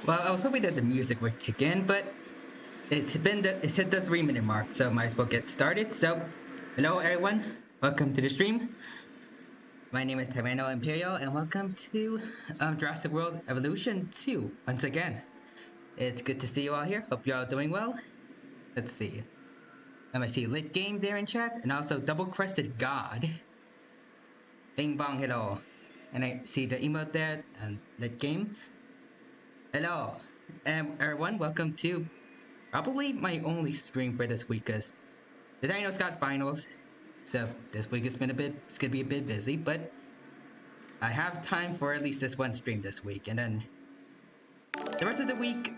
Well, I was hoping that the music would kick in, but it's hit the 3 minute mark, so might as well get started. So, hello everyone, welcome to the stream. My name is Tyranno Imperial, and welcome to Jurassic World Evolution 2 once again. It's good to see you all here. Hope you're all doing well. Let's see. I see Lit Game there in chat, and also Double Crested God. Bing bong hello. And I see the emote there and Lit Game. Hello, everyone. Welcome to probably my only stream for this week, because the Dinos got finals, so this week it's gonna be a bit busy, but I have time for at least this one stream this week, and then the rest of the week,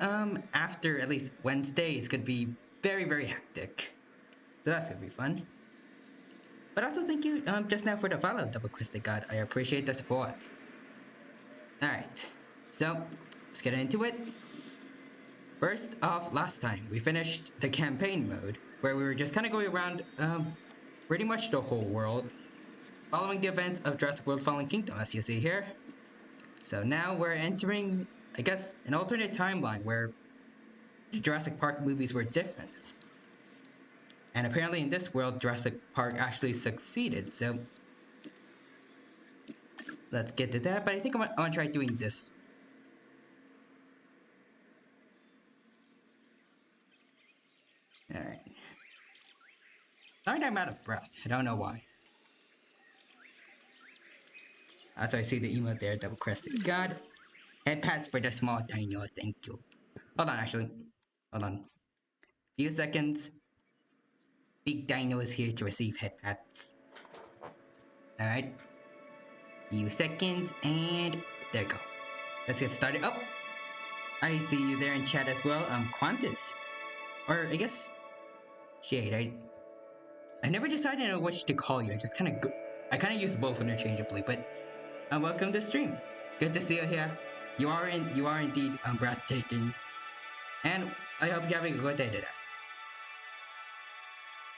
after at least Wednesday, is gonna be very, very hectic. So that's gonna be fun. But also thank you, just now for the follow, Double Quisted God. I appreciate the support. Alright, so let's get into it. First off, last time we finished the campaign mode, where we were just kind of going around, pretty much the whole world, following the events of Jurassic World Fallen Kingdom, as you see here. So now we're entering, I guess, an alternate timeline where the Jurassic Park movies were different. And apparently in this world, Jurassic Park actually succeeded, so let's get to that. But I think I want to try doing this. Alright. Sorry I'm out of breath. I don't know why. Also, I see the email there, Double Crested God. Head pats for the small dino, thank you. Hold on, actually. Hold on. Few seconds. Big Dino is here to receive head pats. Alright. Few seconds, and there you go. Let's get started. Oh! I see you there in chat as well. Qantas. Or, I guess, Shade. I never decided on which to call you. I kind of use both interchangeably, but welcome to the stream. Good to see you here. You are indeed breathtaking, and I hope you're having a good day today.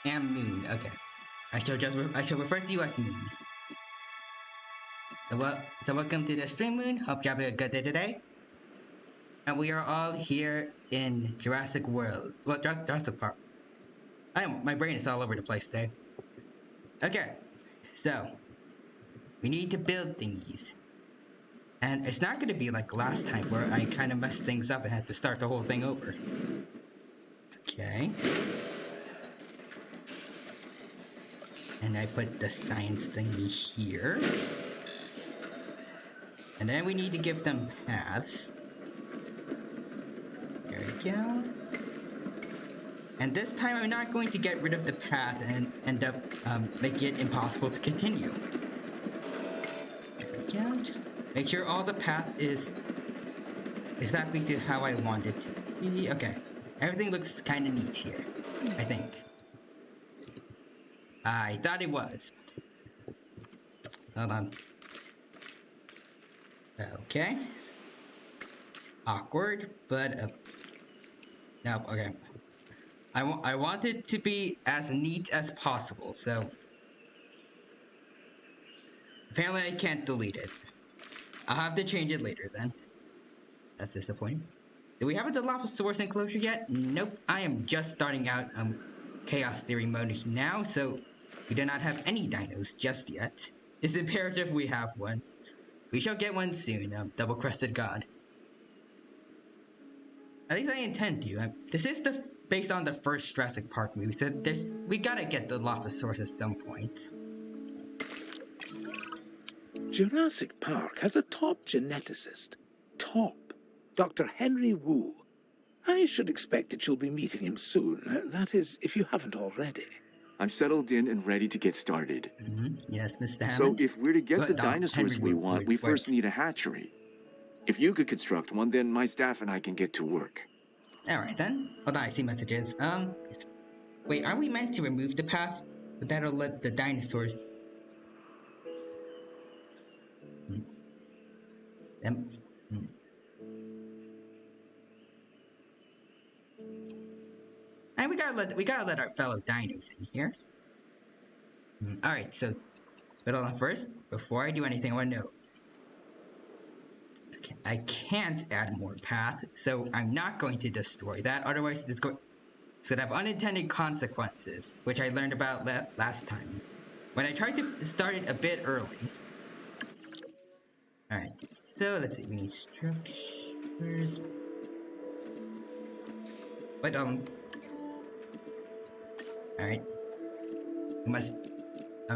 And Moon, okay. I shall refer to you as Moon. So welcome to the stream, Moon. Hope you're having a good day today. And we are all here in Jurassic World. Well, Jurassic Park. My brain is all over the place today. Okay, so we need to build thingies. And it's not going to be like last time where I kind of messed things up and had to start the whole thing over. Okay. And I put the science thingy here. And then we need to give them paths. There we go. And this time I'm not going to get rid of the path and end up making it impossible to continue. There we go. Just make sure all the path is exactly to how I want it to be. Okay. Everything looks kind of neat here, I think. I thought it was. Hold on. Okay. Awkward, but nope. Okay. I want it to be as neat as possible, so apparently I can't delete it. I'll have to change it later then. That's disappointing. Do we have a Dilophosaurus enclosure yet? Nope. I am just starting out Chaos Theory mode now, so we do not have any dinos just yet. It's imperative we have one. We shall get one soon, Double Crested God. At least I intend to. This is based on the first Jurassic Park movie, so we gotta get the Dilophosaurus at some point. Jurassic Park has a top geneticist. Top. Dr. Henry Wu. I should expect that you'll be meeting him soon. That is, if you haven't already. I'm settled in and ready to get started. Yes, Mr. Hammond. So if we're to get the dinosaurs we want, we first need a hatchery. If you could construct one, then my staff and I can get to work. Alright then. Hold on, I see messages. Wait, are we meant to remove the path? But that'll let the dinosaurs... And we gotta let our fellow dinos in here. Alright, so... But hold on first. Before I do anything, I wanna know... Okay. I can't add more path, so I'm not going to destroy that. Otherwise, it's going to have unintended consequences, which I learned about last time when I tried to start it a bit early. All right, so let's see. We need structures, but all right. We must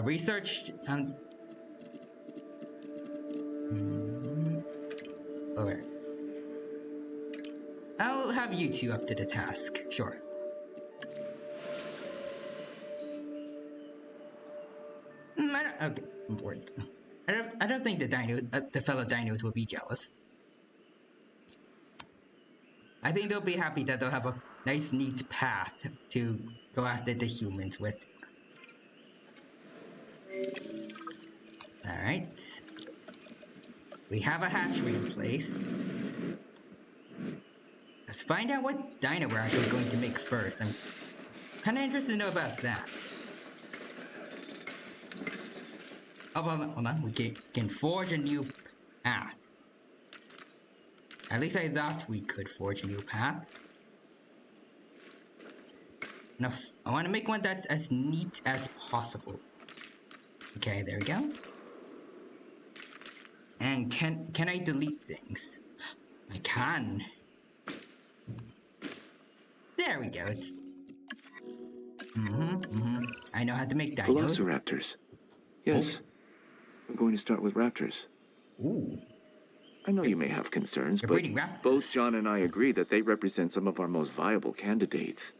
research. Okay. I'll have you two up to the task. Sure. Okay, I'm bored. I don't think the fellow dinos will be jealous. I think they'll be happy that they'll have a nice, neat path to go after the humans with. All right. We have a hatchery in place. Let's find out what dino we're actually going to make first. I'm kind of interested to know about that. Oh, hold on. We can forge a new path. At least I thought we could forge a new path. Now, I want to make one that's as neat as possible. Okay, there we go. And can I delete things? I can. There we go. It's. I know how to make dinos. Velociraptors. Yes. We're going to start with raptors. Ooh. I know you may have concerns, You're but breeding raptors. both John and I agree that they represent some of our most viable candidates.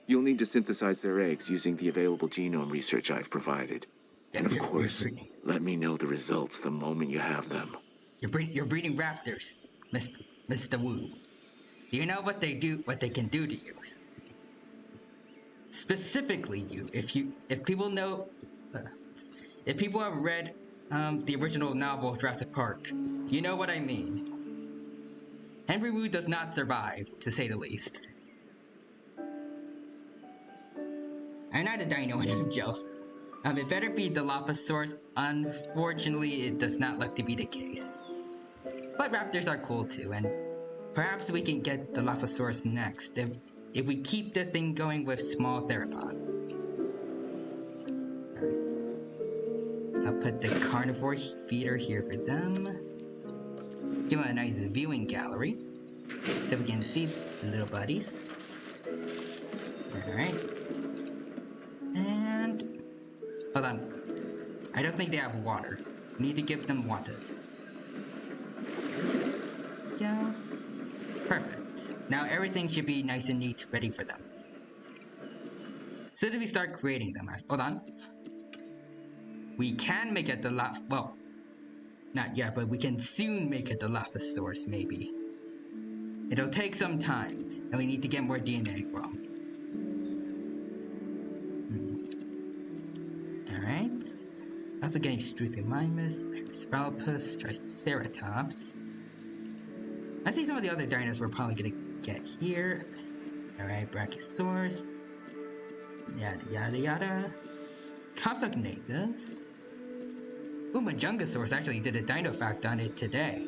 You'll need to synthesize their eggs using the available genome research I've provided. And of course, let me know the results the moment you have them. You're breeding raptors, Mr. Wu. Do you know what they can do to you? Specifically you, if people know, if people have read the original novel Jurassic Park, you know what I mean. Henry Wu does not survive, to say the least. I'm not a dino and I'm jealous. It better be Dilophosaurus. Unfortunately, it does not look to be the case. But raptors are cool too, and perhaps we can get Dilophosaurus next if we keep the thing going with small theropods. I'll put the carnivore feeder here for them. Give them a nice viewing gallery so we can see the little buddies. Alright. And hold on. I don't think they have water. We need to give them waters. Yeah. Perfect. Now everything should be nice and neat, ready for them. So that we start creating them. Hold on. We can make it well, not yet, but we can soon make it the Dilophosaurus, maybe. It'll take some time, and we need to get more DNA from. Alright. Also getting Struthiomimus, Parasaurolophus, Triceratops. I see some of the other dinos we're probably gonna get here. Alright, Brachiosaurus. Yada yada yada. Compsognathus. Ooh, Majungasaurus actually did a dino fact on it today.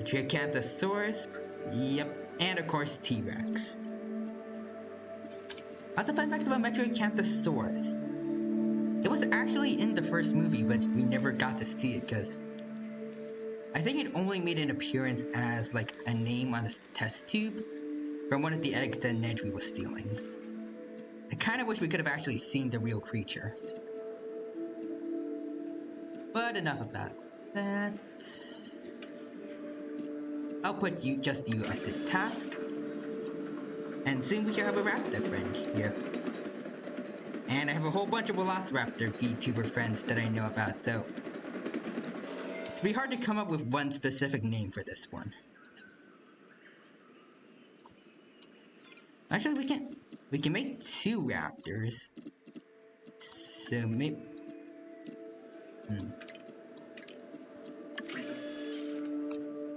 Triacanthosaurus. Yep. And of course, T-Rex. Also, fun fact about Metriacanthosaurus. It was actually in the first movie, but we never got to see it because I think it only made an appearance as like a name on a test tube from one of the eggs that Nedry was stealing. I kind of wish we could have actually seen the real creatures. But enough of that. I'll put you up to the task. And soon we should have a raptor friend here. And I have a whole bunch of Velociraptor VTuber friends that I know about, so it's be hard to come up with one specific name for this one. Actually, we can make 2 raptors. So maybe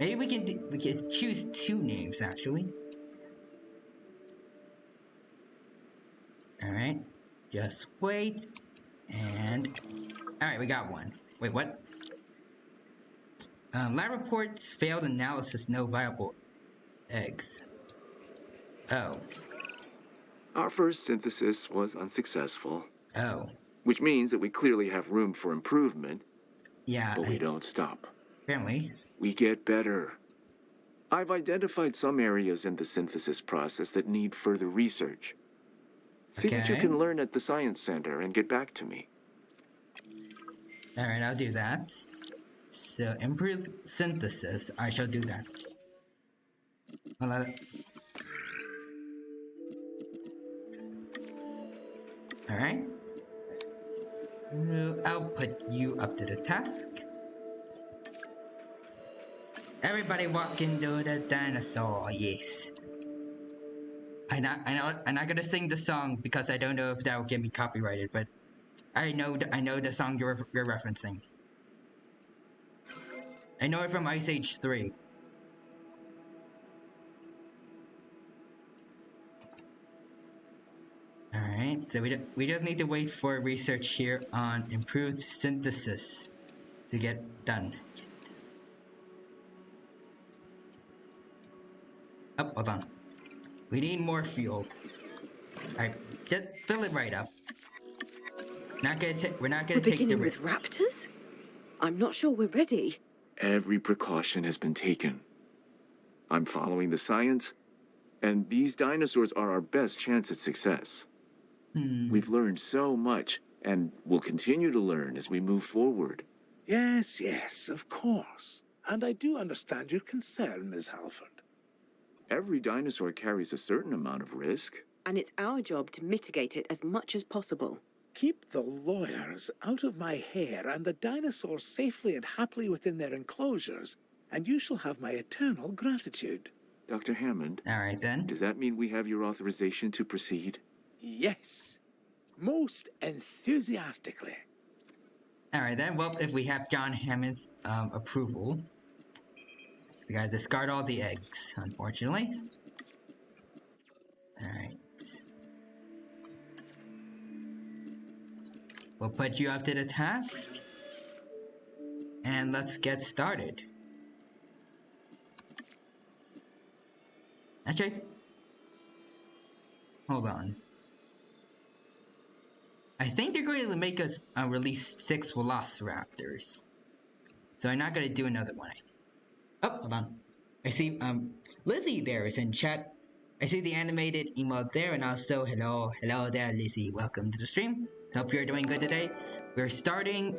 maybe we can choose 2 names actually. All right, just wait, and all right, we got one. Wait, what? Lab reports failed analysis, no viable eggs. Oh. Our first synthesis was unsuccessful. Oh. Which means that we clearly have room for improvement. Yeah. But we don't stop. Apparently. We get better. I've identified some areas in the synthesis process that need further research. See what you can learn at the Science Center and get back to me. Alright, I'll do that. So, improve synthesis. I shall do that. Alright. So, I'll put you up to the task. Everybody walk into the dinosaur, yes. I'm not gonna sing the song because I don't know if that will get me copyrighted, but I know the song you're referencing. I know it from Ice Age 3. Alright, so we just need to wait for research here on improved synthesis to get done. Oh, hold on. We need more fuel. Alright, just fill it right up. We're not gonna take the risk. With raptors? I'm not sure we're ready. Every precaution has been taken. I'm following the science, and these dinosaurs are our best chance at success. We've learned so much, and we'll continue to learn as we move forward. Yes, yes, of course. And I do understand your concern, Ms. Halford. Every dinosaur carries a certain amount of risk. And it's our job to mitigate it as much as possible. Keep the lawyers out of my hair and the dinosaurs safely and happily within their enclosures, and you shall have my eternal gratitude. Dr. Hammond. All right, then. Does that mean we have your authorization to proceed? Yes. Most enthusiastically. All right, then. Well, if we have John Hammond's approval, we gotta discard all the eggs, unfortunately. All right. We'll put you up to the task. And let's get started. Actually, hold on. I think they're going to make us release 6 velociraptors. So I'm not going to do another one. Oh, hold on. I see Lizzie there is in chat. I see the animated emote there, and also hello there, Lizzie. Welcome to the stream. Hope you're doing good today. We're starting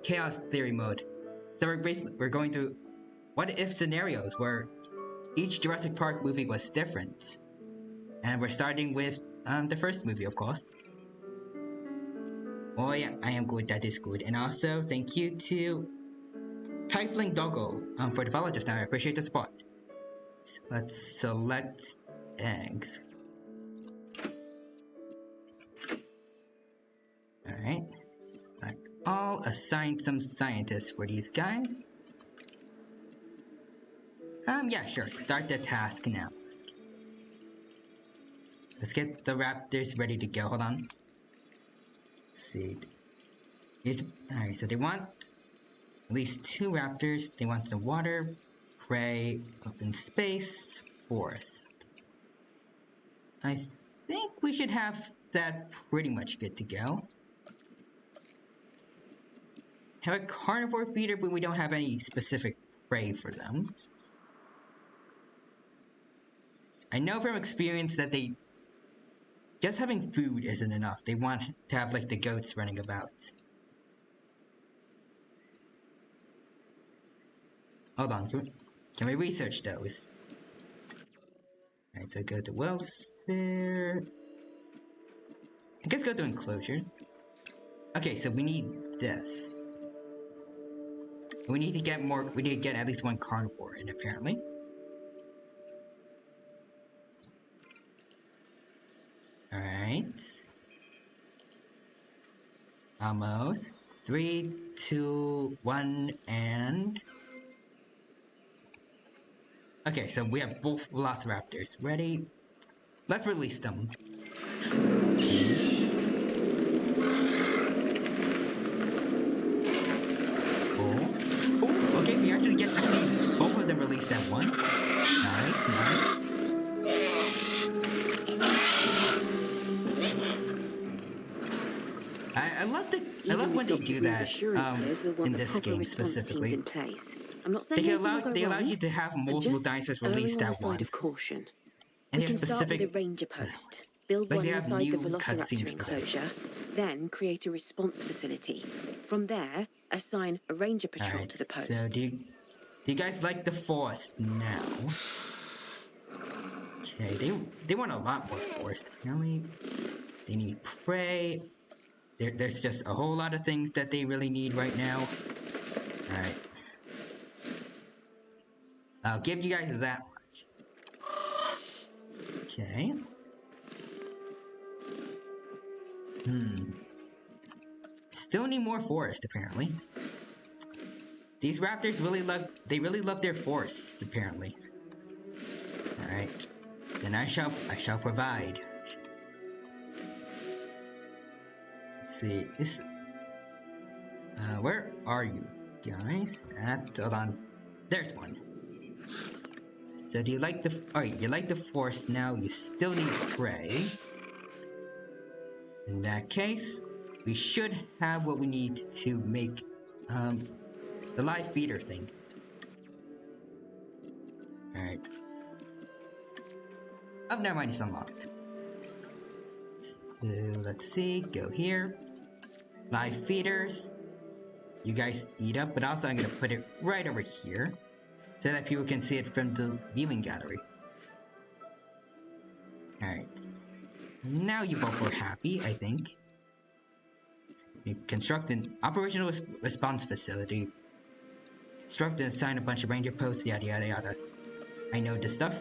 chaos theory mode. So we're going through what if scenarios where each Jurassic Park movie was different. And we're starting with the first movie, of course. Oh yeah, I am good, that is good. And also thank you to Trifling Doggo for the follow just now. I appreciate the support. So let's select eggs. Alright. Select all. Assign some scientists for these guys. Yeah, sure. Start the task now. Let's get the raptors ready to go. Hold on. Let's see. Alright, so they want at least 2 raptors. They want some water, prey, open space, forest. I think we should have that pretty much good to go. Have a carnivore feeder, but we don't have any specific prey for them. I know from experience that just having food isn't enough. They want to have like the goats running about. Hold on, can we research those? Alright, so go to welfare. I guess go to enclosures. Okay, so we need this. We need to get at least 1 carnivore in, apparently. Alright. Almost. 3, 2, 1, and... Okay, so we have both velociraptors. Ready? Let's release them. at once. Nice, nice. I love when they do that in this game specifically. In place. I'm not saying They anything will go allow wrong. you to have I'm multiple just dinosaurs erring released on the at side of once, caution. and We they have can start with a specific ranger post, build like one they have inside the new cutscenes velociraptor for this. enclosure, then create a response facility. From there, assign a ranger All patrol right, to the so post. do you guys like the forest now? Okay, they want a lot more forest. Apparently, they need prey. There's just a whole lot of things that they really need right now. All right, I'll give you guys that much. Okay. Still need more forest apparently. These raptors really love their forests apparently. All right, then I shall provide. Let's see this. Where are you guys? Hold on. There's one. So do you like the? Alright, you like the forest now. You still need prey. In that case, we should have what we need to make the live feeder thing. All right. Oh, never mind. It's unlocked. So let's see. Go here. Live feeders. You guys eat up, but also I'm gonna put it right over here so that people can see it from the viewing gallery. Alright. Now you both are happy, I think. You construct an operational response facility. Construct and assign a bunch of ranger posts, yada yada yada. I know this stuff.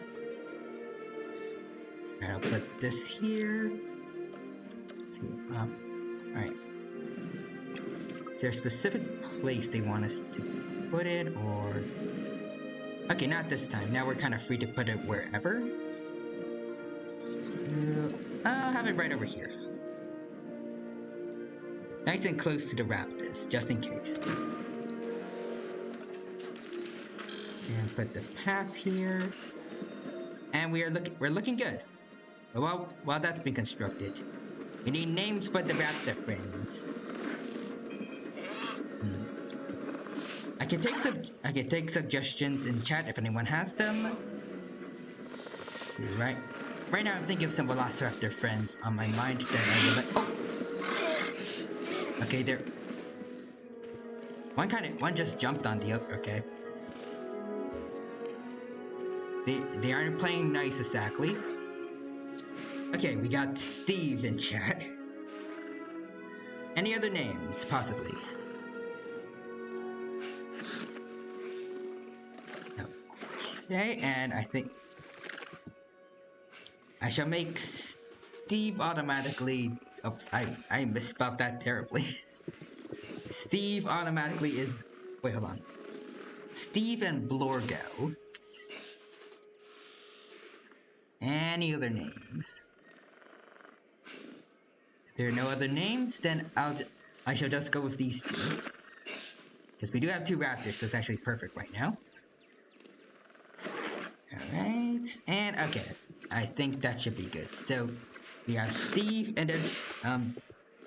Alright, I'll put this here. Let's see, alright. Is there a specific place they want us to put it, or... Okay, not this time. Now we're kind of free to put it wherever. So, I'll have it right over here. Nice and close to the raptors, just in case. And put the path here. And we're looking good. While that's been constructed. We need names for the raptor friends. I can take suggestions in chat if anyone has them. Let's see, right now I'm thinking of some velociraptor friends on my mind that I would like. Oh, okay, there. One just jumped on the other. Okay, they aren't playing nice exactly. Okay, we got Steve in chat. Any other names, possibly? Okay, and I think I shall make Steve automatically. Oh, I misspelled that terribly. Steve automatically is. Wait, hold on. Steve and Blorgo. Any other names? If there are no other names, then I shall just go with these two. Because we do have two raptors, so it's actually perfect right now. Alright, and okay. I think that should be good. So we have Steve, and then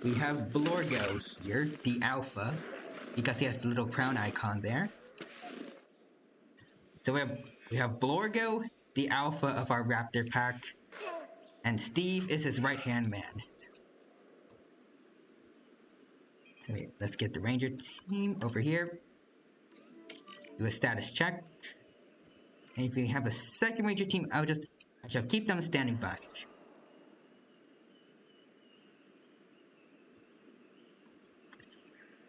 we have Blorgo here, the alpha, because he has the little crown icon there. So we have Blorgo, the alpha of our raptor pack, and Steve is his right-hand man. So wait, let's get the ranger team over here. Do a status check. And if we have a second ranger team, I shall keep them standing by.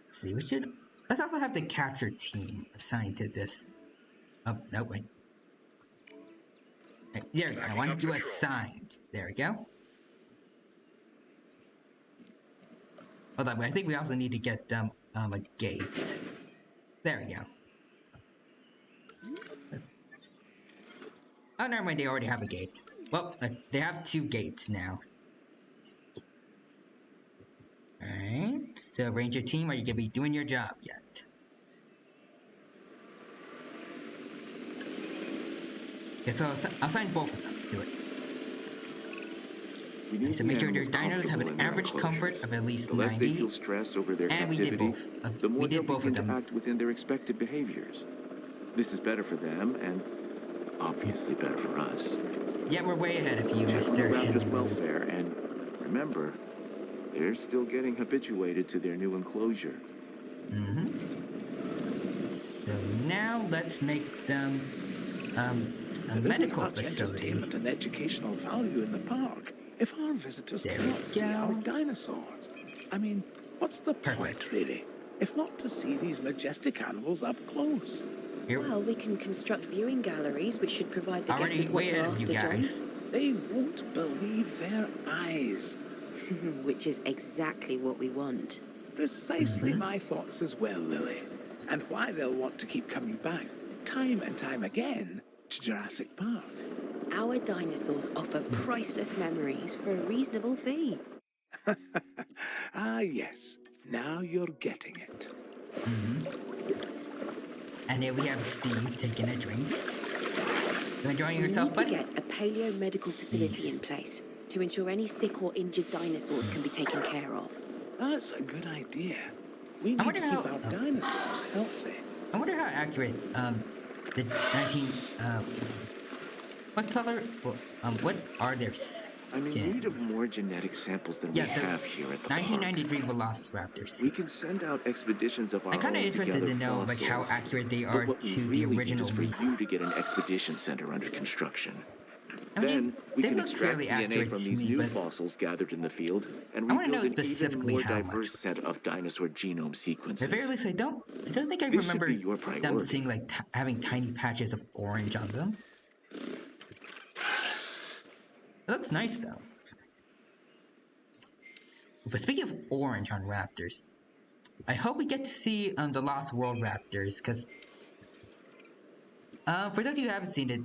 Let's see, let's also have the capture team assigned to this. Oh, no, wait. Right, there we go, I want to assign. There we go. Hold on, I think we also need to get them a gate. There we go. Oh, never mind, they already have a gate. Well, they have two gates now. Alright, so ranger team, are you gonna be doing your job yet? Okay, so I'll assign both of them to it. We need So the make sure their animals dinos have comfortable an in their average comfort enclosures. of at least The less they 90. feel stressed over their And we did captivity, both. the more We they'll did both begin of them. to act within their expected behaviors. This is better for them and obviously better for us. Yeah, we're way ahead of you, Check on the Mr. raptors' Henry. welfare and remember, they're still getting habituated to their new enclosure. So now let's make them a There isn't medical much facility. entertainment and educational value in the park if our visitors There cannot we see our go. dinosaurs. I mean, what's the point, Perfect. really, if not to see these majestic animals up close? Here, Well, we can construct viewing galleries, which should provide the guests already with what way they're ahead of you after, John. guys. They won't believe their eyes. Which is exactly what we want. Precisely my thoughts as well, Lily. And why they'll want to keep coming back, time and time again, to Jurassic Park. Our dinosaurs offer priceless memories for a reasonable fee. Ah, yes. Now you're getting it. And here we have Steve taking a drink. You enjoying We yourself, need to bud? get a paleo medical facility in Yes. place to ensure any sick or injured dinosaurs can be taken care of. That's a good idea. We need wonder to keep how- our dinosaurs healthy. I wonder how accurate the 19 what color what are their skins? I'm in need of more genetic samples than Yeah, we the have here at the 1993 park. Velociraptors. We can send out expeditions of our I'm kind of own to interested gather to know like how fossils, accurate they but are what we to the really need original is for you movies. to get an expedition center under construction. I mean, Then we they can look extract fairly DNA accurate from to these me, new but fossils gathered in the field and I wanna know rebuild an even specifically more how diverse much. set of dinosaur genome At the sequences. very least, I don't think I This should remember be your them priority. seeing like having tiny patches of orange on them. It looks nice though. But speaking of orange on raptors, I hope we get to see the Lost World raptors, because for those of you who haven't seen it,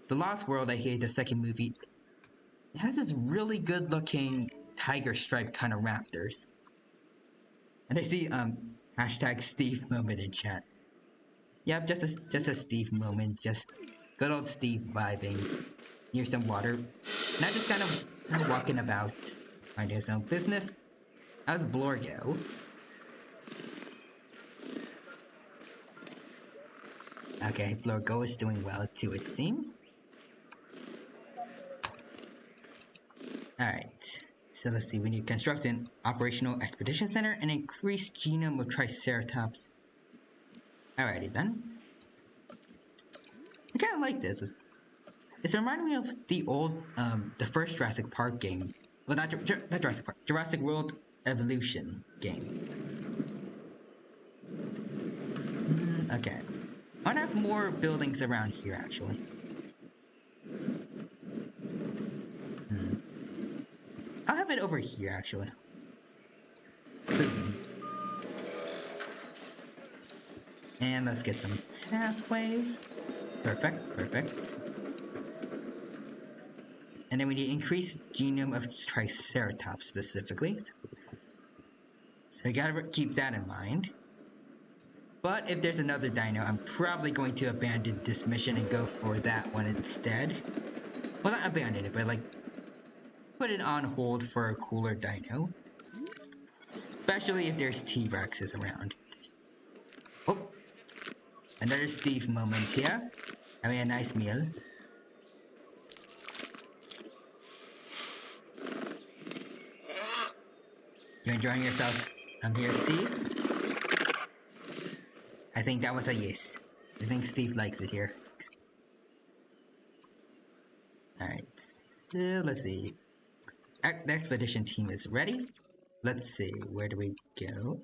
the Lost World, I hear the second movie, it has this really good looking tiger stripe kind of raptors. And I see hashtag Steve moment in chat. Yep, just a Steve moment, just good old Steve vibing near some water. Not just kind of walking about, minding his own business. How's Blorgo? Okay, Blorgo is doing well too, it seems. Alright, so let's see. We need to construct an operational expedition center and increase genome of Triceratops. Alrighty then. I kind of like this. It's reminding me of the old, the first Jurassic Park game. Well, not Jurassic Park, Jurassic World Evolution game. Okay. I want to have more buildings around here, actually. I'll have it over here, actually. Boom. And let's get some pathways. Perfect, perfect. And then we need increased genome of Triceratops specifically. So you gotta keep that in mind. But if there's another dino, I'm probably going to abandon this mission and go for that one instead. Well, not abandon it, but like put it on hold for a cooler dino. Especially if there's T-Rexes around. Oh, another Steve moment here. Having a nice meal. You enjoying yourself here, Steve? I think that was a yes. I think Steve likes it here. Alright, so let's see. The expedition team is ready. Let's see, where do we go?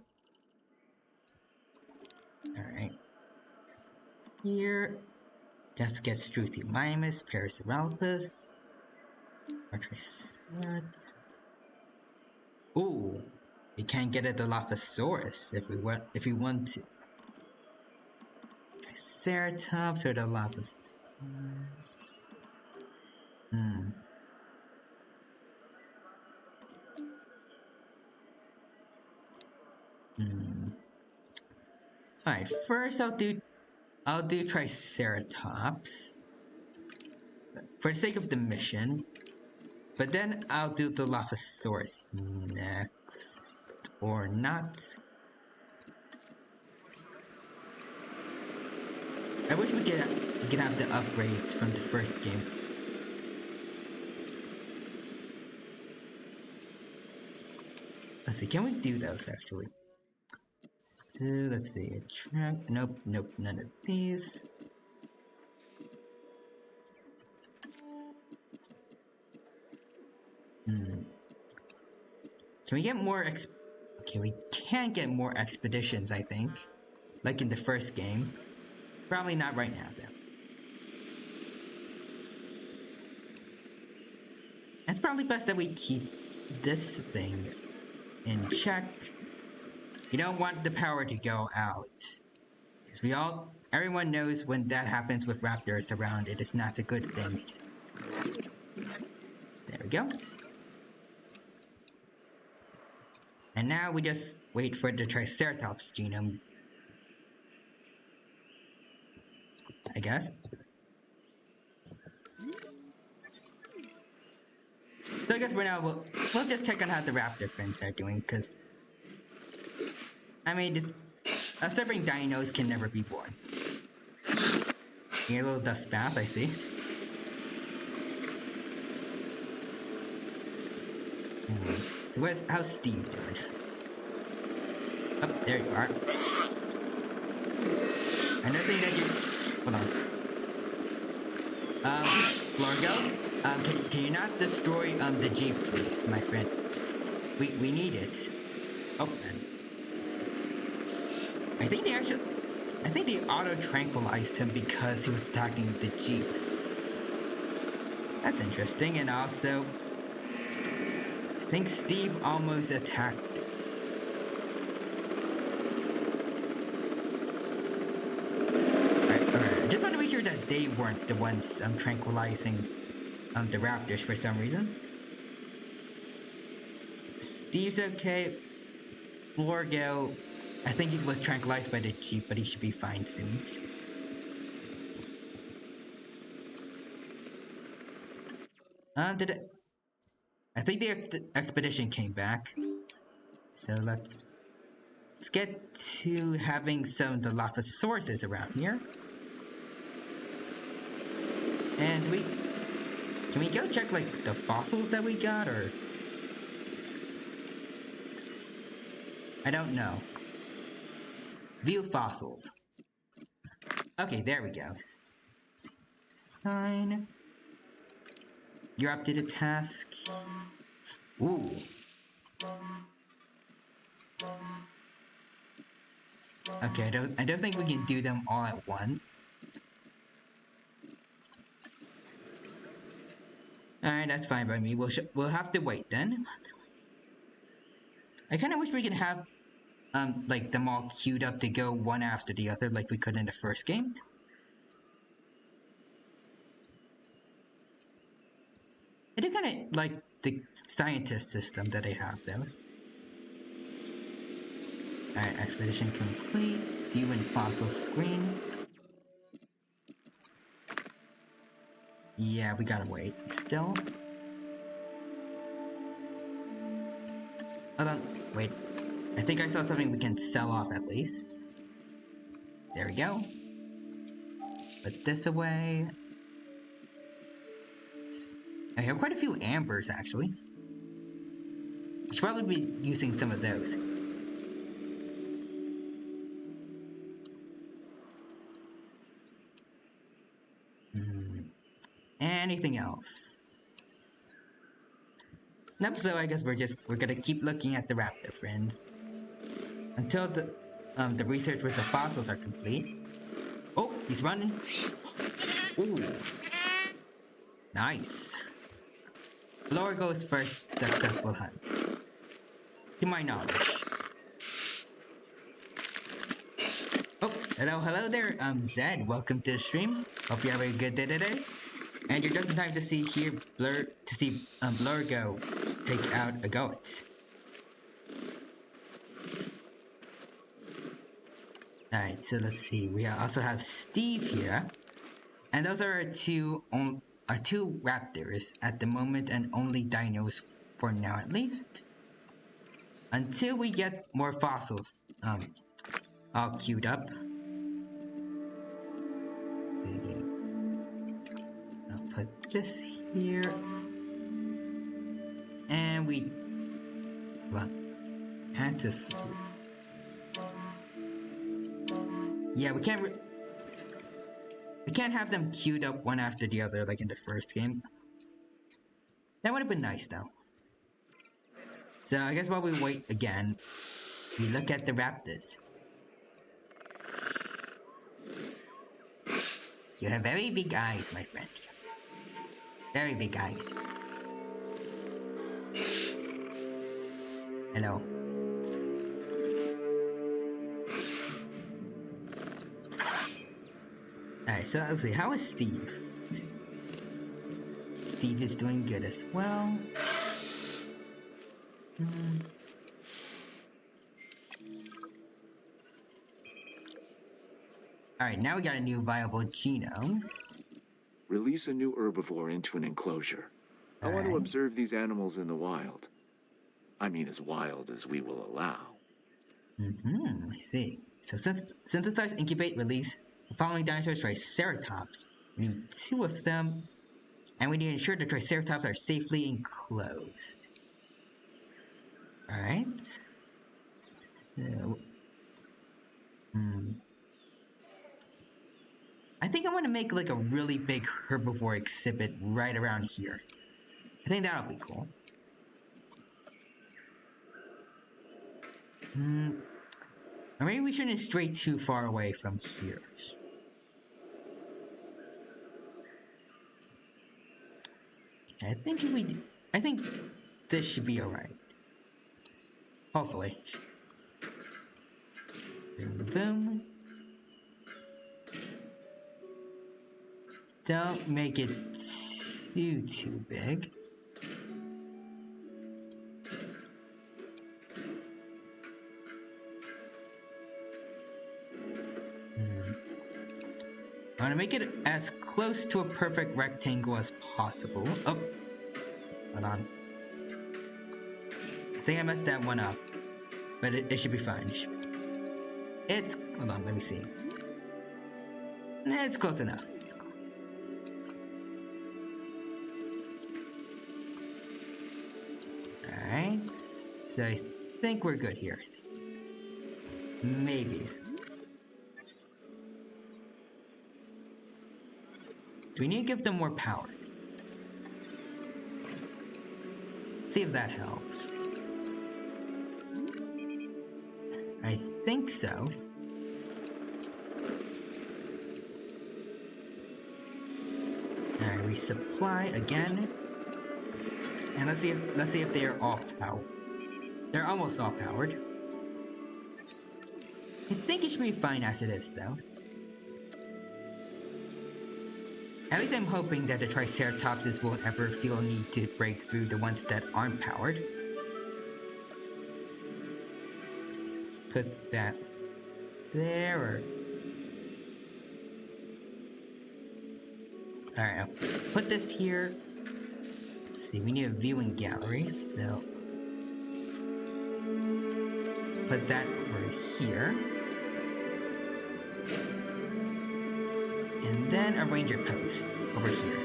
Alright. Here. Let's get Struthiomimus, Parasaurolophus, Triceratops. Ooh, we can't get a Dilophosaurus if we want to. Triceratops or Dilophosaurus. Alright, first I'll do Triceratops. for the sake of the mission. But then I'll do the Lophosaurus next. Or not. I wish we could have the upgrades from the first game. Let's see, can we do those actually? So let's see, attract. Nope, none of these. Can we get more okay, we can get more expeditions, I think. Like in the first game. Probably not right now, though. It's probably best that we keep this thing in check. You don't want the power to go out. Because everyone knows when that happens with raptors around, it is not a good thing. There we go. And now we just wait for the Triceratops genome, I guess. So I guess for now we'll just check on how the raptor friends are doing, because I mean, observing dinos can never be boring. A little dust bath, I see. So how's Steve doing? Oh, there you are. I know saying that you. Hold on. Florgo, can you not destroy the Jeep, please, my friend? We need it. Oh, and I think they auto-tranquilized him because he was attacking the Jeep. That's interesting, and also, I think Steve almost attacked. Alright, just want to make sure that they weren't the ones tranquilizing the raptors for some reason. Steve's okay. Florgo, I think he was tranquilized by the Jeep, but he should be fine soon. I think the expedition came back. So let's get to having some of the Lophosaurus around here. And can we go check like the fossils that we got, or I don't know. View fossils. Okay, there we go. Sign. You're up to the task. Ooh. Okay, I don't think we can do them all at once. Alright, that's fine by me. We'll have to wait then. I kind of wish we could have like them all queued up to go one after the other like we could in the first game. I do kind of like the scientist system that they have, though. Alright, expedition complete. View in fossil screen. Yeah, we gotta wait. Still. Hold on. Wait. I think I saw something we can sell off at least. There we go. Put this away. I have quite a few ambers, actually. Should probably be using some of those. Anything else? Nope, so I guess we're gonna keep looking at the raptor friends until the research with the fossils are complete. Oh, he's running. Ooh, nice. Florgo's first successful hunt, to my knowledge. Oh, hello there, Zed. Welcome to the stream. Hope you have a good day today. And you're just in time to see Florgo take out a goat. Alright, so let's see. We also have Steve here. And those are our two are two raptors at the moment and only dinos for now at least. Until we get more fossils all queued up. Let's see. I'll put this here. And we had to. Yeah, we can't have them queued up one after the other like in the first game. That would have been nice though. So I guess while we wait again, we look at the raptors. You have very big eyes, my friend. Very big eyes. Hello. Alright, so let's see. How is Steve? Steve is doing good as well. Alright, now we got a new viable genomes. Release a new herbivore into an enclosure. I want to observe these animals in the wild. I mean, as wild as we will allow. I see. So synthesize, incubate, release the following dinosaurs: Triceratops. We need 2 of them. And we need to ensure the Triceratops are safely enclosed. Alright. So... I think I want to make like a really big herbivore exhibit right around here. I think that'll be cool. Or maybe we shouldn't stray too far away from here. I think this should be alright. Hopefully. Boom, boom. Don't make it too big. I want to make it as close to a perfect rectangle as possible. Oh, hold on. I think I messed that one up, but it should be fine. It's hold on, let me see. It's close enough. Alright, so I think we're good here. Maybe. Do we need to give them more power? See if that helps. I think so. Alright, resupply again. And let's see if they are all powered. They're almost all powered. I think it should be fine as it is though. At least I'm hoping that the Triceratopses won't ever feel a need to break through the ones that aren't powered. Let's put that there or... Alright, I'll put this here. Let's see, we need a viewing gallery, so... Put that over here. And then a ranger post over here.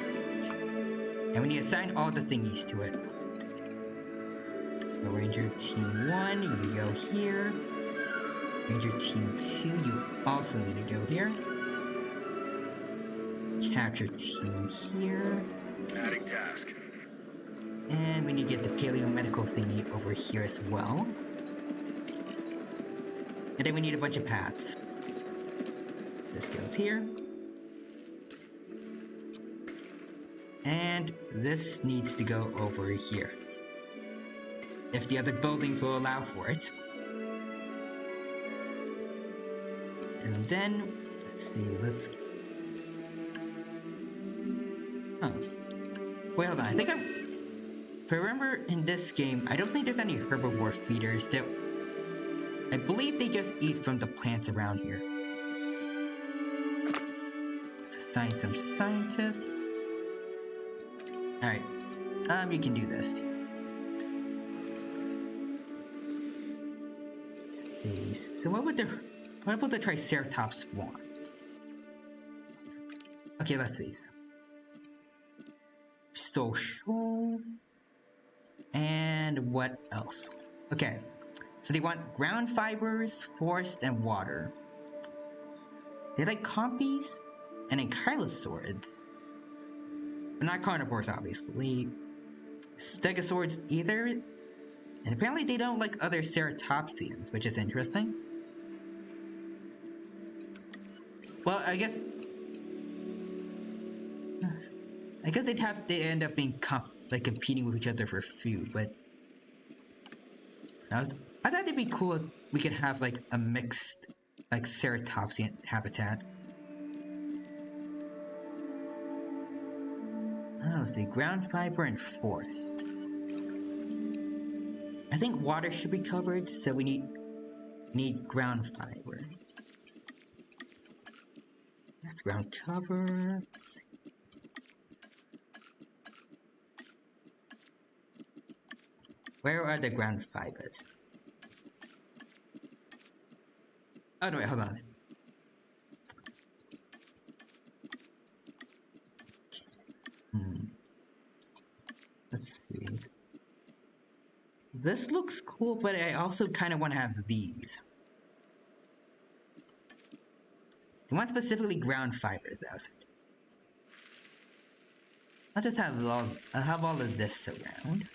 And we need to assign all the thingies to it. So Ranger Team 1, you go here. Ranger Team 2, you also need to go here. Capture Team here. Adding task. And we need to get the paleomedical thingy over here as well. And then we need a bunch of paths. This goes here. And this needs to go over here. If the other buildings will allow for it. And then, let's see, let's... Oh. Wait, hold on, I think if I remember in this game, I don't think there's any herbivore feeders. I believe they just eat from the plants around here. Let's assign some scientists. Alright. You can do this. Let's see. So what would the Triceratops want? Okay, let's see. Social. And what else? Okay. So they want ground fibers, forest, and water. They like compies and ankylosaurids. But not carnivores, obviously. Stegosaurids either. And apparently they don't like other ceratopsians, which is interesting. Well, I guess they'd end up being competing with each other for food, but I thought it'd be cool if we could have like a mixed like ceratopsian habitat. Oh, let's see, ground fiber and forest. I think water should be covered, so we need ground fibers. That's ground cover. Where are the ground fibers? Oh no, wait, hold on. Let's see. This looks cool, but I also kind of want to have these. I want specifically ground fiber though. So I'll just have all of this around.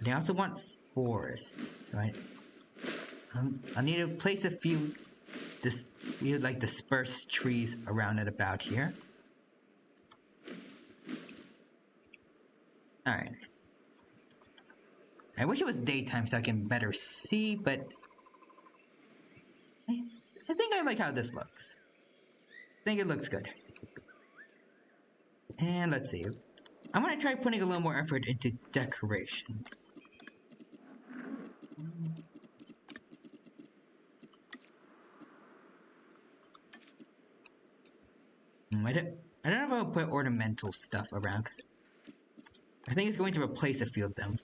They also want forests, so I need to place a few like dispersed trees around it about here. Alright. I wish it was daytime so I can better see, but I think I like how this looks. I think it looks good. And let's see. I'm gonna try putting a little more effort into decorations. I don't know if I'll put ornamental stuff around because I think it's going to replace a few of them.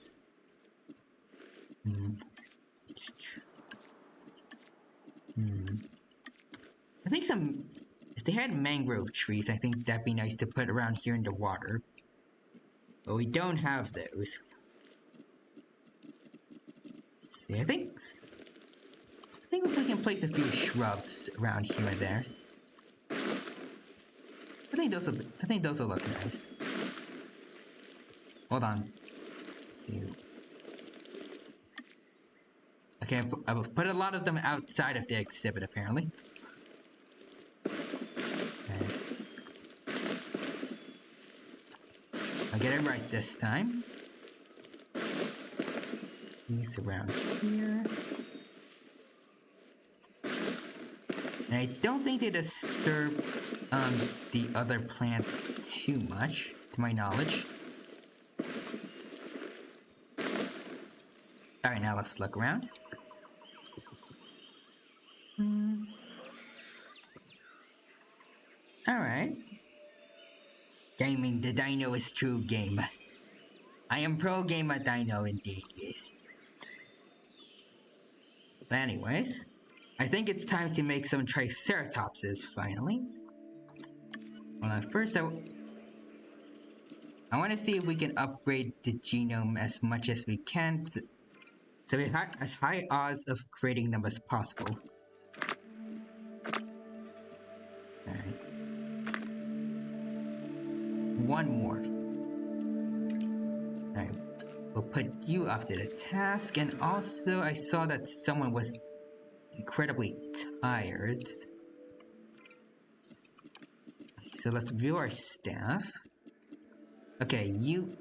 I think if they had mangrove trees, I think that'd be nice to put around here in the water. But we don't have those. See, I think if we can place a few shrubs around here and there. I think those will look nice. Hold on. Let's see. Okay, I've put a lot of them outside of the exhibit apparently. Okay. I'll get it right this time. These around here. And I don't think they disturb the other plants too much, to my knowledge. Alright, now let's look around. Alright. Gaming the dino is true game. I am pro gamer dino indeed, yes. But anyways, I think it's time to make some Triceratopses finally. Well, first I want to see if we can upgrade the genome as much as we can so we have as high odds of creating them as possible. Alright. One more. Alright. We'll put you up to the task, and also I saw that someone was incredibly tired. So let's view our staff. Okay, you...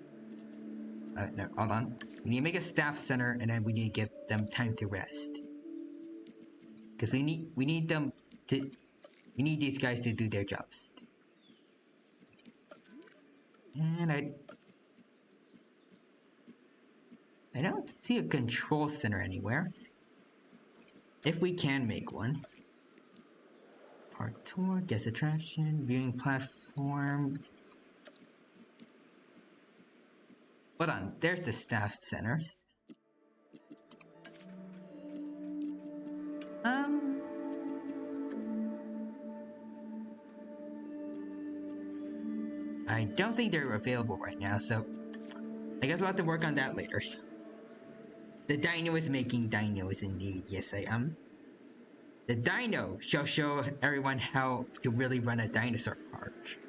no, hold on. We need to make a staff center, and then we need to give them time to rest. Because we need them to... We need these guys to do their jobs. And I don't see a control center anywhere. If we can make one. Park tour, guest attraction, viewing platforms. Hold on, there's the staff centers. I don't think they're available right now, so I guess we'll have to work on that later. The dino is making dinos indeed, yes I am. The dino shall show everyone how to really run a dinosaur park.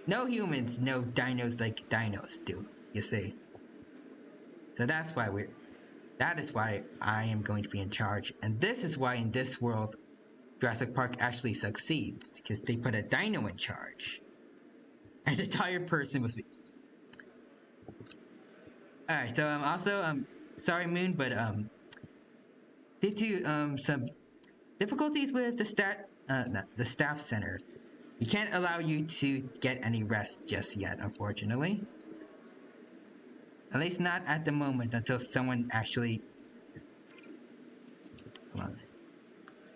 No humans know dinos like dinos do, you see. So that is why I am going to be in charge, and this is why in this world Jurassic Park actually succeeds, because they put a dino in charge. And the tired person was me. Alright, so also sorry Moon, but due to some difficulties with the staff center, we can't allow you to get any rest just yet, unfortunately. At least not at the moment, until someone actually. Hold on.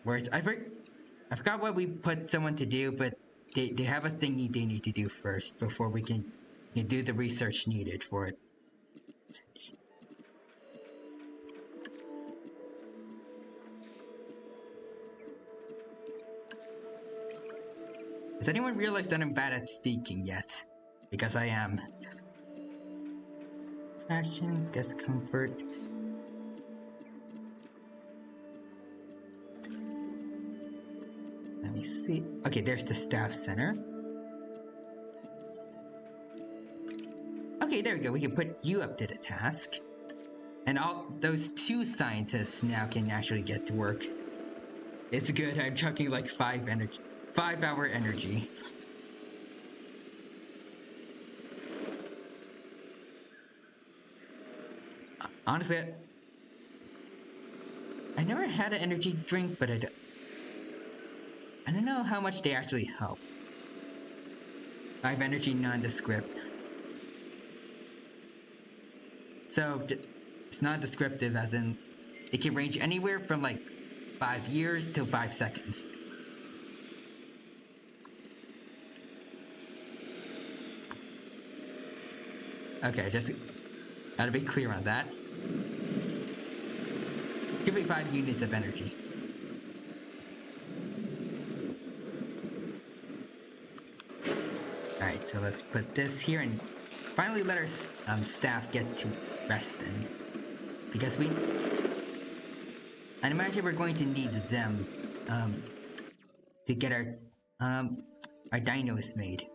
Whereas I forgot what we put someone to do, but they have a thingy they need to do first before we can do the research needed for it. Has anyone realized that I'm bad at speaking yet? Because I am. Attractions, guest comfort. Let me see. Okay, there's the staff center. Okay, there we go. We can put you up to the task. And all those 2 scientists now can actually get to work. It's good. I'm chucking like 5-hour energy. Honestly, I never had an energy drink, but I don't know how much they actually help. 5 energy nondescript. So it's non-descriptive, as in it can range anywhere from like 5 years to 5 seconds. Okay, just gotta be clear on that. Give me 5 units of energy. Alright, so let's put this here and finally let our staff get to rest then. Because I'd imagine we're going to need them to get our dinos made.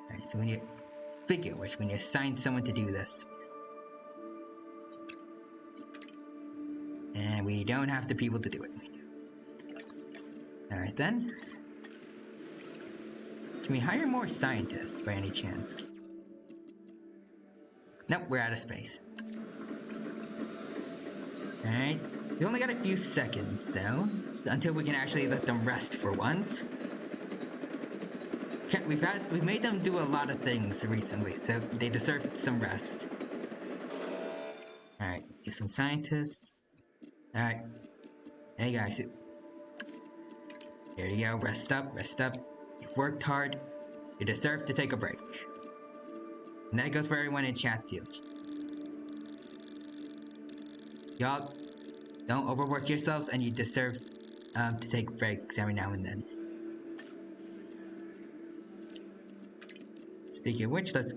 Alright, so when you assign someone to do this. And we don't have the people to do it. Alright then. Can we hire more scientists by any chance? Nope, we're out of space. Alright. We only got a few seconds though, until we can actually let them rest for once. We've made them do a lot of things recently, so they deserve some rest. Alright, get some scientists. Alright. Hey guys. There you go, rest up, rest up. You've worked hard. You deserve to take a break. And that goes for everyone in chat too. Y'all don't overwork yourselves, and you deserve to take breaks every now and then. Speaking of which, let's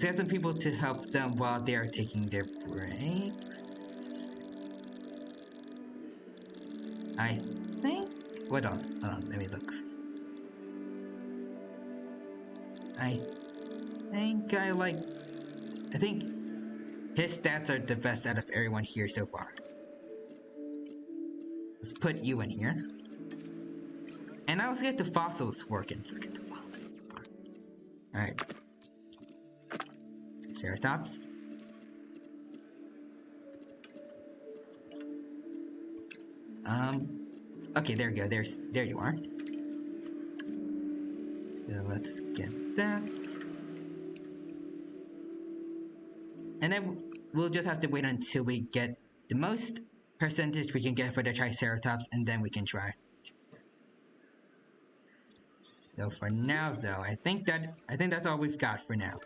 get some people to help them while they are taking their breaks. I think. Hold on, let me look. I think his stats are the best out of everyone here so far. Let's put you in here. And now let's get the fossils working. Let's get the fossils working. Alright. Triceratops. Okay, there we go. There you are. So let's get that. And then we'll just have to wait until we get the most percentage we can get for the Triceratops, and then we can try. So for now, though, I think that's all we've got for now.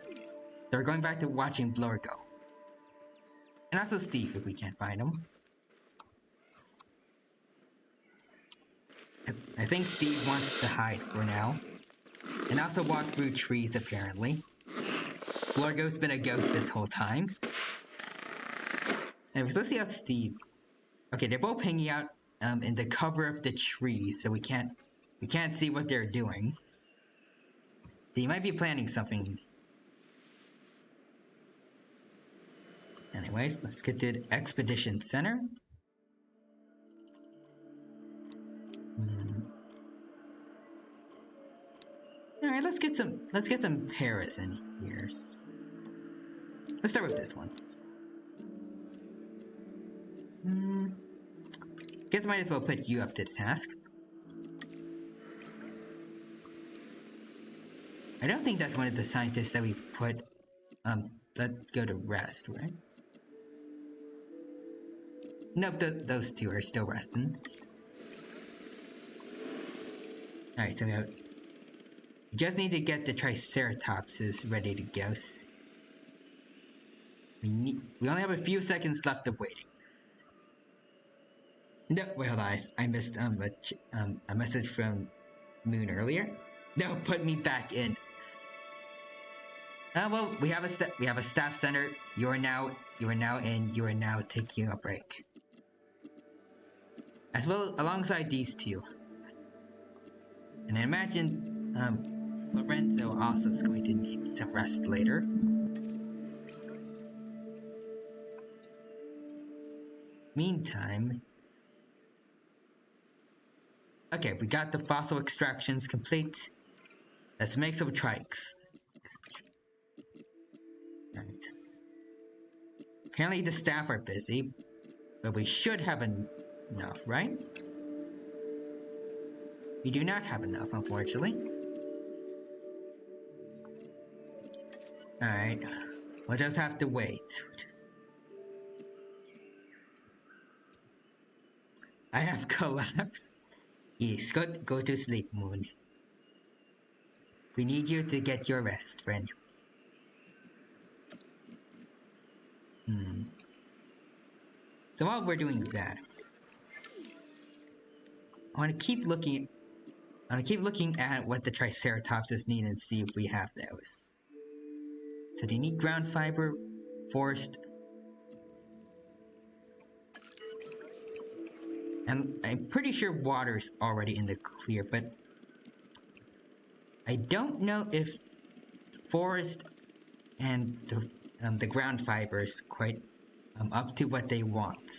So we're going back to watching Blur go. And also Steve, if we can't find him. I think Steve wants to hide for now. And also walk through trees, apparently. Blurgo's been a ghost this whole time. Anyways, let's see how Steve... Okay, they're both hanging out in the cover of the trees, so we can't see what they're doing. They might be planning something. Anyways, let's get to the Expedition Center. Alright, let's get some Paras in here. Let's start with this one. Guess I might as well put you up to the task. I don't think that's one of the scientists that we put that go to rest, right? Nope, those two are still resting. Alright, so we just need to get the Triceratopses ready to go. We only have a few seconds left of waiting. No, wait, hold on. I missed a message from Moon earlier. No, put me back in. Well, we have a staff center. You are now taking a break. As well alongside these two. And I imagine Lorenzo also is going to need some rest later. Meantime, okay, we got the fossil extractions complete. Let's make some trikes. Right. Apparently the staff are busy, but we should have enough, right? We do not have enough, unfortunately. Alright, we'll just have to wait. I have collapsed. Yes, go to sleep, Moon. We need you to get your rest, friend. So while we're doing that, I want to keep looking at what the Triceratopses need and see if we have those. So they need ground fiber, forest, and I'm pretty sure water's already in the clear, but I don't know if forest and the ground fiber is quite up to what they want.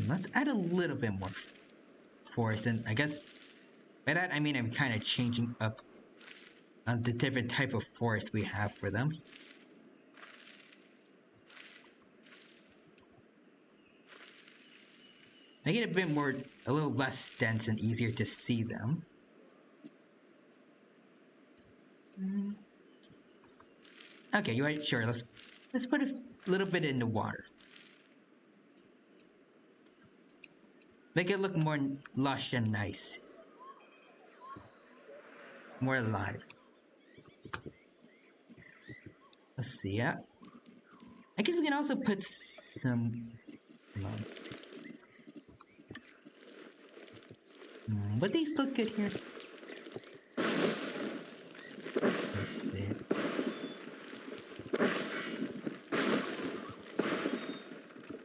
Let's add a little bit more forest, and I guess by that I mean I'm kind of changing up the different type of forest we have for them. Make it a little less dense and easier to see them. Okay, you're right. Sure, let's put a little bit in the water. Make it look more lush and nice. More alive. Let's see, yeah. I guess we can also put some... But these look good here. Let's see.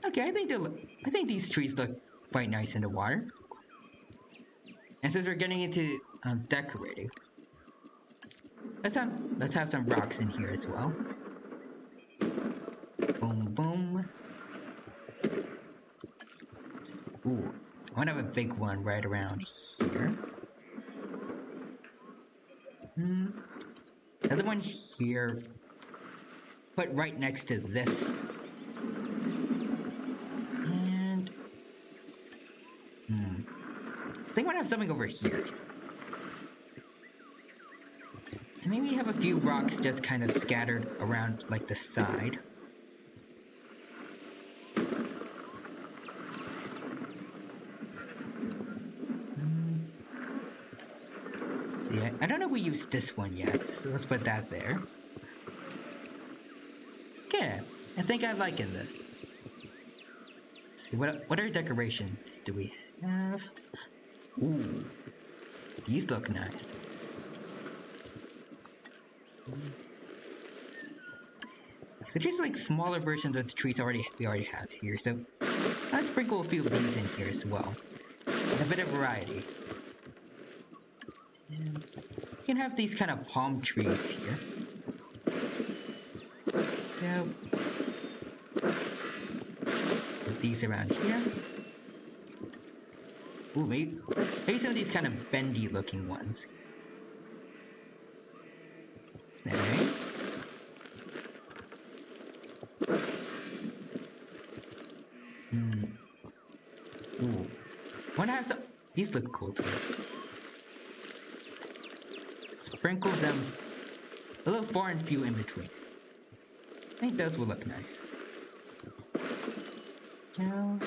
Okay, I think these trees look quite nice in the water. And since we're getting into decorating, let's have some rocks in here as well. Boom, boom. Ooh, I want to have a big one right around here. Another one here. Put right next to this. And I think I want to have something over here. And maybe have a few rocks just kind of scattered around like the side. See, I don't know if we used this one yet, so let's put that there. Okay, I think I'm liking this. Let's see, what other decorations do we have? Ooh, these look nice. So just like smaller versions of the trees we already have here. So I'll sprinkle a few of these in here as well. A bit of variety. And you can have these kind of palm trees here. Yeah. Put these around here. Ooh, maybe some of these kind of bendy looking ones. Nice. Ooh. Wanna have some. These look cool too. Sprinkle them a little far and few in between. I think those will look nice. Now.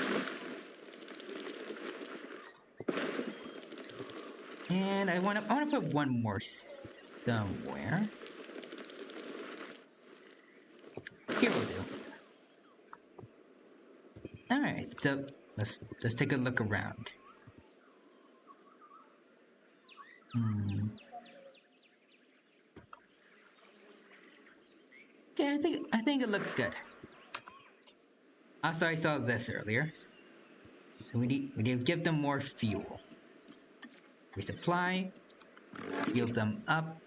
And I wanna put one more somewhere. Here will do. Alright, so let's take a look around. Okay, I think it looks good. Also, I saw this earlier. So we need to give them more fuel. Resupply. Heal them up.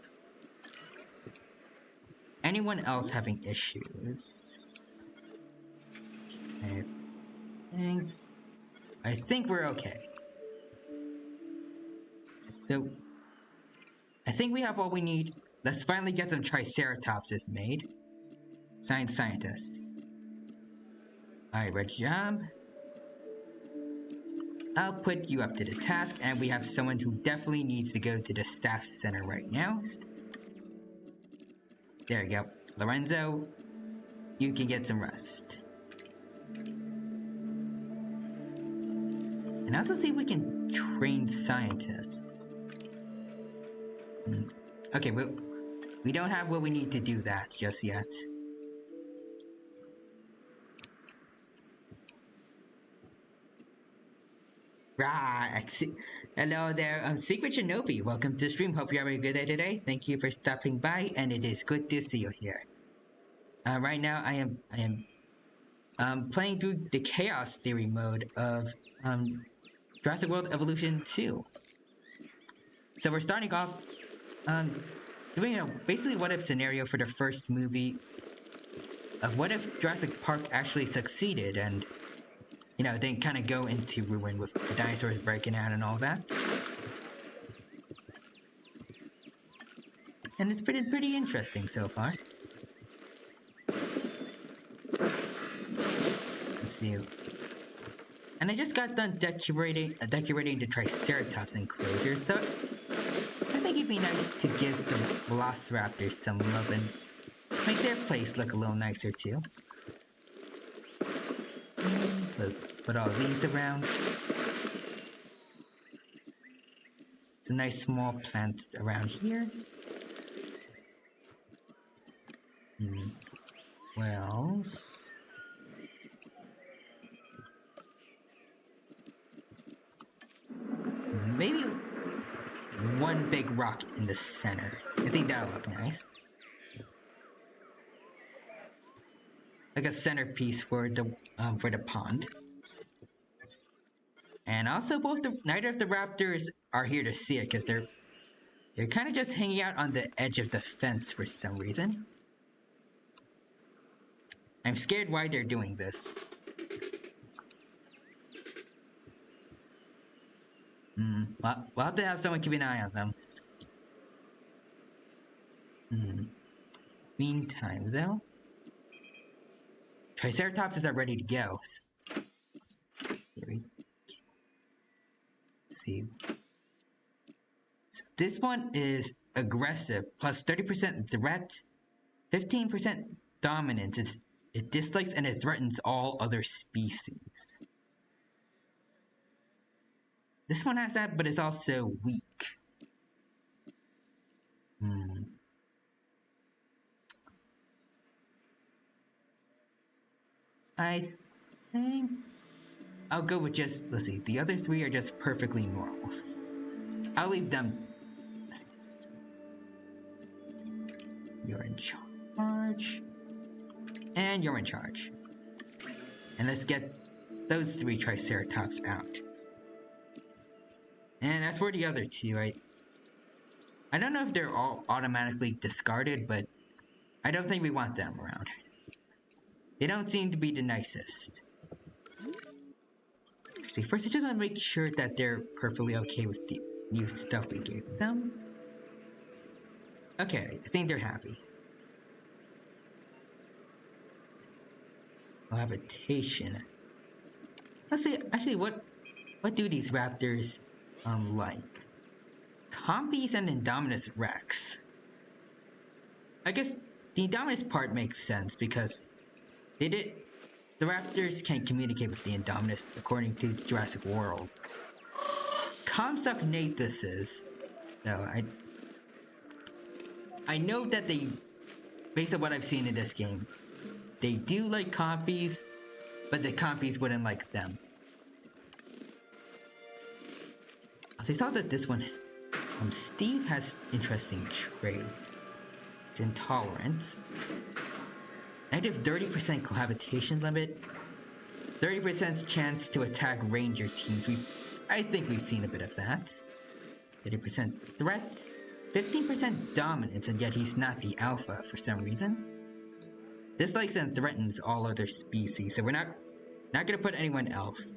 Anyone else having issues? I think we're okay. So I think we have all we need. Let's finally get some Triceratopses made. Scientists. Alright, red job. I'll put you up to the task, and we have someone who definitely needs to go to the staff center right now. There you go. Lorenzo, you can get some rest. And also see if we can train scientists. Okay, we don't have what we need to do that just yet. Right. Hello there, Secret Shinobi. Welcome to the stream. Hope you're having a good day today. Thank you for stopping by, and it is good to see you here. Right now, I am playing through the Chaos Theory mode of Jurassic World Evolution 2. So we're starting off doing a basically what if scenario for the first movie of what if Jurassic Park actually succeeded and they kind of go into ruin with the dinosaurs breaking out and all that. And it's been pretty interesting so far. Let's see. And I just got done decorating the Triceratops enclosure, so I think it'd be nice to give the Velociraptors some love and make their place look a little nicer too. Put all these around. Some nice small plants around here. What else? Maybe one big rock in the center. I think that'll look nice. Like a centerpiece for the pond. And also neither of the raptors are here to see it because they're kind of just hanging out on the edge of the fence for some reason. I'm scared why they're doing this. Well, we'll have to have someone keep an eye on them. Meantime, though, Triceratopses are ready to go. Let's see. So this one is aggressive, plus 30% threat, 15% dominance. It dislikes and it threatens all other species. This one has that, but it's also weak. I think I'll go with just, let's see, the other three are just perfectly normals. I'll leave them. Nice. You're in charge. And you're in charge. And let's get those 3 Triceratops out. And as for the other 2, I don't know if they're all automatically discarded, but I don't think we want them around. They don't seem to be the nicest. Actually, first I just want to make sure that they're perfectly okay with the new stuff we gave them. Okay, I think they're happy. Habitation. Let's see, actually, what do these raptors like? Compies and Indominus Rex. I guess the Indominus part makes sense because the raptors can't communicate with the Indominus according to Jurassic World. Compsognathus, no, I know that they, based on what I've seen in this game, they do like compies, but the compies wouldn't like them. So I saw that this one, Steve has interesting traits. It's intolerant. Negative 30% cohabitation limit. 30% chance to attack ranger teams. I think we've seen a bit of that. 30% threat. 15% dominance, and yet he's not the alpha for some reason. Dislikes and threatens all other species, so we're not gonna put anyone else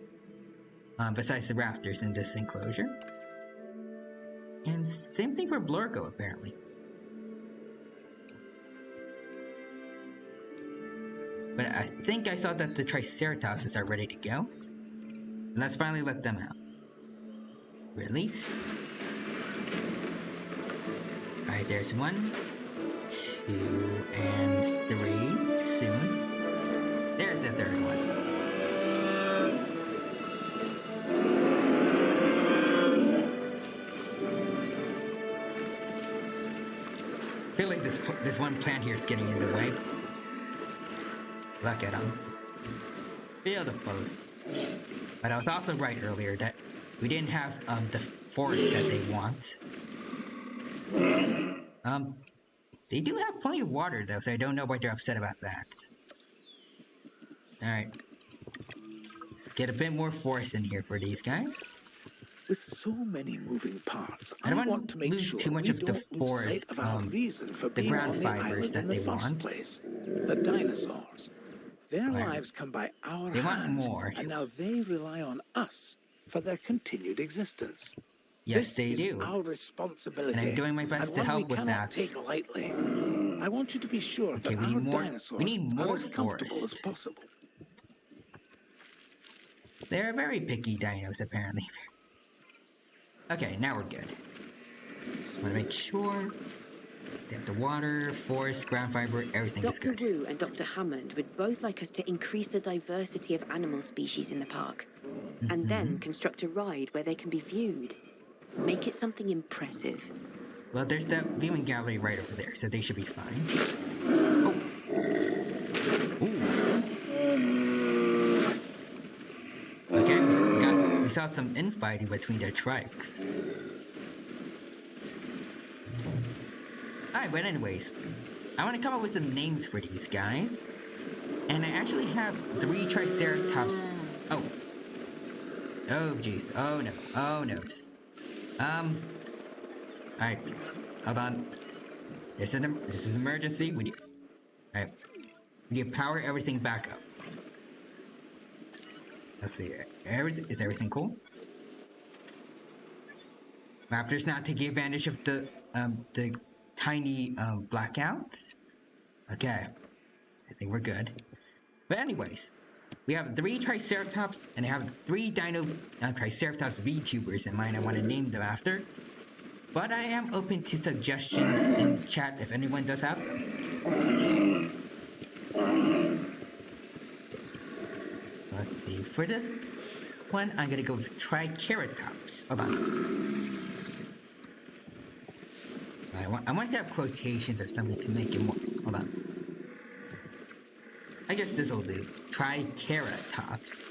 besides the raptors in this enclosure. And same thing for Blurgo, apparently. But I think I saw that the Triceratopses are ready to go. Let's finally let them out. Release. Alright, there's 1, 2, and 3 soon. There's the 3rd one. I feel like this one plant here is getting in the way. Look at them. Beautiful. But I was also right earlier that we didn't have the forest that they want. They do have plenty of water though, so I don't know why they're upset about that. Alright. Let's get a bit more forest in here for these guys. With so many moving parts, I don't want to make lose sure too much we of the don't lose forest, sight of our reason for the being ground on the fibers island that in the they first want. place. The dinosaurs. Their Right. lives come by our They want hands, more. and now they rely on us for their continued existence. Yes, they This do. is our responsibility, And I'm doing my best and to one help we with cannot that. take lightly. I want you to be sure Okay, that we our need more. dinosaurs We need are more as comfortable as forest. possible. They're very picky dinos, apparently. Okay, now we're good. Just want to make sure they have the water, forest, ground fiber, everything is Dr. good. Wu and Dr. Hammond would both like us to increase the diversity of animal species in the park, and then construct a ride where they can be viewed. Make it something impressive. Well, there's that viewing gallery right over there, so they should be fine. Oh. Ooh. Okay, we saw some infighting between their trikes. Alright, but anyways, I want to come up with some names for these guys. And I actually have 3 Triceratops. Oh. Oh, jeez. Oh, no. Oh, no. Alright. Hold on. This is an emergency. Alright. We need to power everything back up. Let's see. Is everything cool? Raptors not taking advantage of the tiny blackouts. Okay. I think we're good. But anyways, we have 3 Triceratops, and I have 3 Dino Triceratops VTubers in mind I want to name them after. but I am open to suggestions in chat if anyone does have them. Let's see. For this one, I'm gonna go with Triceratops. Hold on. I want to have quotations or something to make it more. Hold on. I guess this will do. Triceratops.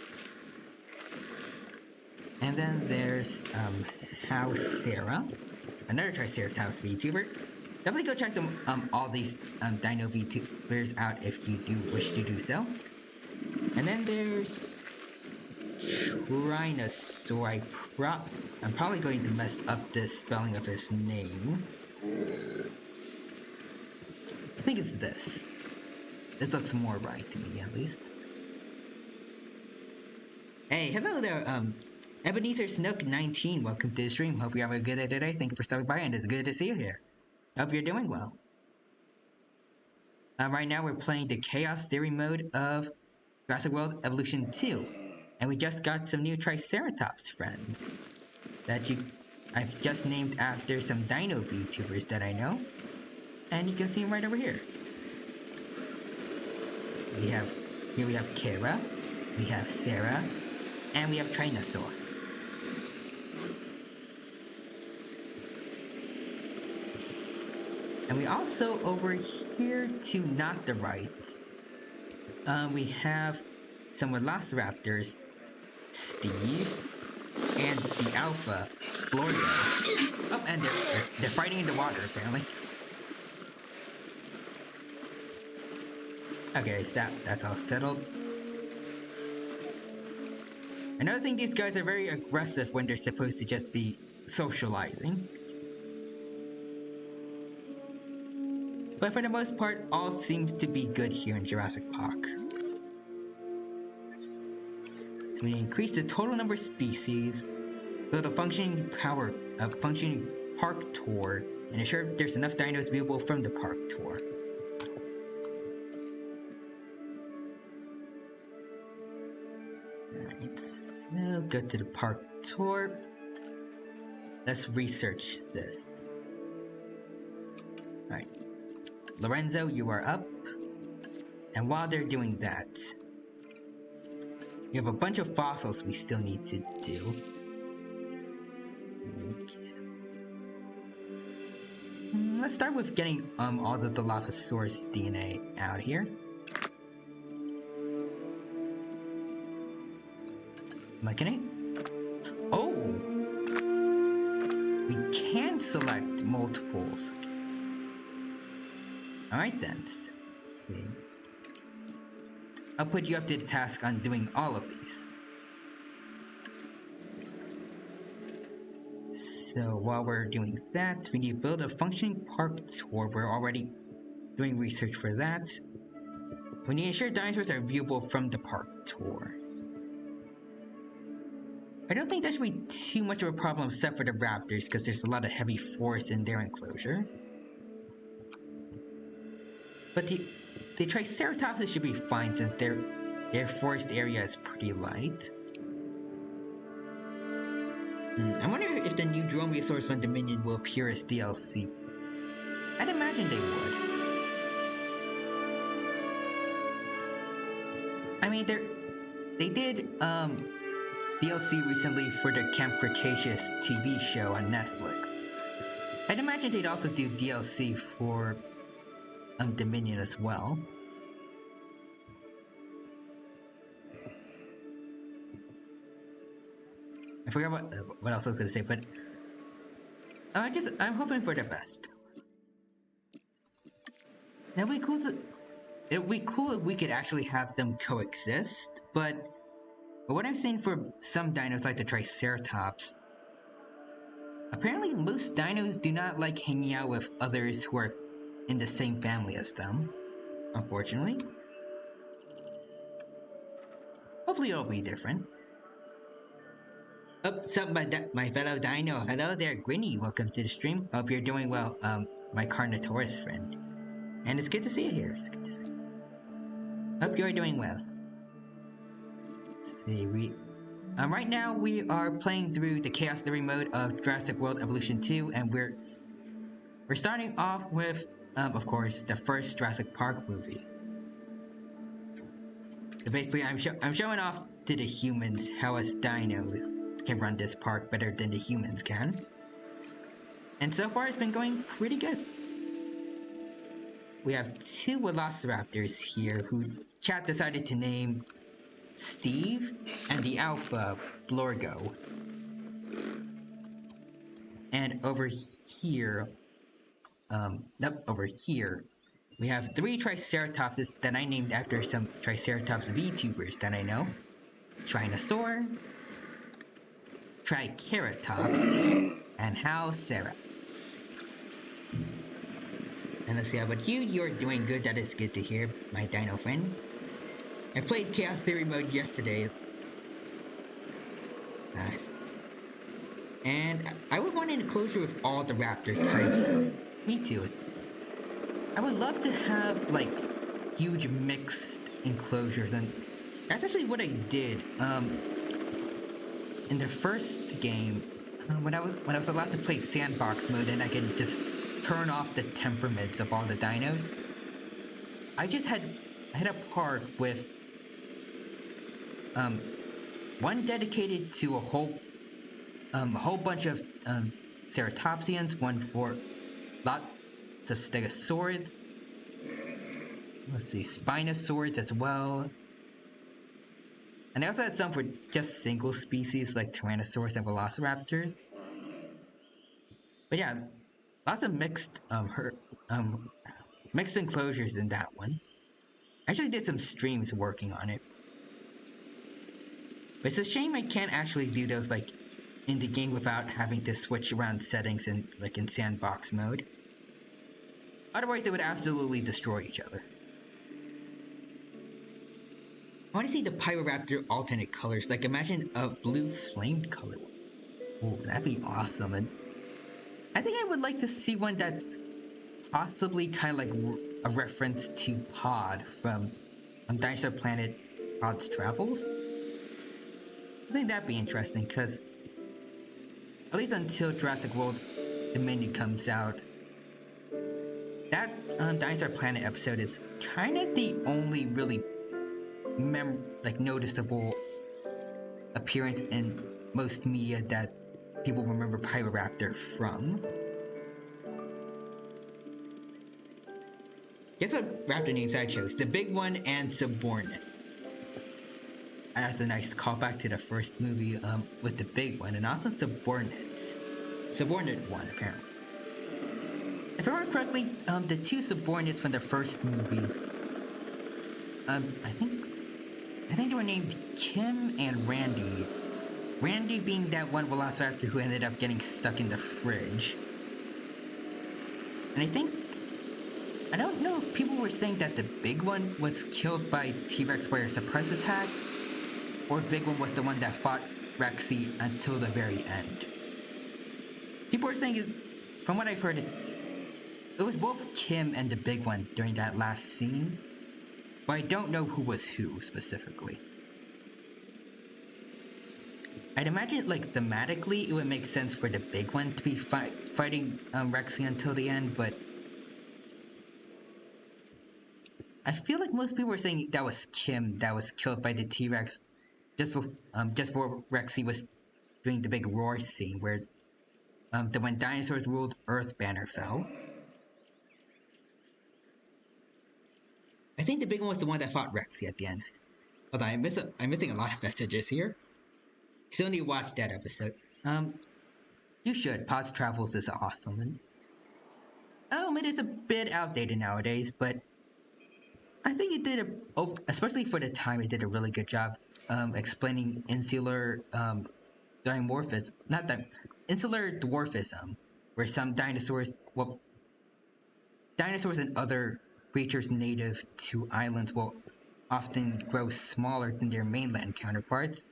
And then there's House Sarah, another Triceratops VTuber. Definitely go check them all these Dino VTubers out if you do wish to do so. And then there's Trinosaur. I'm probably going to mess up the spelling of his name. I think it's this. This looks more right to me, at least. Hey, hello there, Ebenezer Snook 19. Welcome to the stream. Hope you have a good day today. Thank you for stopping by, and it's good to see you here. Hope you're doing well. Right now, we're playing the Chaos Theory mode of Jurassic World Evolution 2, and we just got some new Triceratops friends that I've just named after some Dino VTubers that I know, and you can see them right over here. We have Kara, we have Sarah, and we have Trinosaur. And we also, over here to not the right, we have some Velociraptors, Steve, and the Alpha, Florida. Oh, and they're fighting in the water, apparently. Okay, so that's all settled. Another thing, these guys are very aggressive when they're supposed to just be socializing. But for the most part, all seems to be good here in Jurassic Park. So we increase the total number of species, build a functioning park tour, and ensure there's enough dinos viewable from the park tour. Alright, so go to the park tour. Let's research this. Alright. Lorenzo, you are up. And while they're doing that, we have a bunch of fossils we still need to do. Okay, so let's start with getting all of the Dilophosaurus DNA out here. Like an 8. Oh! We can select multiples. Alright then, let's see. I'll put you up to the task on doing all of these. So while we're doing that, we need to build a functioning park tour. We're already doing research for that. We need to ensure dinosaurs are viewable from the park tours. I don't think that should be too much of a problem except for the raptors, because there's a lot of heavy force in their enclosure. But the Triceratops should be fine since their forest area is pretty light. I wonder if the new Dromaeosaurus from Dominion will appear as DLC. I'd imagine they would. I mean, they did DLC recently for the Camp Cretaceous TV show on Netflix. I'd imagine they'd also do DLC for Dominion as well. I forgot what else I was gonna say, but I'm hoping for the best. Now it'd be cool if we could actually have them coexist, but what I've seen for some dinos like the Triceratops, apparently most dinos do not like hanging out with others who are in the same family as them, unfortunately. Hopefully it'll be different. What's up, my fellow dino? Hello there, Grinny. Welcome to the stream. Hope you're doing well, my Carnotaurus friend. And it's good to see you here. It's good to see you. Hope you're doing well. Let's see, Right now we are playing through the Chaos Theory mode of Jurassic World Evolution 2, and we're starting off with, of course, the first Jurassic Park movie. So basically, I'm showing off to the humans how us dinos can run this park better than the humans can. And so far, it's been going pretty good. We have two velociraptors here who chat decided to name Steve and the Alpha Blorgo. And over here, over here, we have three Triceratopses that I named after some Triceratops VTubers that I know. Trinosaur, Triceratops, and Halcera. And let's see how about you. You're doing good. That is good to hear, my dino friend. I played Chaos Theory mode yesterday. Nice. And I would want an enclosure with all the raptor types. Me too. I would love to have like huge mixed enclosures, and that's actually what I did. In the first game, when I was allowed to play sandbox mode and I could just turn off the temperaments of all the dinos, I had a park with one dedicated to a whole bunch of ceratopsians, one for lots of stegosaurids. Let's see, spinosaurids as well. And I also had some for just single species like Tyrannosaurus and Velociraptors. But yeah, lots of mixed mixed enclosures in that one. I actually did some streams working on it. But it's a shame I can't actually do those like in the game without having to switch around settings in like in sandbox mode. Otherwise they would absolutely destroy each other. I want to see the Pyroraptor alternate colors. Like imagine a blue flamed color. Ooh, that'd be awesome. And I think I would like to see one that's possibly kind of like a reference to Pod from Dinosaur Planet Pod's Travels. I think that'd be interesting because at least until Jurassic World Dominion comes out, that Dinosaur Planet episode is kind of the only really noticeable appearance in most media that people remember Pyroraptor from. Guess what raptor names I chose? The Big One and Subordinate. That's a nice callback to the first movie with the Big One, and also Subordinate. Subordinate 1, apparently. If I remember correctly, the two subordinates from the first movie, I think they were named Kim and Randy. Randy being that one velociraptor who ended up getting stuck in the fridge. And I don't know if people were saying that the Big One was killed by T-Rex by a surprise attack, or Big One was the one that fought Rexy until the very end. People are saying, from what I've heard, it was both Kim and the Big One during that last scene, but I don't know who was who specifically. I'd imagine, like, thematically, it would make sense for the Big One to be fighting Rexy until the end, but I feel like most people were saying that was Kim that was killed by the T-Rex just before Rexy was doing the big roar scene where the When Dinosaurs Ruled Earth banner fell. I think the Big One was the one that fought Rexy at the end. Hold on, I'm missing a lot of messages here. Still need to watch that episode. You should. Pod's Travels is awesome, and it is a bit outdated nowadays, but I think it did especially for the time, it did a really good job explaining insular dimorphism, insular dwarfism, where some dinosaurs and other creatures native to islands will often grow smaller than their mainland counterparts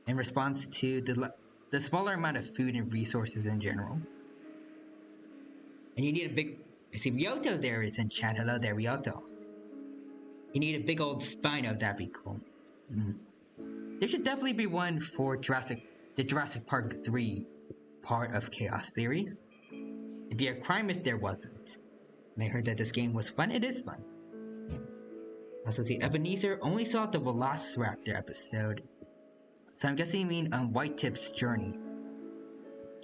in response to the smaller amount of food and resources in general. And you need I see Ryoto there is in chat. Hello there, Ryoto. You need a big old Spino, that'd be cool. there should definitely be one for the Jurassic Park 3 part of Chaos series. It'd be a crime if there wasn't. And I heard that this game was fun. It is fun. Also, see, Ebenezer only saw the Velociraptor episode, so I'm guessing you mean White Tip's Journey.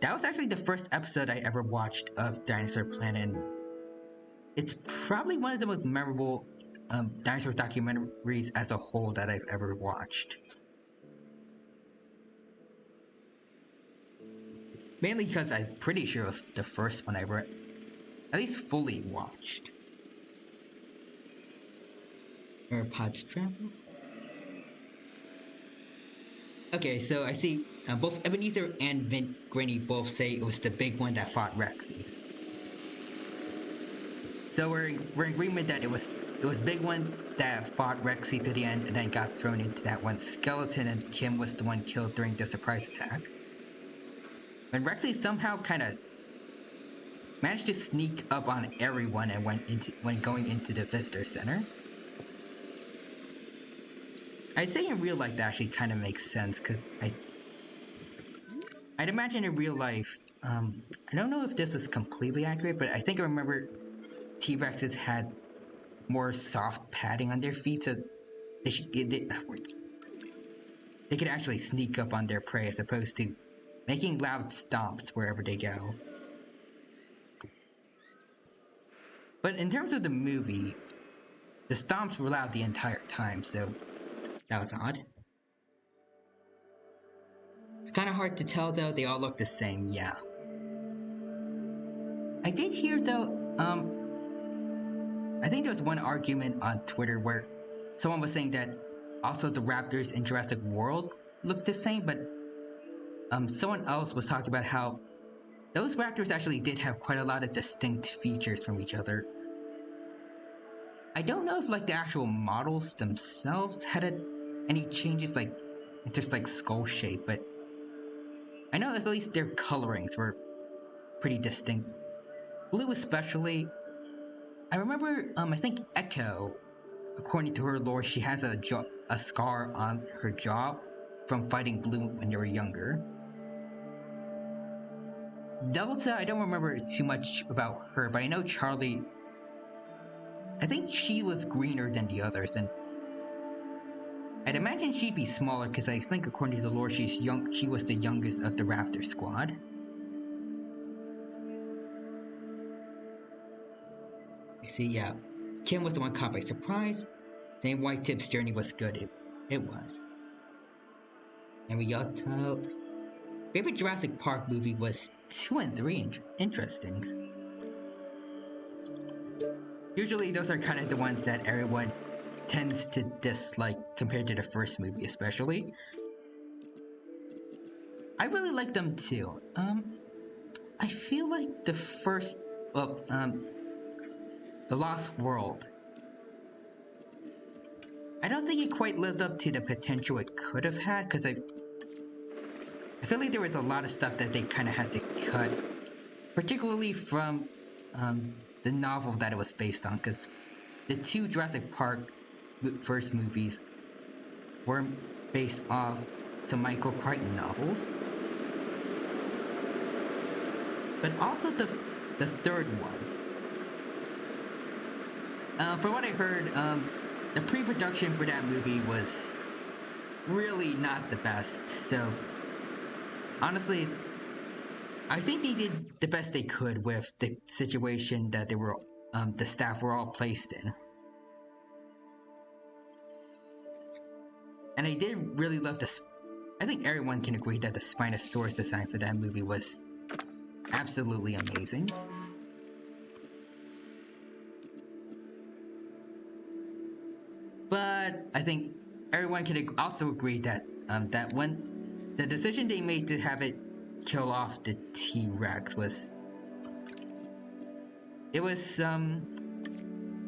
That was actually the first episode I ever watched of Dinosaur Planet. And it's probably one of the most memorable dinosaur documentaries as a whole that I've ever watched. Mainly because I'm pretty sure it was the first one I ever, at least fully watched. AirPods travels. Okay, so I see both Ebenezer and Vint Granny both say it was the big one that fought Rexes. So we're in agreement that it was big one that fought Rexy to the end and then got thrown into that one skeleton, and Kim was the one killed during the surprise attack. When Rexy somehow kind of managed to sneak up on everyone and when going into the visitor center. I'd say in real life that actually kind of makes sense, because I'd imagine in real life, I don't know if this is completely accurate, but I think I remember T-Rexes had more soft padding on their feet, so they could actually sneak up on their prey as opposed to making loud stomps wherever they go. But in terms of the movie, the stomps were loud the entire time, so that was odd. It's kind of hard to tell though, they all look the same, yeah. I did hear though, I think there was one argument on Twitter where someone was saying that also the raptors in Jurassic World looked the same, but someone else was talking about how those raptors actually did have quite a lot of distinct features from each other. I don't know if like the actual models themselves had any changes, like just like skull shape, but I know at least their colorings were pretty distinct. Blue especially. I remember, I think Echo, according to her lore, she has a scar on her jaw from fighting Blue when they were younger. Delta, I don't remember too much about her, but I know Charlie, I think she was greener than the others, and I'd imagine she'd be smaller because I think according to the lore she was the youngest of the Raptor squad. I see, yeah. Kim was the one caught by surprise. Then White Tip's journey was good. It was. And we got favorite Jurassic Park movie was 2 and 3 interesting. Usually those are kind of the ones that everyone tends to dislike compared to the first movie especially. I really like them too. I feel like the first, The Lost World, I don't think it quite lived up to the potential it could have had, because I feel like there was a lot of stuff that they kind of had to cut, particularly from the novel that it was based on, because the 2 Jurassic Park first movies were based off some Michael Crichton novels. But also the third one. From what I heard, the pre-production for that movie was really not the best, so honestly, I think they did the best they could with the situation that they were, the staff were all placed in. And I did really love I think everyone can agree that the Spinosaurus design for that movie was absolutely amazing. But I think everyone can also agree that the decision they made to have it kill off the T-Rex was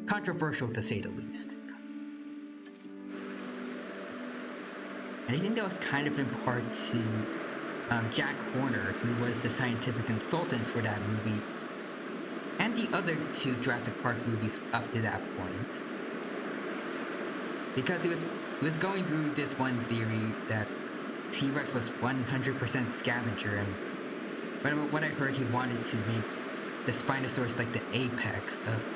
controversial to say the least. And I think that was kind of in part to Jack Horner, who was the scientific consultant for that movie, and the other 2 Jurassic Park movies up to that point. because he was going through this one theory that T-Rex was 100% scavenger, and what I heard, he wanted to make the Spinosaurus like the apex of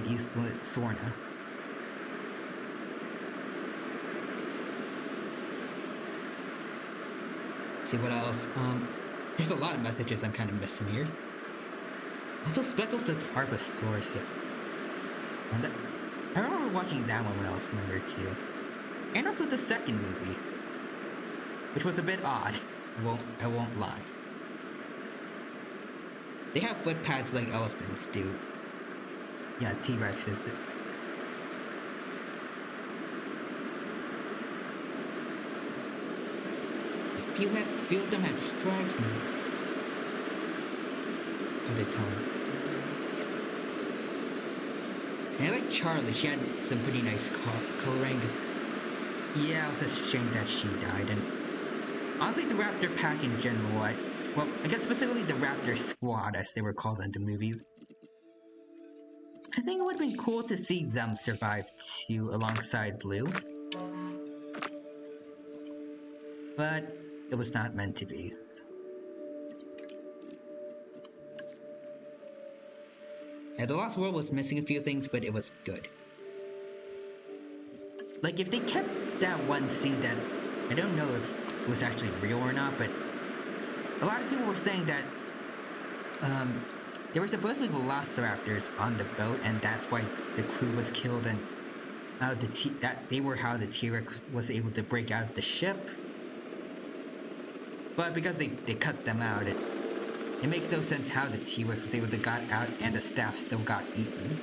East Sorna. See what else? There's a lot of messages I'm kind of missing here. Also, Speckles the Tarbosaurus. And I remember watching that one when I was younger too. And also the second movie, which was a bit odd. I won't lie. They have foot pads like elephants do. Yeah, T-Rexes do. A few of them had stripes and how they tell me. And I like Charlie. She had some pretty nice coloring. Yeah, it was a shame that she died. And honestly, the Raptor pack in general, I guess specifically the Raptor Squad, as they were called in the movies, I think it would have been cool to see them survive too, alongside Blue. But it was not meant to be. Yeah, The Lost World was missing a few things, but it was good. Like, if they kept that one scene that, I don't know if it was actually real or not, but a lot of people were saying that there were supposed to be velociraptors on the boat, and that's why the crew was killed, and that they were how the T-Rex was able to break out of the ship. But because they cut them out, it makes no sense how the T-Rex was able to got out and the staff still got eaten.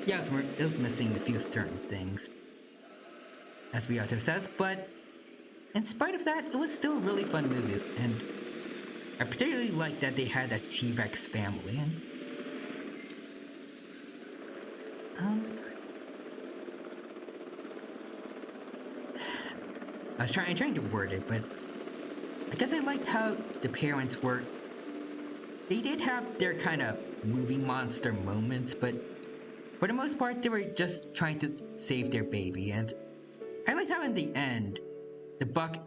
Yeah, it was missing a few certain things, as Ryoto says, but in spite of that, it was still a really fun movie, and I particularly liked that they had a T-Rex family. And sorry. I was trying to word it, but I guess I liked how the parents were. They did have their kind of movie monster moments, but for the most part, they were just trying to save their baby. And I liked how in the end, the buck,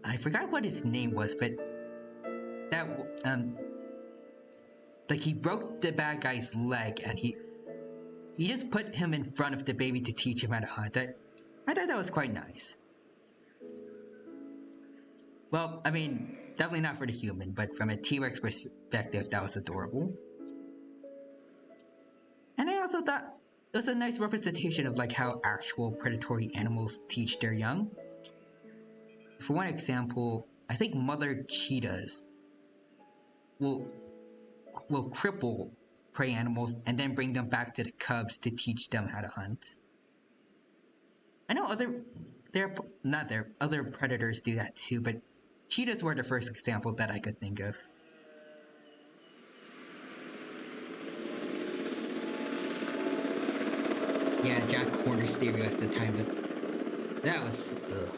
I forgot what his name was, but that like he broke the bad guy's leg, and he just put him in front of the baby to teach him how to hunt. I thought that was quite nice. Well, I mean, definitely not for the human, but from a T-Rex perspective, that was adorable. And I also thought it was a nice representation of like how actual predatory animals teach their young. For one example, I think mother cheetahs will cripple prey animals and then bring them back to the cubs to teach them how to hunt. I know other predators do that too, but cheetahs were the first example that I could think of. Yeah, Jack Horner's theory at the time was ugh.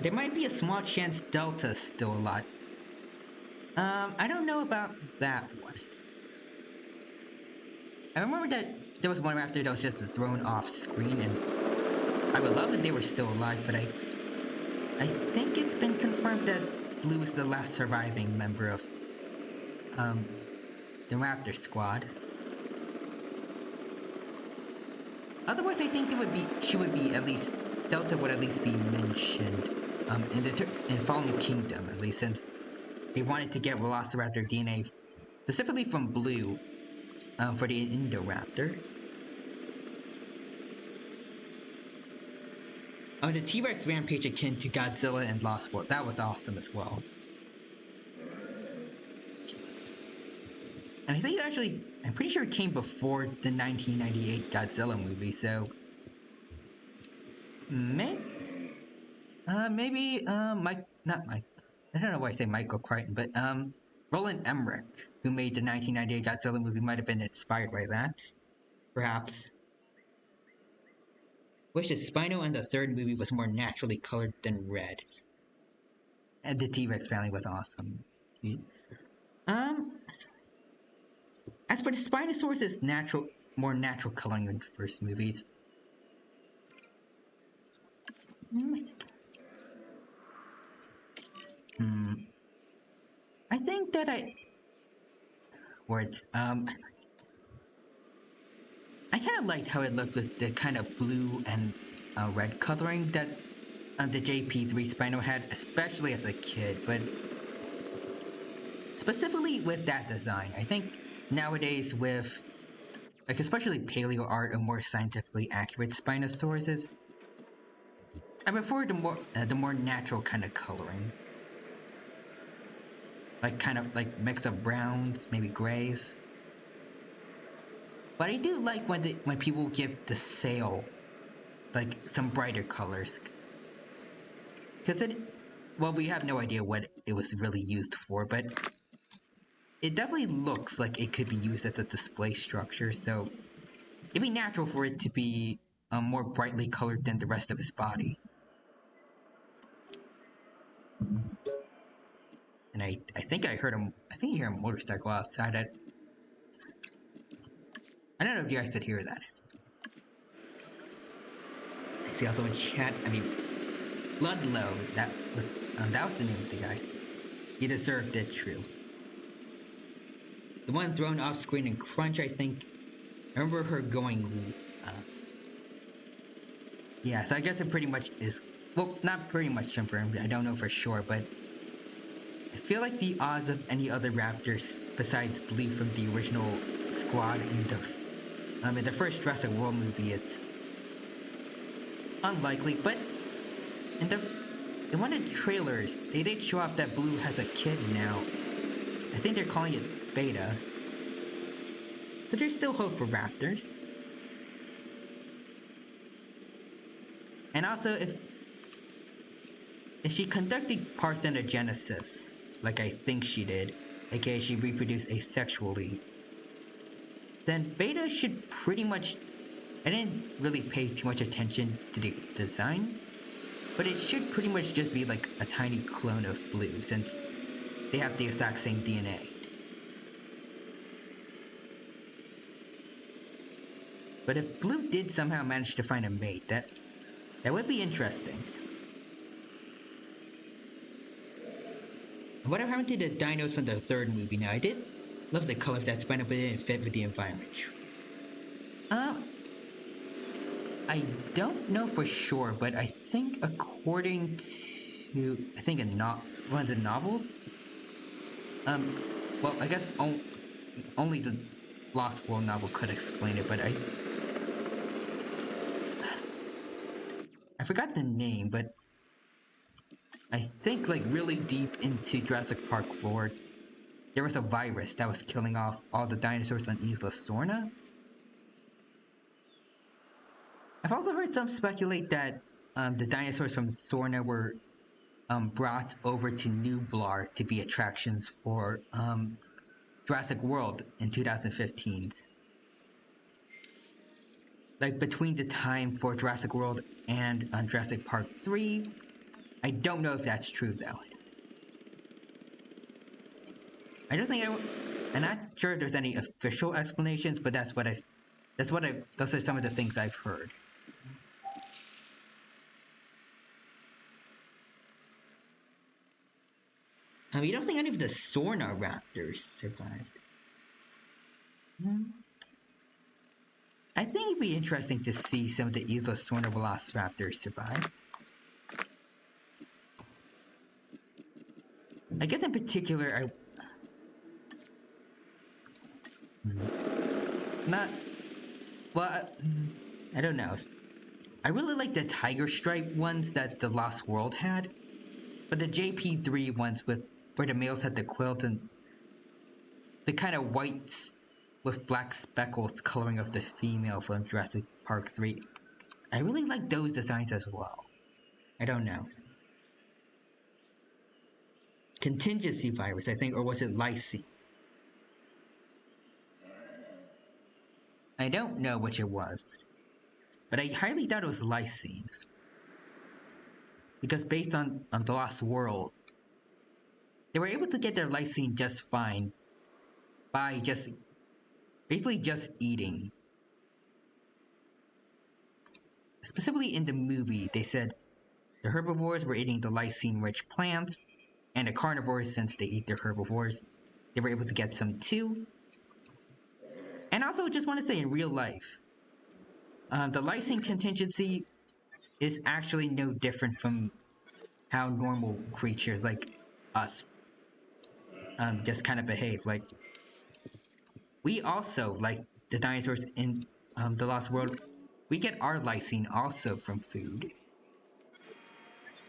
There might be a small chance Delta's still alive. I don't know about that one. I remember that there was one raptor that was just thrown off screen, and I would love if they were still alive, but I think it's been confirmed that Blue is the last surviving member of the Raptor Squad. Otherwise, I think Delta would at least be mentioned in Fallen Kingdom, at least, since they wanted to get Velociraptor DNA specifically from Blue for the Indoraptor. The T-Rex rampage akin to Godzilla and Lost World, that was awesome as well. And I think I'm pretty sure it came before the 1998 Godzilla movie, so maybe I don't know why I say Michael Crichton, but Roland Emmerich, who made the 1998 Godzilla movie, might have been inspired by that, perhaps. Wish the Spino in the third movie was more naturally colored than red. And the T-Rex family was awesome. As for the Spinosaurus' natural, more natural coloring in the first movies. I think that words. I kind of liked how it looked with the kind of blue and red coloring that the JP3 Spino had, especially as a kid. But specifically with that design, I think nowadays with like especially paleo art or more scientifically accurate Spinosauruses, I prefer the more natural kind of coloring, like kind of like mix of browns, maybe grays. But I do like when people give the sail like some brighter colors, because well, we have no idea what it was really used for, but it definitely looks like it could be used as a display structure. So it'd be natural for it to be more brightly colored than the rest of his body. And I think I heard him. I think you hear a motorcycle outside. I don't know if you guys could hear that. I see also in chat. I mean, Ludlow. That was the name of the guys. He deserved it. True. The one thrown off screen in Crunch. I think. I remember her going. Yeah. So I guess it pretty much is. Well, not pretty much confirmed. I don't know for sure, but I feel like the odds of any other Raptors besides Blue from the original squad in the first Jurassic World movie, it's unlikely. But in one of the trailers, they did show off that Blue has a kid now. I think they're calling it Beta. So there's still hope for Raptors. And also, if she conducted parthenogenesis, like I think she did, aka she reproduced asexually, then Beta should pretty much. I didn't really pay too much attention to the design, but it should pretty much just be like a tiny clone of Blue since they have the exact same DNA. But if Blue did somehow manage to find a mate, that would be interesting. Whatever happened to the dinos from the third movie now? I did love the color of that Spino, but it didn't fit with the environment. I don't know for sure, but I think according to one of the novels, well, I guess only the Lost World novel could explain it, but I forgot the name, but I think like really deep into Jurassic Park lore, there was a virus that was killing off all the dinosaurs on Isla Sorna. I've also heard some speculate that the dinosaurs from Sorna were brought over to Nublar to be attractions for Jurassic World in 2015's. Like between the time for Jurassic World and Jurassic Park 3, I don't know if that's true though. I'm not sure if there's any official explanations, but those are some of the things I've heard. You don't think any of the Sorna raptors survived? I think it'd be interesting to see some of the Isla Sorna velociraptors survive. I guess in particular, I don't know. I really like the tiger stripe ones that the Lost World had, but the JP3 ones where the males had the quilt and the kind of whites with black speckles coloring of the female from Jurassic Park 3. I really like those designs as well. I don't know. Contingency virus, I think, or was it lysine? I don't know which it was, but I highly doubt it was lysine. Because based on The Lost World, they were able to get their lysine just fine by basically just eating specifically in the movie, they said the herbivores were eating the lysine-rich plants, and the carnivores, since they eat their herbivores, they were able to get some too. And also, just want to say in real life, the lysine contingency is actually no different from how normal creatures like us just kind of behave. Like, we also, like the dinosaurs in the Lost World, we get our lysine also from food.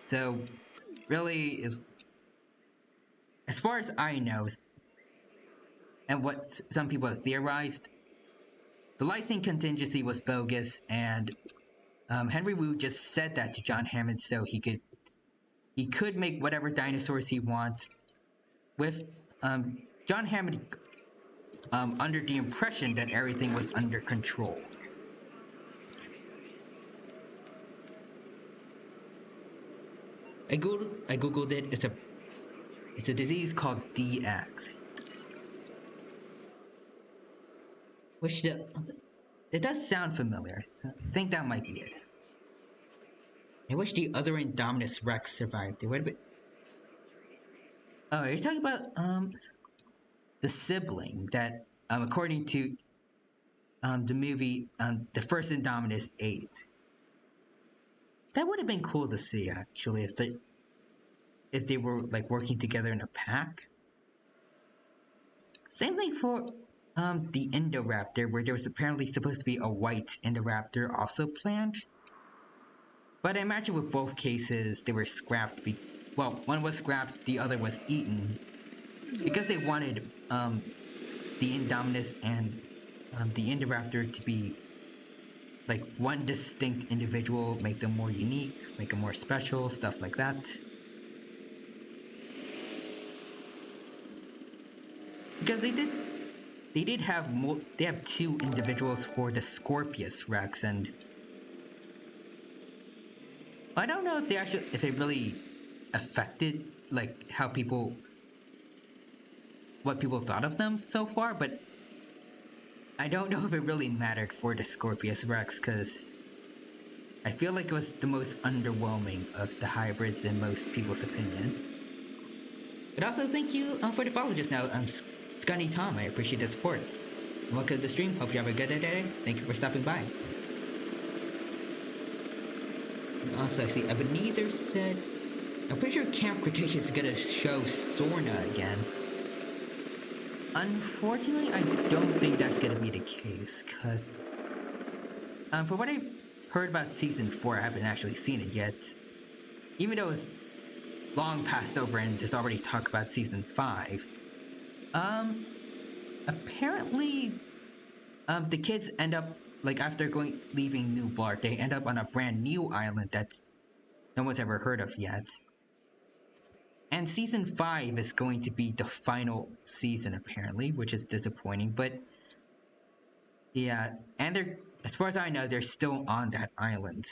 So, really, as far as I know, and what some people have theorized, the lysine contingency was bogus, and Henry Wu just said that to John Hammond so he could make whatever dinosaurs he wants with John Hammond under the impression that everything was under control. I googled it. It's a disease called DX. Which it does sound familiar. So I think that might be it. I wish the other Indominus Rex survived. They would have been. Oh, you're talking about the sibling that according to the movie the first Indominus ate. That would have been cool to see actually if they were like working together in a pack. Same thing for the Indoraptor, where there was apparently supposed to be a white Indoraptor also planned. But I imagine with both cases, they were scrapped. Well, one was scrapped, the other was eaten. Because they wanted the Indominus and the Indoraptor to be like one distinct individual, make them more unique, make them more special, stuff like that. Because they have two individuals for the Scorpius Rex, and I don't know if it really affected like what people thought of them so far, but I don't know if it really mattered for the Scorpius Rex, because I feel like it was the most underwhelming of the hybrids in most people's opinion. But also thank you for the follow just now, Scunny Tom. I appreciate the support. Welcome to the stream. Hope you have a good day today. Thank you for stopping by. And also, I see Ebenezer said, I'm pretty sure Camp Cretaceous is gonna show Sorna again. Unfortunately, I don't think that's gonna be the case, because for what I heard about season 4, I haven't actually seen it yet. Even though it's long passed over and there's already talk about season 5. Apparently, the kids end up, like, after leaving New Bart, they end up on a brand new island that no one's ever heard of yet. And season 5 is going to be the final season, apparently, which is disappointing, but yeah, and as far as I know, they're still on that island.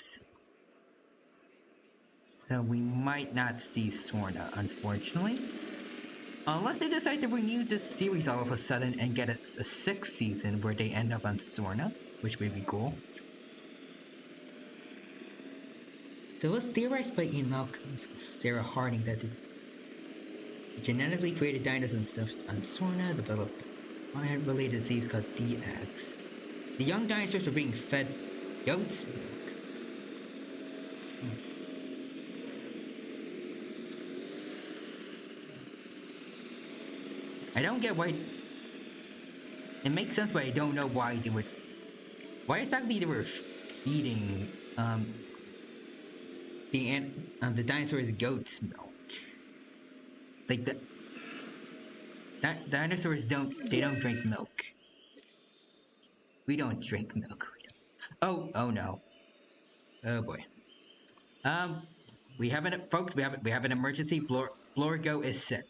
So we might not see Sorna, unfortunately. Unless they decide to renew this series all of a sudden and get a 6th season where they end up on Sorna, which would be cool. So it was theorized by Ian Malcolm, Sarah Harding, that the genetically created dinosaurs on Sorna developed a related disease called DX. The young dinosaurs were being fed goat's milk. I don't get why. It makes sense, but I don't know why exactly they were eating the dinosaurs' goat's milk. Like dinosaurs don't drink milk. We don't drink milk. Oh no. Oh boy. We have an emergency. Blorgo is sick.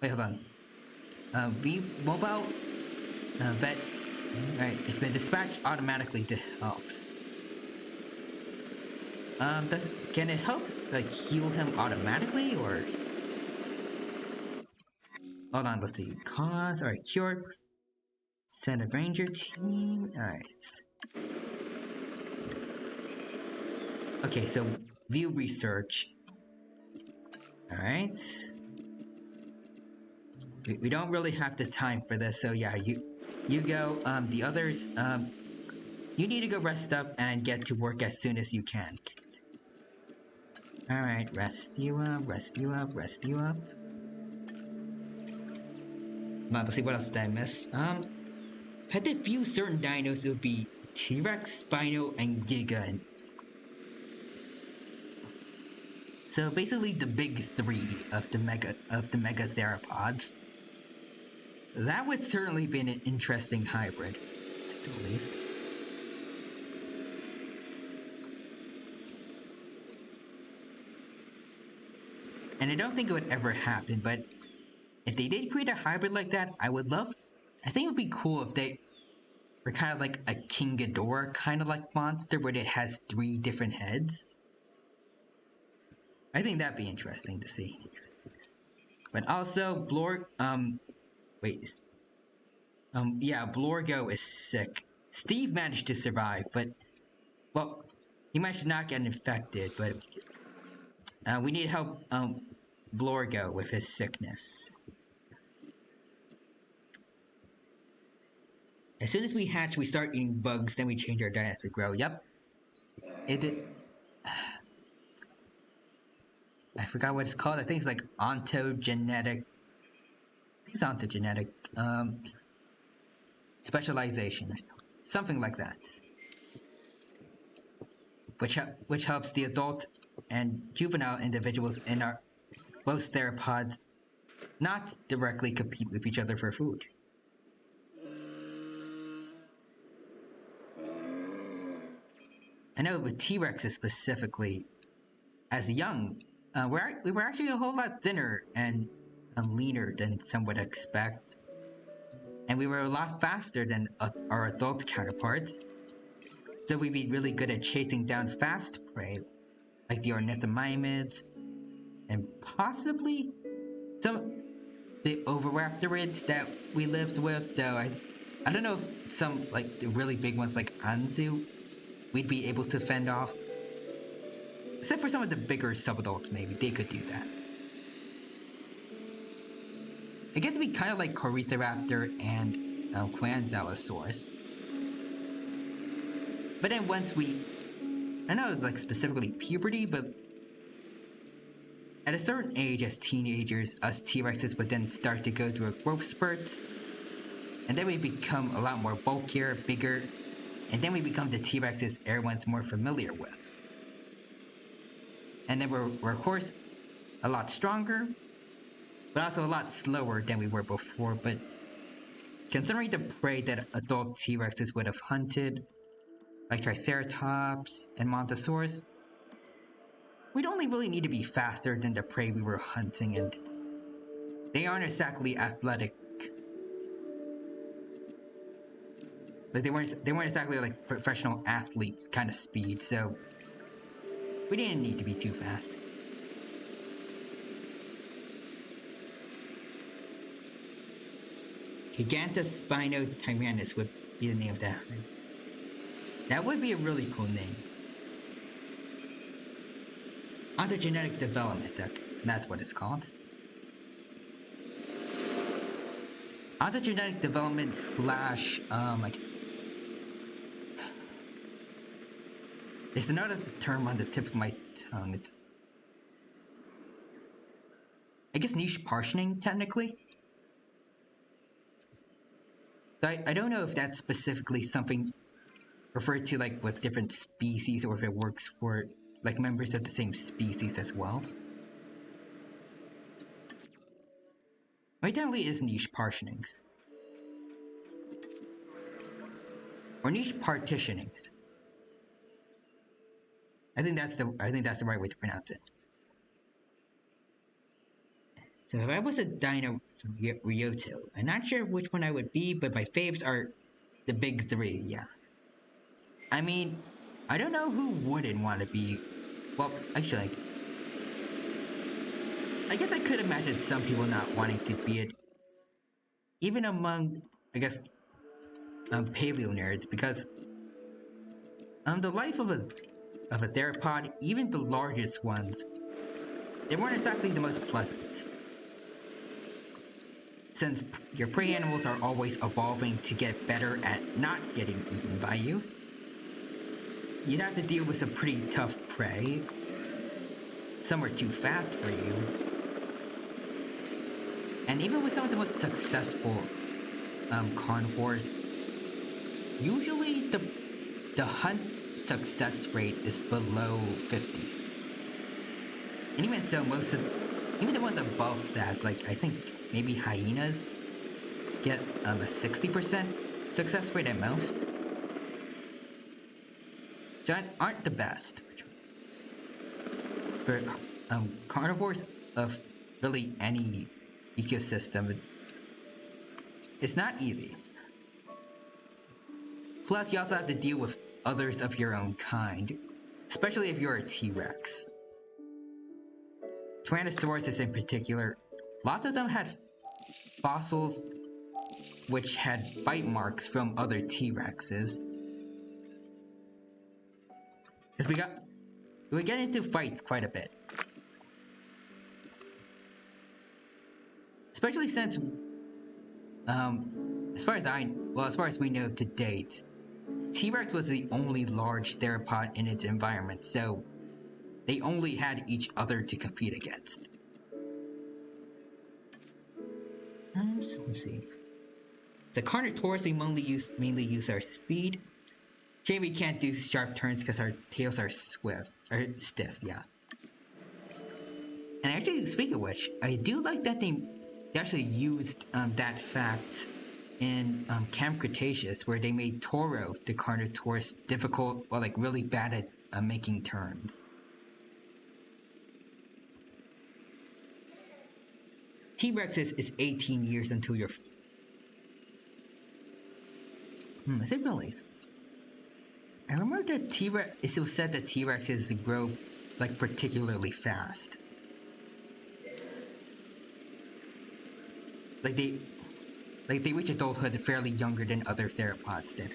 Wait, hold on. Mobile vet. Alright, it's been dispatched automatically to helps. Can it help like heal him automatically, or? Hold on, let's see. Cause, alright, cure. Send a ranger team. Alright. Okay, so view research. Alright. We don't really have the time for this, so yeah, you go. The others, you need to go rest up and get to work as soon as you can. Alright, rest you up, rest you up, rest you up. Now, let's see what else did I miss. If I had to view certain dinos, it would be T-Rex, Spino, and Giga. And so basically the big three of the mega theropods. That would certainly be an interesting hybrid, to say the least. And I don't think it would ever happen, but if they did create a hybrid like that, I think it would be cool if they were kind of like a King Ghidorah kind of like monster where it has 3 different heads. I think that'd be interesting to see. But also, Blorgo is sick. Steve managed to survive, but, well, he managed to not get infected, but we need help, Blorgo with his sickness. As soon as we hatch, we start eating bugs, then we change our diet as we grow. Yep. It did. I forgot what it's called. I think it's like ontogenetic. I think it's ontogenetic specialization or something like that. Which helps the adult and juvenile individuals in our both theropods not directly compete with each other for food. I know with T-Rexes specifically, as young, we were actually a whole lot thinner and leaner than some would expect. And we were a lot faster than our adult counterparts. So we'd be really good at chasing down fast prey, like the ornithomimids, and possibly the oviraptorids that we lived with, though I don't know if some, like, the really big ones like Anzu, we'd be able to fend off. Except for some of the bigger subadults, maybe. They could do that. I guess it'd be kind of like Corythoraptor and Quanzalosaurus. But then once I know it's like specifically puberty, but at a certain age as teenagers, us T-Rexes would then start to go through a growth spurt. And then we become a lot more bulkier, bigger, and then we become the T-Rexes everyone's more familiar with. And then we're of course a lot stronger, but also a lot slower than we were before. But considering the prey that adult T-Rexes would have hunted, like Triceratops and Montosaurus, we'd only really need to be faster than the prey we were hunting, and they aren't exactly athletic. Like they weren't exactly like professional athletes kind of speed, so we didn't need to be too fast. Gigantospinotyrannus would be the name of that. That would be a really cool name. Ontogenetic development, okay, so that's what it's called. Ontogenetic development slash, like, there's another term on the tip of my tongue. It's, I guess, niche partitioning, technically. So I don't know if that's specifically something referred to, like, with different species, or if it works for, like, members of the same species as well. It definitely is niche partitionings. Or niche partitionings. I think that's the right way to pronounce it. So if I was a dino from Ryoto, I'm not sure which one I would be, but my faves are the big 3, yeah. I mean, I don't know who wouldn't want to be. Well, actually, I guess I could imagine some people not wanting to be it. Even among, I guess, paleo nerds, because the life of a of a theropod, even the largest ones, they weren't exactly the most pleasant. Since your prey animals are always evolving to get better at not getting eaten by you, you'd have to deal with some pretty tough prey. Some are too fast for you. And even with some of the most successful carnivores, usually the hunt success rate is below 50s. And even so, even the ones above that, like I think maybe hyenas, get a 60% success rate at most. So aren't the best. For carnivores of really any ecosystem, it's not easy. Plus, you also have to deal with others of your own kind, especially if you're a T-Rex. Tyrannosauruses in particular, lots of them had fossils which had bite marks from other T-Rexes. Because we get into fights quite a bit. Especially since, as far as we know to date, T-Rex was the only large theropod in its environment, so they only had each other to compete against. So let's see. The Carnotaurus, we mainly use our speed. Shame we can't do sharp turns because our tails are stiff, yeah. And actually, speaking of which, I do like that they actually used that fact in Camp Cretaceous, where they made Toro, the Carnotaurus, difficult or like really bad at making turns. T-Rex is 18 years until you're... is it really? I remember that T-Rex, it was said that T-Rexes grow like particularly fast. Like they reach adulthood fairly younger than other theropods did.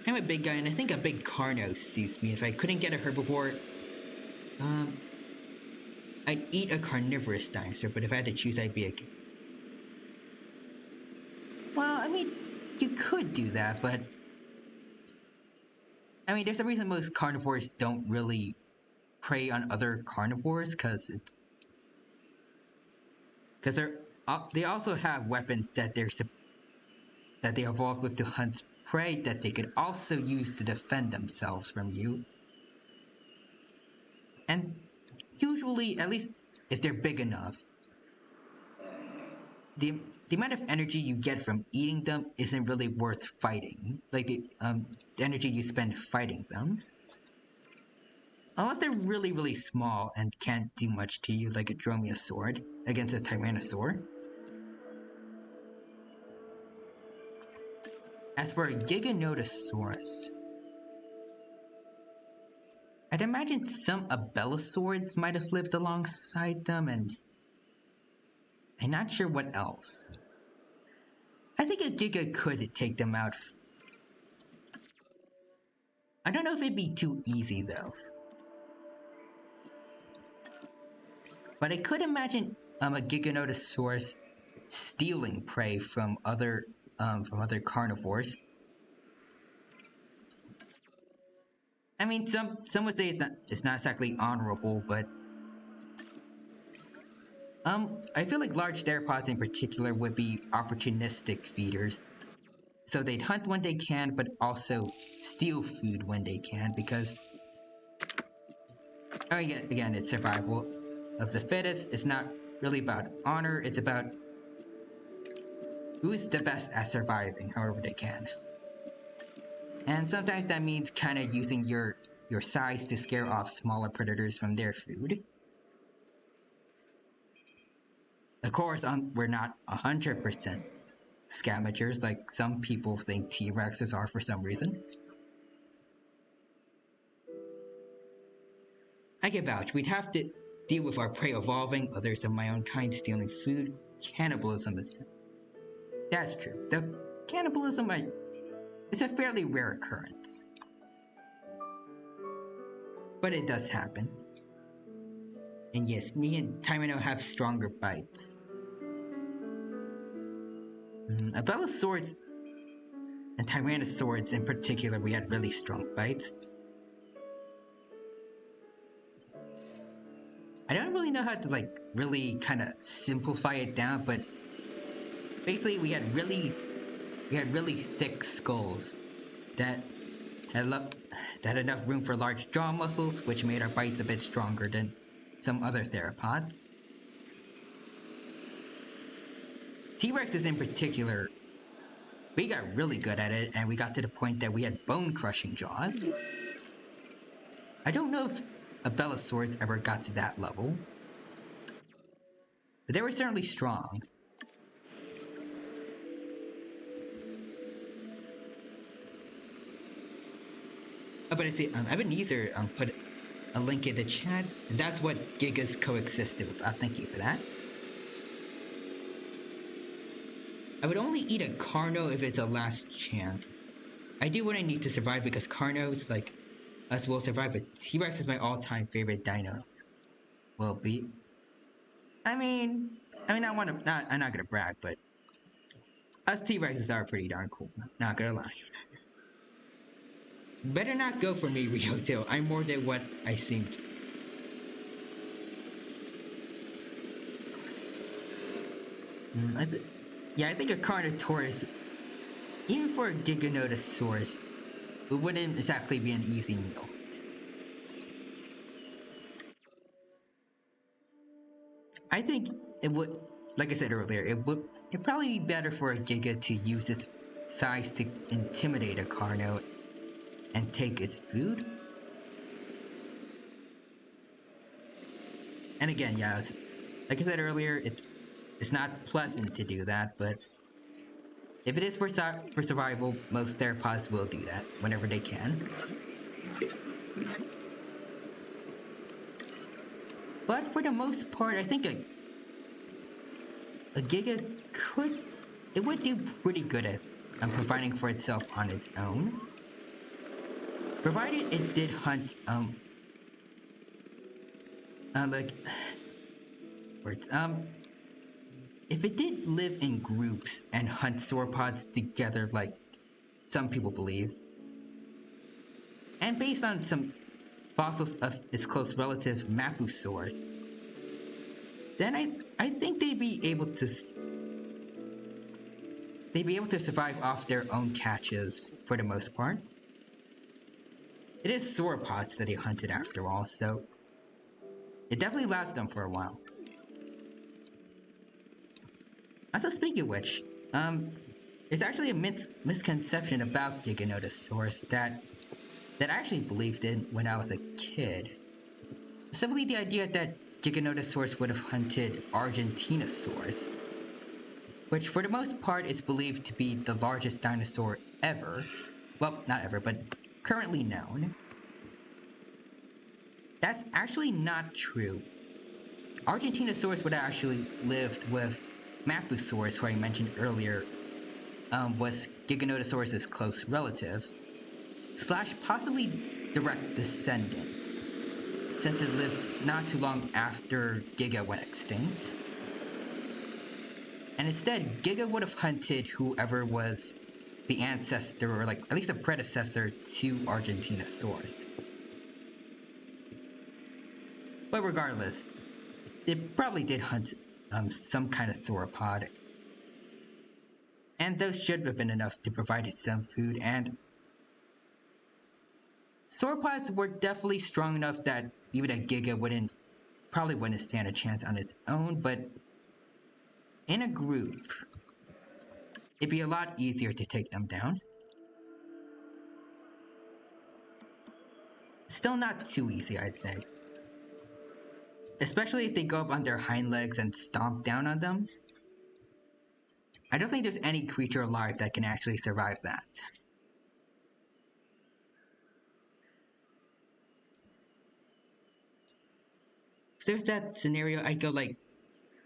I'm a big guy, and I think a big carno suits me. If I couldn't get a herbivore, I'd eat a carnivorous dinosaur, but if I had to choose, I'd be a... Well, I mean, you could do that, but... I mean, there's a reason most carnivores don't really prey on other carnivores, because they also have weapons that they evolved with to hunt prey that they could also use to defend themselves from you. And usually, at least if they're big enough, the amount of energy you get from eating them isn't really worth fighting. Like the energy you spend fighting them. Unless they're really, really small and can't do much to you, like a dromaeosaur against a tyrannosaur. As for a Giganotosaurus, I'd imagine some abelisaurids might have lived alongside them, and I'm not sure what else. I think a Giga could take them out. I don't know if it'd be too easy though. But I could imagine a Giganotosaurus stealing prey from other carnivores. I mean, some would say it's not exactly honorable, but I feel like large theropods in particular would be opportunistic feeders. So they'd hunt when they can, but also steal food when they can, because again, it's survival of the fittest. It's not really about honor, it's about who's the best at surviving however they can. And sometimes that means kind of using your size to scare off smaller predators from their food. Of course, we're not 100% scavengers like some people think T-Rexes are for some reason. I can vouch, we'd have to deal with our prey evolving, others of my own kind stealing food. Cannibalism is... That's true. The cannibalism is a fairly rare occurrence. but it does happen. And yes, me and Tyrano have stronger bites. Abelisaurs and Tyrannosaurs in particular, we had really strong bites. I don't really know how to like really kind of simplify it down, but basically we had really thick skulls that had, that had enough room for large jaw muscles, which made our bites a bit stronger than some other theropods. T-Rexes in particular, we got really good at it, and we got to the point that we had bone-crushing jaws. I don't know if Abelisaurs ever got to that level, but they were certainly strong. Oh, but I see, Ebenezer put a link in the chat, and that's what Gigas coexisted with. Thank you for that. I would only eat a Carno if it's a last chance. I do what I need to survive because Carnos, like us, will survive, but T-Rex is my all-time favorite dino. Will be. I mean, I'm not gonna brag, but us T-Rexes are pretty darn cool. Not gonna lie. Better not go for me, Ryoto. I'm more than what I seemed. I think a Carnotaurus, even for a Giganotosaurus, it wouldn't exactly be an easy meal. I think it would, like I said earlier, it'd probably be better for a Giga to use its size to intimidate a Carno and take its food. And again, yeah, like I said earlier, it's not pleasant to do that, but if it is for survival, most theropods will do that whenever they can. But for the most part, I think a Giga would do pretty good at providing for itself on its own. Provided it did hunt, if it did live in groups and hunt sauropods together like some people believe, and based on some fossils of its close relative Mapusaurus, then I think they'd be able to survive off their own catches for the most part. It is sauropods that he hunted after all, so it definitely lasts them for a while. Also, speaking of which, there's actually a misconception about Giganotosaurus that I actually believed in when I was a kid. Simply the idea that Giganotosaurus would have hunted Argentinosaurus, which for the most part is believed to be the largest dinosaur ever. Well, not ever, but currently known. That's actually not true. Argentinosaurus would have actually lived with Mapusaurus, who I mentioned earlier, was Giganotosaurus' close relative, / possibly direct descendant, since it lived not too long after Giga went extinct. And instead, Giga would have hunted whoever was the ancestor, or like at least a predecessor to Argentinosaurus. But regardless, it probably did hunt some kind of sauropod, and those should have been enough to provide it some food. And sauropods were definitely strong enough that even a Giga probably wouldn't stand a chance on its own, but in a group, it'd be a lot easier to take them down. Still not too easy, I'd say. Especially if they go up on their hind legs and stomp down on them. I don't think there's any creature alive that can actually survive that. So there's that scenario, I'd go like,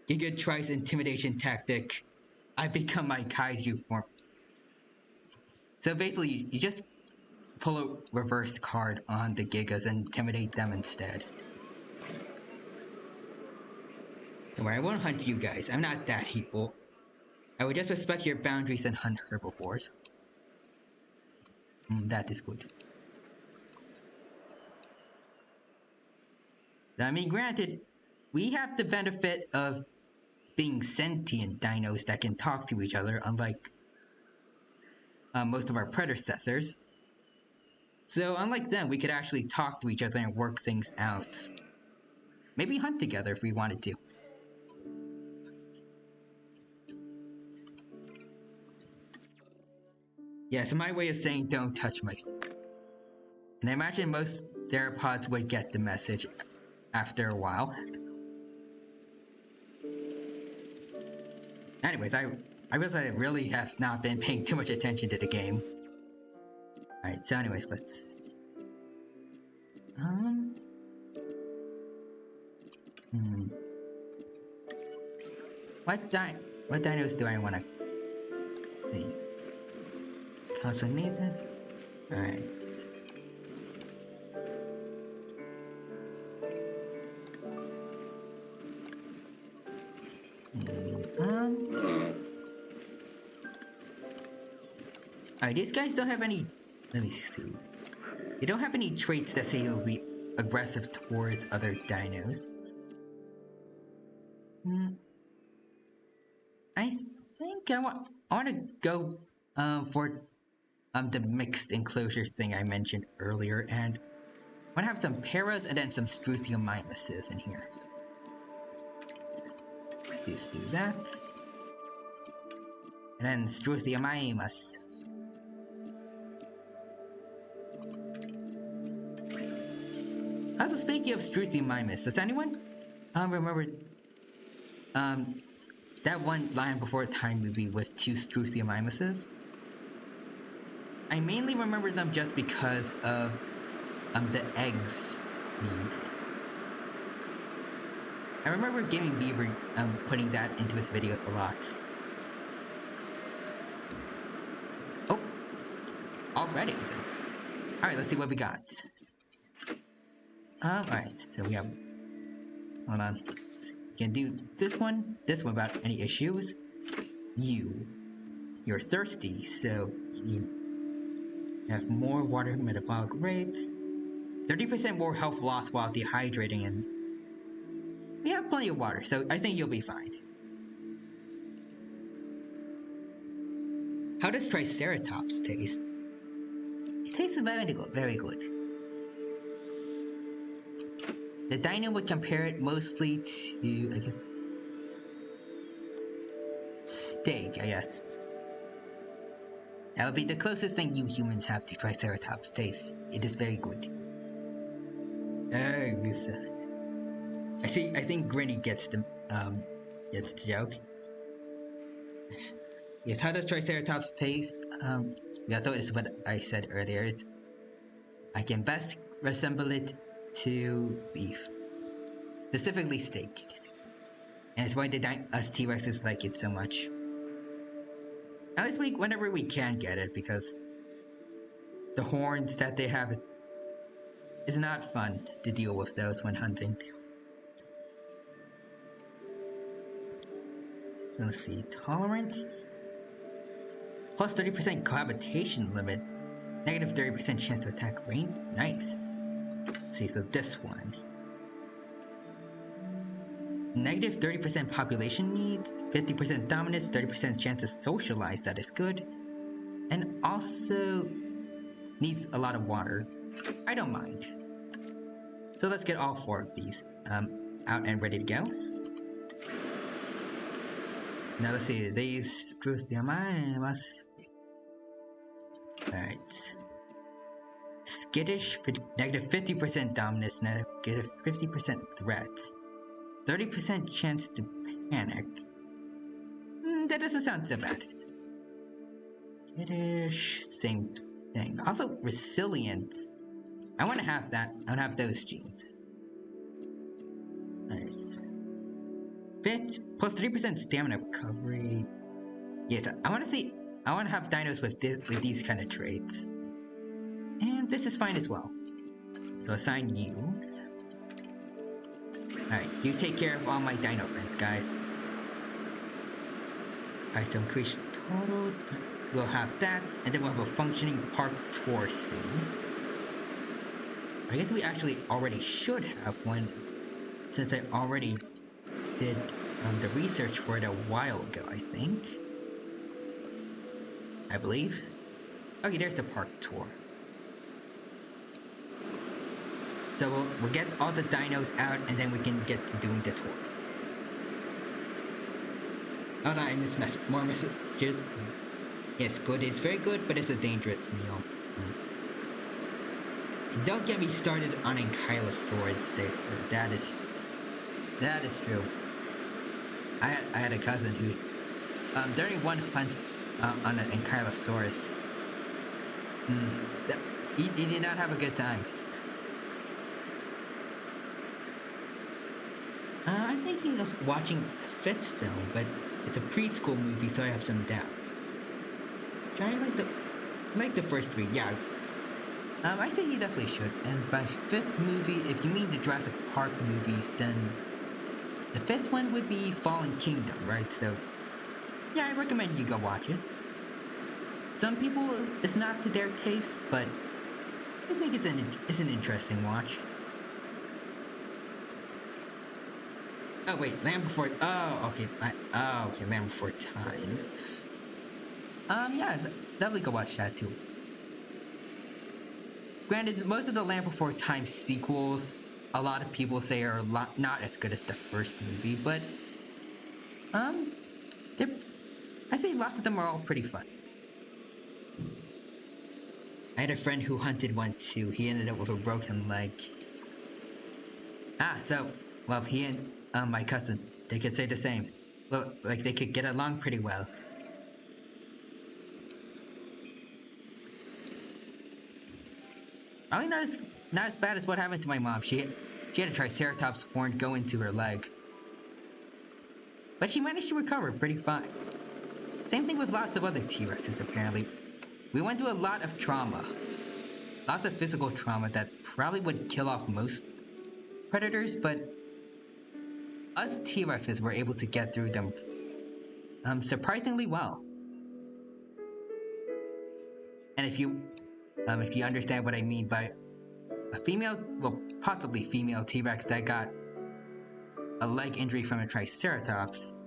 Giga tries intimidation tactic, I become my kaiju form. So basically, you just pull a reverse card on the Gigas and intimidate them instead. Don't worry, I won't hunt you guys. I'm not that evil. I will just respect your boundaries and hunt herbivores. That is good. I mean, granted, we have the benefit of being sentient dinos that can talk to each other, unlike most of our predecessors. So, unlike them, we could actually talk to each other and work things out. Maybe hunt together if we wanted to. Yeah, so my way of saying don't touch my... And I imagine most theropods would get the message after a while. Anyways, I realize I really have not been paying too much attention to the game. Alright, so anyways, let's... What dinos do I want to see? Calcinatus? Alright. Alright, these guys don't have any... Let me see. They don't have any traits that say they'll be aggressive towards other dinos. I think I want to go for the mixed enclosure thing I mentioned earlier, and I want to have some paras and then some Struthiomimuses in here. So, just do that. And then Struthiomimus. Also, speaking of Struthiomimus, does anyone remember that one Lion Before Time movie with two Struthiomimuses? I mainly remember them just because of the eggs meme. I remember Gaming Beaver putting that into his videos a lot. Oh, already. Alright, let's see what we got. Alright, so we have... Hold on. We can do this one without any issues. You're thirsty, so you have more water metabolic rates, 30% more health loss while dehydrating, and we have plenty of water, so I think you'll be fine. How does Triceratops taste? It tastes very good, very good. The dino would compare it mostly to, I guess, steak, I guess. That would be the closest thing you humans have to Triceratops taste. It is very good. I think Grinny gets the joke. Yes, how does Triceratops taste? Yeah, I thought it's what I said earlier. I can best resemble it to beef, specifically steak, and it's why us T-Rexes like it so much. At least whenever we can get it, because the horns that they have is not fun to deal with those when hunting. So let's see, tolerance plus 30% cohabitation limit, negative 30% chance to attack range. Nice. See, so this one. Negative 30% population needs, 50% dominance, 30% chance to socialize, that is good. And also needs a lot of water. I don't mind. So let's get all 4 of these out and ready to go. Now let's see, these Struthiomimus. Alright. Skittish, negative 50% dominance, negative 50% threats, 30% chance to panic. That doesn't sound so bad. Skittish, same thing. Also, resilience. I want to have that. I want to have those genes. Nice. Fit, plus 3% stamina recovery. Yes, I want to have dinos with these kind of traits. And This is fine as well. So assign you. Alright, you take care of all my dino friends, guys. Alright, so increase total. We'll have that, and then we'll have a functioning park tour soon. I guess we actually already should have one, since I already did the research for it a while ago, I think. I believe. Okay, there's the park tour. So we'll get all the dinos out, and then we can get to doing the tour. Oh no, I missed more messages. Yes, good is very good, but it's a dangerous meal. Don't get me started on ankylosaurids. That is true. I had a cousin who, during one hunt on an ankylosaurus, he did not have a good time. I'm thinking of watching the fifth film, but it's a preschool movie, so I have some doubts. Try like the first three, yeah. I say you definitely should. And by fifth movie, if you mean the Jurassic Park movies, then the fifth one would be Fallen Kingdom, right? So, yeah, I recommend you go watch it. Some people, it's not to their taste, but I think it's an interesting watch. Oh wait, Land Before. Oh, okay. Okay, Land Before Time. Yeah, definitely go watch that too. Granted, most of the Land Before Time sequels, a lot of people say are not as good as the first movie, but I say lots of them are all pretty fun. I had a friend who hunted one too. He ended up with a broken leg. So well, he and my cousin, they could say the same. Well, like they could get along pretty well. Probably not as bad as what happened to my mom. She had a triceratops horn go into her leg, but she managed to recover pretty fine. Same thing with lots of other T-Rexes apparently. We went through a lot of trauma, lots of physical trauma that probably would kill off most predators, but us T-Rexes were able to get through them surprisingly well. And if you understand what I mean by a female, well, possibly female T-Rex that got a leg injury from a Triceratops,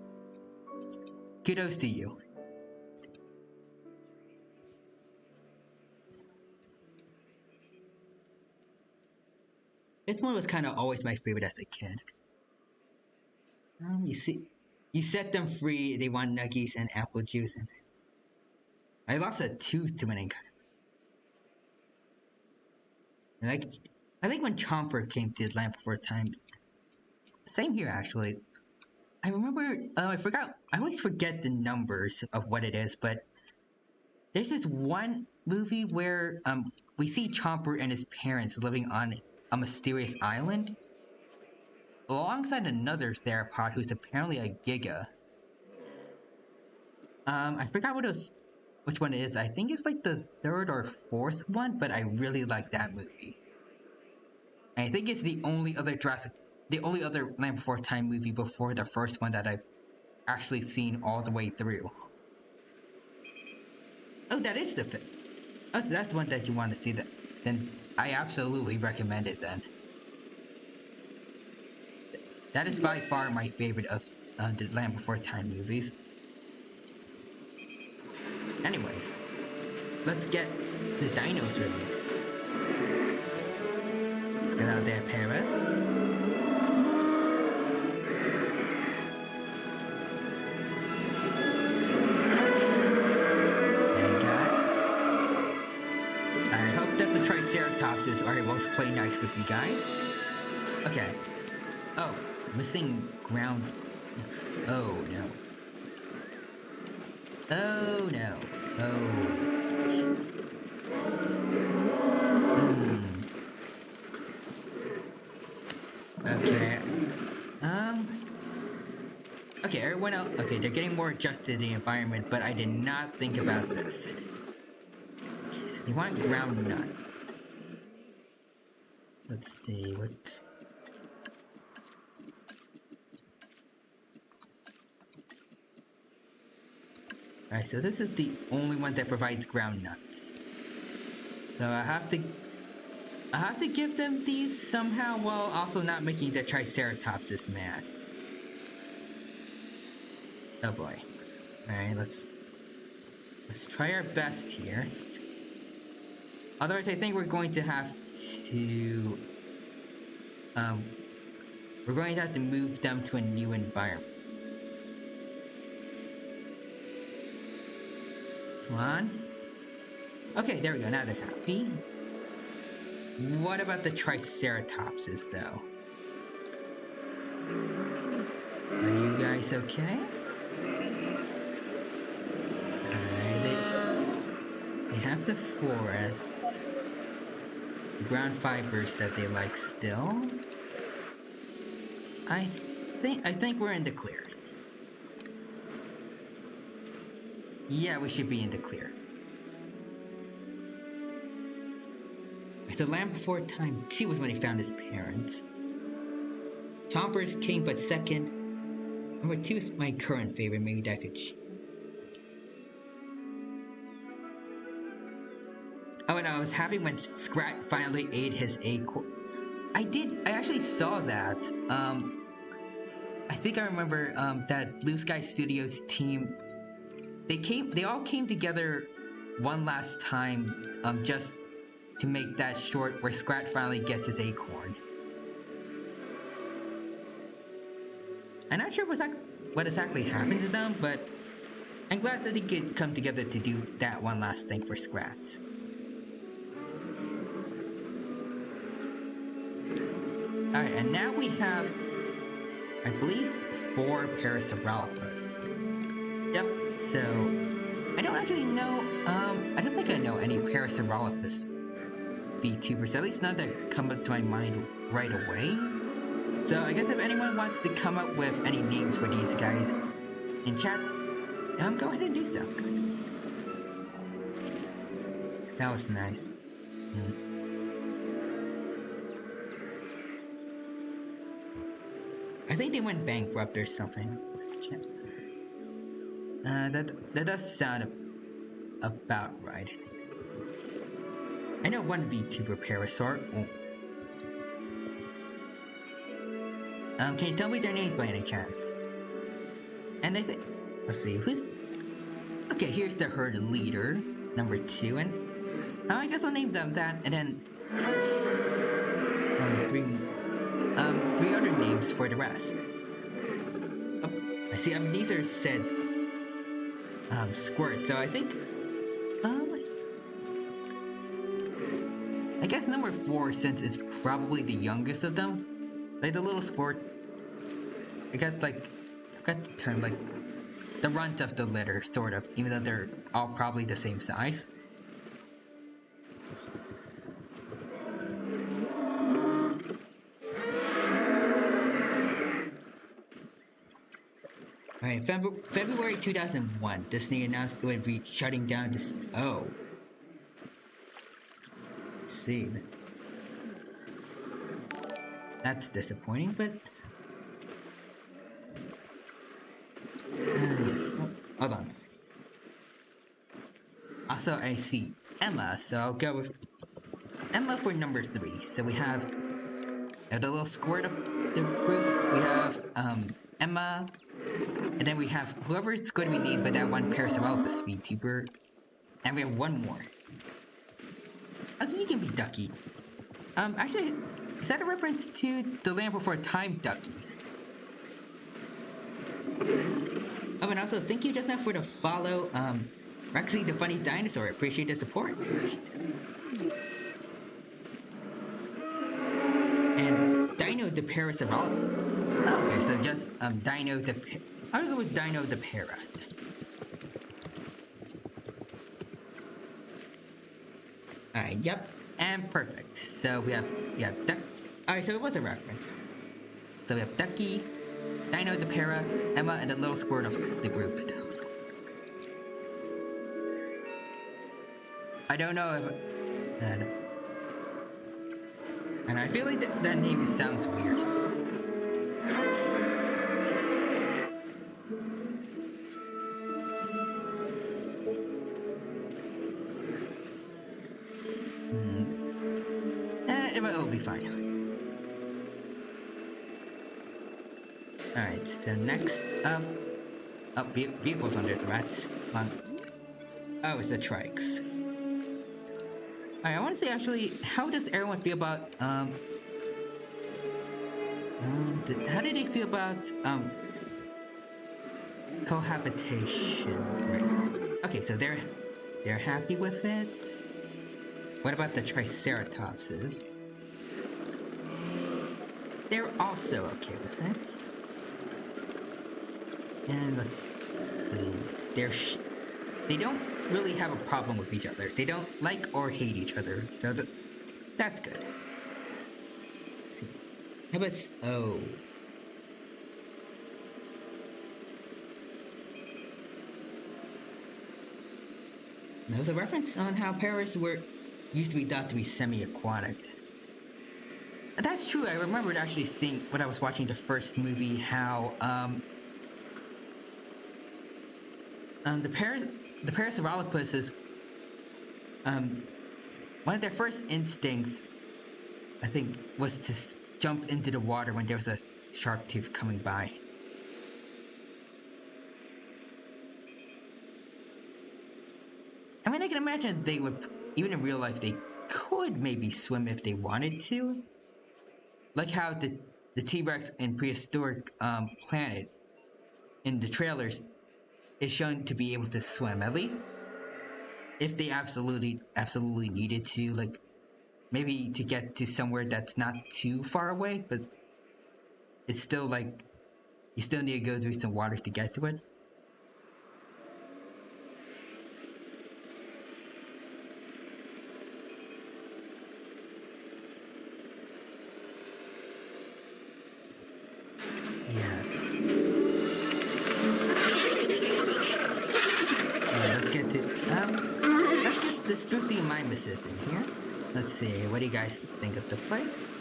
kudos to you. This one was kind of always my favorite as a kid. You set them free, they want nuggies and apple juice, and I lost a tooth to an incumbents. I think when Chomper came to Land Before Time, same here actually. I remember, I always forget the numbers of what it is, but there's this one movie where we see Chomper and his parents living on a mysterious island alongside another theropod who's apparently a Giga. I forgot which one it is. I think it's like the third or fourth one, but I really like that movie. And I think it's the only other Land Before Time movie before the first one that I've actually seen all the way through. Oh, that is the fifth. Oh, that's the one that you want to see. Then I absolutely recommend it. Then that is by far my favorite of the Land Before Time movies. Anyways, let's get the dinos released. Hello there, Paris. Hey guys. I hope that the Triceratopses are able to play nice with you guys. Okay. Oh, missing ground. Oh no. Oh no. Oh. Okay. Okay, everyone else. Okay, they're getting more adjusted to the environment, but I did not think about this. Okay, so you want ground nuts. Let's see what. Alright, so this is the only one that provides ground nuts. So I have to give them these somehow while also not making the Triceratopses mad. Oh boy. Alright, let's try our best here. Otherwise, I think we're going to have to move them to a new environment. Come on. Okay, there we go. Now they're happy. What about the Triceratopses, though? Are you guys okay? Alright, they have the forest, the ground fibers that they like still. I think we're in the clear. Yeah, we should be in the clear. The Land Before Time 2 was when he found his parents. Chompers came but second. Number 2 is my current favorite, maybe that could. Oh, and I was happy when Scrat finally ate his acorn. I actually saw that. I think I remember that Blue Sky Studios team. They all came together one last time, just to make that short where Scrat finally gets his acorn. I'm not sure what exactly happened to them, but I'm glad that they could come together to do that one last thing for Scrat. Alright, and now we have, I believe, 4 Parasaurolophus. Yep, so I don't actually know, I don't think I know any Parasaurolophus VTubers, at least none that come up to my mind right away. So I guess if anyone wants to come up with any names for these guys in chat, go ahead and do so. That was nice. I think they went bankrupt or something. That does sound about right. I know one VTuber Parasaur. Can you tell me their names by any chance? And I think, let's see, okay, here's the herd leader, number 2, and I guess I'll name them that, and then 3 other names for the rest. Oh, I see, these are said Squirt, so I think I guess number 4, since it's probably the youngest of them, like the little Squirt, I guess, like, I forgot the term, like the runt of the litter, sort of, even though they're all probably the same size. Alright, February 2001, Disney announced it would be shutting down this. Oh. Let's see. That's disappointing, but. Yes. Oh, hold on. Also, I see Emma, so I'll go with Emma for number 3. So we have the little squirt of the group. We have Emma. And then we have whoever it's going to be named by that one Parasaurolophus VTuber. And we have one more. I think he can be Ducky. Actually, is that a reference to the Land Before Time Ducky? Oh, and also, thank you just now for the follow, Rexy the Funny Dinosaur. Appreciate the support. And Dino the Parasaurolophus. Oh, okay, so just, Dino the... I'm gonna go with Dino the Para. Alright, yep, and perfect. So we have Duck. Alright, so it was a reference. So we have Ducky, Dino the Para, Emma, and the little squirt of the group. I don't know if... And I feel like that name sounds weird. It'll be fine. Alright, so next up... Oh, vehicles under threat. Oh, it's the trikes. Alright, I want to say actually, how does everyone feel about, how did they feel about, cohabitation? Right. Okay, so they're happy with it. What about the Triceratopses? They're also okay with it. And let's see. They don't really have a problem with each other. They don't like or hate each other, so that's good. Let's see. How about oh. There was a reference on how parrots used to be thought to be semi-aquatic. That's true. I remembered actually seeing when I was watching the first movie how the Parasaurolopuses, one of their first instincts, I think, was to jump into the water when there was a shark tooth coming by. I mean, I can imagine they would, even in real life, they could maybe swim if they wanted to. Like how the T-Rex in Prehistoric Planet in the trailers is shown to be able to swim, at least if they absolutely needed to, like maybe to get to somewhere that's not too far away, but it's still like you still need to go through some water to get to it. Yes. Alright, let's get the Struthiomimuses in here. Let's see, what do you guys think of the place?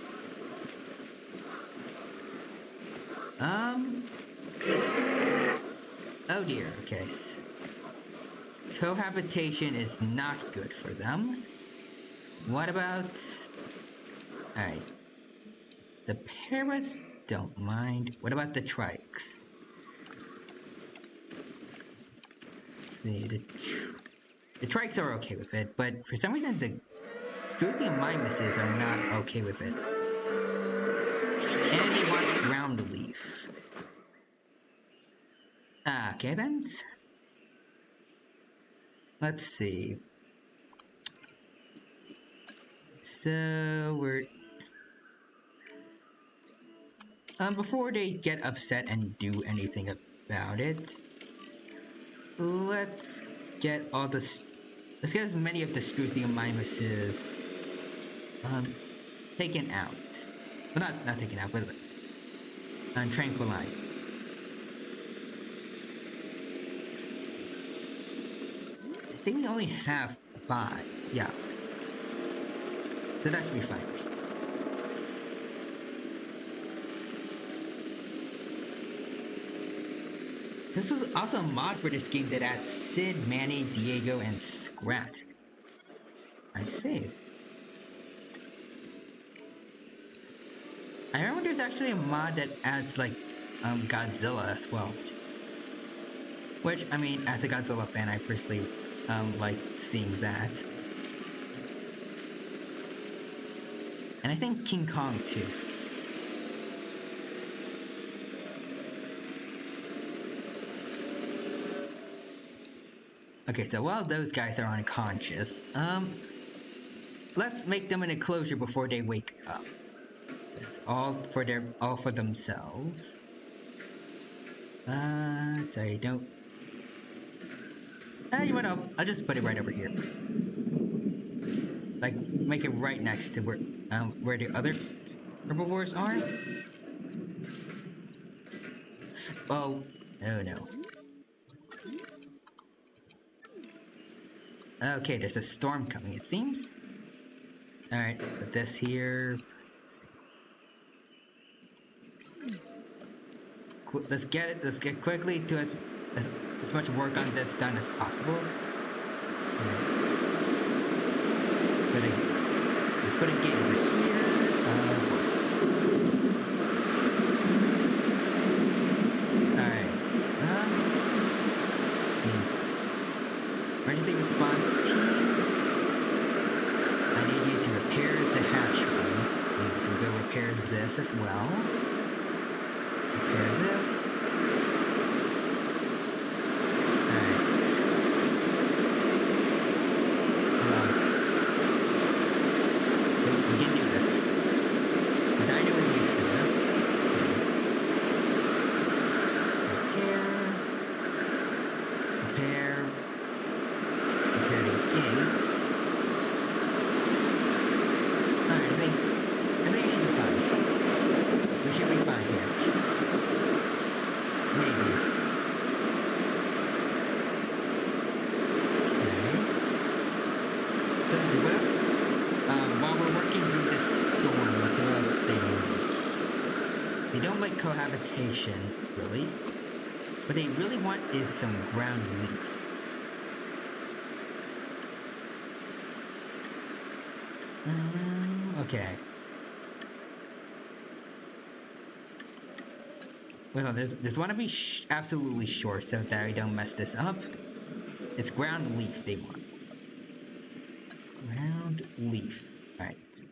Oh dear, okay. Cohabitation is not good for them. What about... Alright. The Paras don't mind. What about the Trikes? Let's see, the Trikes are okay with it, but for some reason the Struthiomimuses are not okay with it. And they want ground leaf. Okay then. Let's see. So we're... before they get upset and do anything about it, let's get as many of the Struthiomimuses taken out. Well, not taken out, but tranquilized. I think we only have 5. Yeah. So that should be fine. This is also a mod for this game that adds Sid, Manny, Diego, and Scrat. I see. I remember there's actually a mod that adds like Godzilla as well. Which, I mean, as a Godzilla fan, I personally like seeing that. And I think King Kong too. Okay, so while those guys are unconscious, let's make them an enclosure before they wake up. That's all for themselves. Sorry, don't. You know what? I'll just put it right over here. Like, make it right next to where the other herbivores are. Oh no. Okay, there's a storm coming, it seems. Alright, put this here. let's get quickly to as much work on this done as possible. Okay. Let's put a gate over here. Alright. Let's see. Emergency response teams. I need you to repair the hatchway. You can go repair this as well. Repair this. They don't like cohabitation, really. What they really want is some ground leaf. Okay. Wait, no, there's one to be absolutely sure so that I don't mess this up. It's ground leaf they want. Ground leaf. Alright.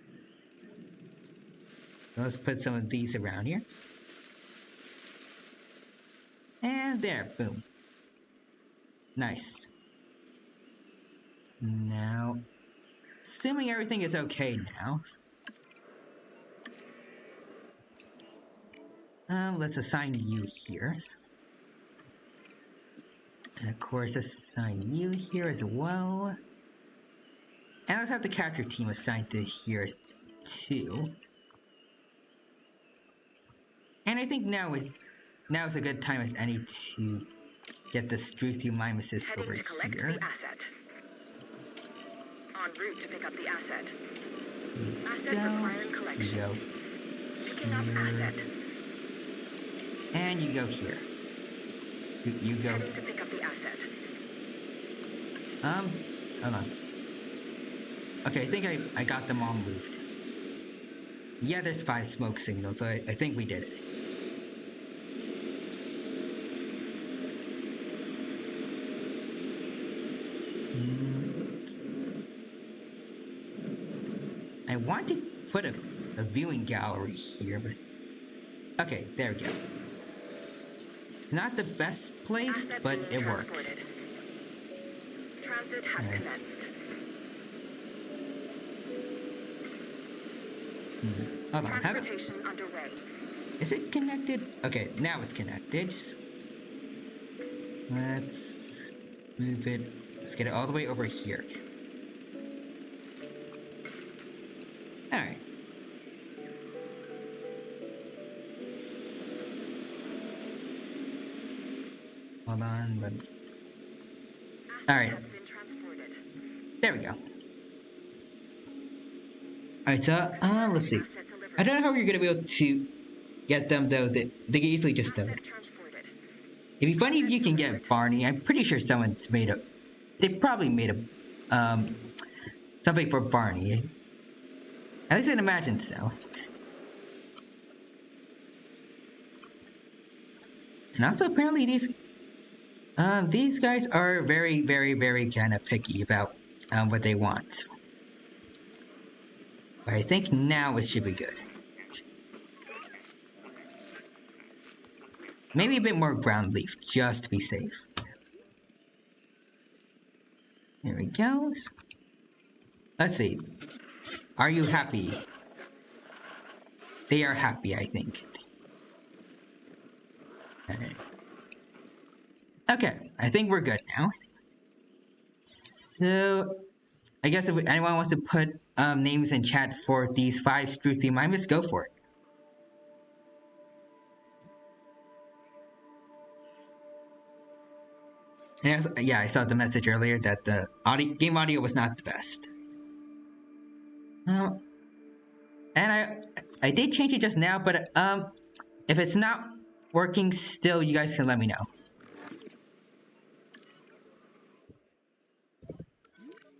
So let's put some of these around here. And there, boom. Nice. Now, assuming everything is okay now. Let's assign you here. And of course, assign you here as well. And let's have the capture team assigned to here too. And I think now is a good time as any to get the Struthiomimesis over to collect here. The asset. En route to pick up the asset. Asset requiring collection. You go Picking up asset. And you go here. You go. Heading to pick up the asset. Hold on. Okay, I think I got them all moved. Yeah, there's 5 smoke signals, so I think we did it. I want to put a viewing gallery here, but... Okay, there we go. Not the best placed, but it works. Transit has nice. commenced. Hold on, Transportation underway. Is it connected? Okay, now it's connected. Let's move it. Let's get it all the way over here. Alright. Hold on, let me... Alright. There we go. Alright, so, let's see. I don't know how you're gonna be able to get them, though. They can easily just, It'd be funny if you can get Barney. I'm pretty sure someone's made a... They probably made a, something for Barney. At least I'd imagine so. And also, apparently, these guys are very, very, very kind of picky about what they want. But I think now it should be good. Maybe a bit more ground leaf, just to be safe. There we go. Let's see. Are you happy? They are happy, I think. Okay, I think we're good now. So, I guess if anyone wants to put names in chat for these 5 Struthiomimesis, go for it. And yeah, I saw the message earlier that the game audio was not the best. And I did change it just now, but if it's not working still, you guys can let me know.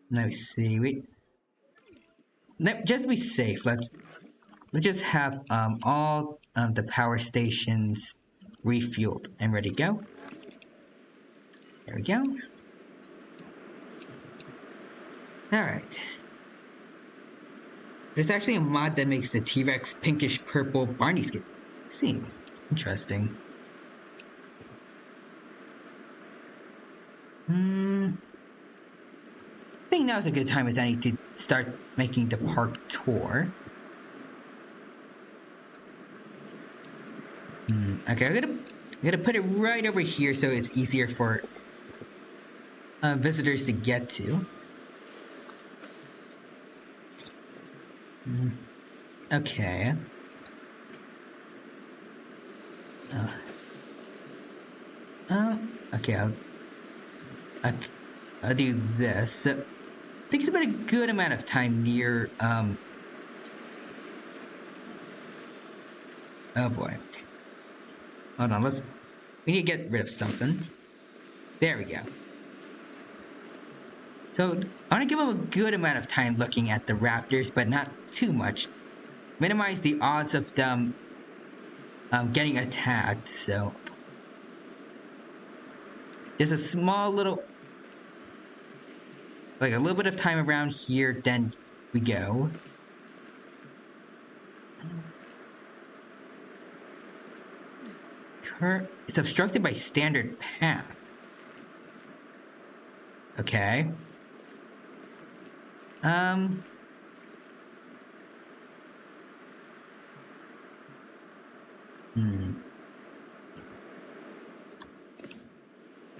Let me see. Just to be safe, let's just have all the power stations refueled and ready to go. There we go. Alright. There's actually a mod that makes the T-Rex pinkish purple Barney skin. See, interesting. I think now's a good time as any to start making the park tour. Okay, I'm gonna put it right over here so it's easier for visitors to get to. Okay. Okay, I'll do this. So, I think it's about a good amount of time near, oh boy. Hold on, we need to get rid of something. There we go. So, I want to give them a good amount of time looking at the raptors, but not too much. Minimize the odds of them, getting attacked, so. Just a small little, like a little bit of time around here, then we go. It's obstructed by standard path. Okay.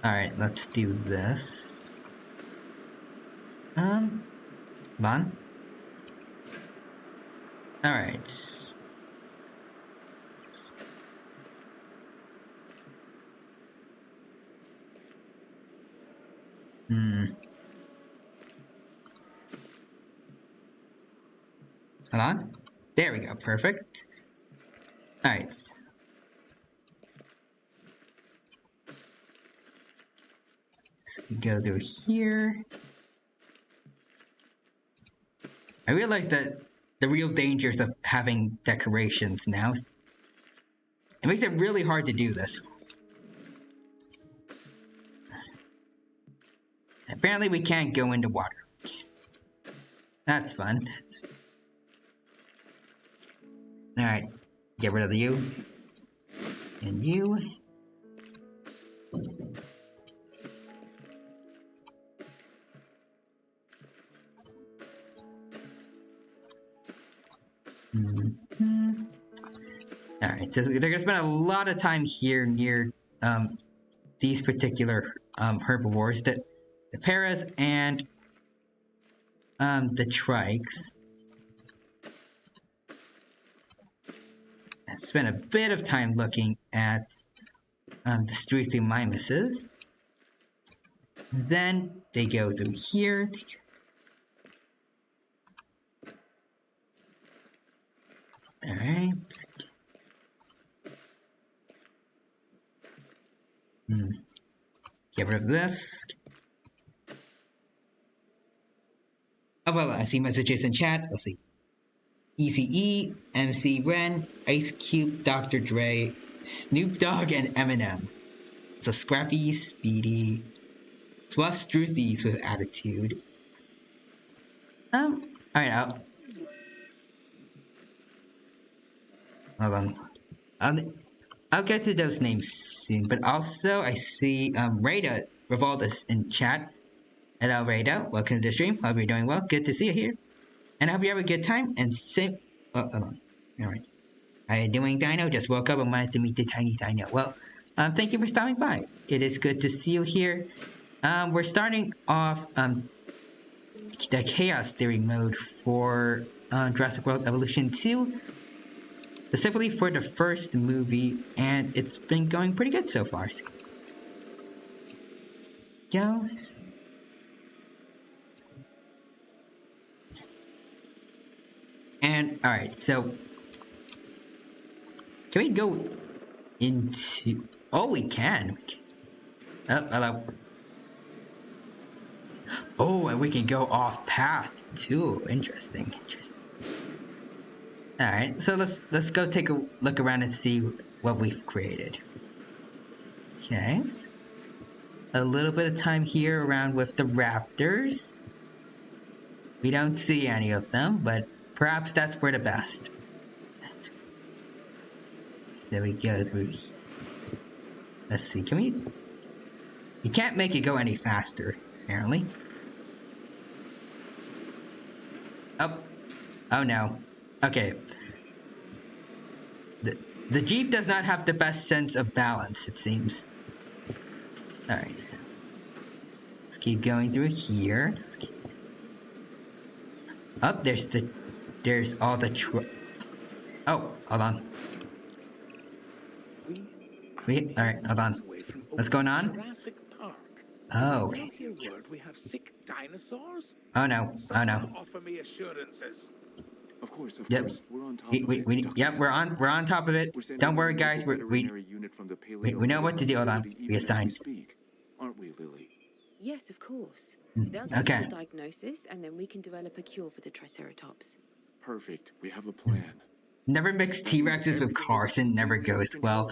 Alright, let's do this. Hold on. Alright. Hold on. There we go, perfect. Alright. So we go through here. I realize that the real dangers of having decorations now. It makes it really hard to do this. Apparently we can't go into water. That's fun. Alright, get rid of the you. And you. Alright, so they're gonna spend a lot of time here near these particular herbivores, the paras and the trikes. I spent a bit of time looking at the Struthiomimuses. Then they go through here. Alright. Get rid of this. Oh, well, I see messages in chat. Let's see. ECE, MC Ren, Ice Cube, Dr. Dre, Snoop Dogg, and Eminem. So Scrappy, Speedy, plus Struthies with attitude. Alright, hold on. I'll get to those names soon, but also I see Rada Revolta is in chat. Hello Rada, welcome to the stream. Hope you're doing well. Good to see you here. And I hope you have a good time and hold on. Alright. How are you doing, Dino? Just woke up and wanted to meet the tiny Dino. Well, thank you for stopping by. It is good to see you here. We're starting off the Chaos Theory mode for Jurassic World Evolution 2. Specifically for the first movie, and it's been going pretty good so far. Go. And alright, so can we go into... Oh, we can. Oh, hello. Oh, and we can go off path too. Interesting. All right, so let's go take a look around and see what we've created. Okay, a little bit of time here around with the raptors. We don't see any of them, but perhaps that's for the best. So we go through. Let's see. Can we? You can't make it go any faster, apparently. Oh, oh no. Okay. The Jeep does not have the best sense of balance, it seems. Alright, so let's keep going through here. Up, there's all the oh, hold on. Alright, hold on. What's going on? Jurassic Park. Oh, okay. Not your word, we have sick dinosaurs? Oh no, oh no. Someone offer me assurances. Of course, Yep. we're on top of it. Yep, we're on top of it. Don't worry, guys. We know what to do. Hold on. We assigned. Aren't we, Lily? Yes, of course. They'll do Okay. the diagnosis, and then we can develop a cure for the Triceratops. Perfect. We have a plan. Never mix T-Rexes with cars and never goes well.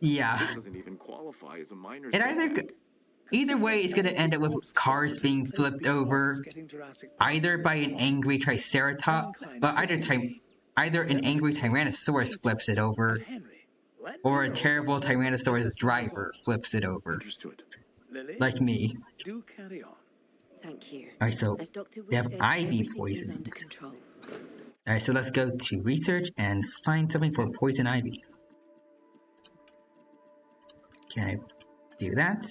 Yeah. This doesn't even qualify as a minor It either way, it's gonna end up with cars being flipped over, either by an angry Triceratops, either an angry Tyrannosaurus flips it over, or a terrible Tyrannosaurus driver flips it over. Understood. Like me. Do carry on. Thank you. Alright, so As Dr. Wu they have said, IV everything is under poisonings. control. Alright, so let's go to research and find something for poison ivy. Okay, do that.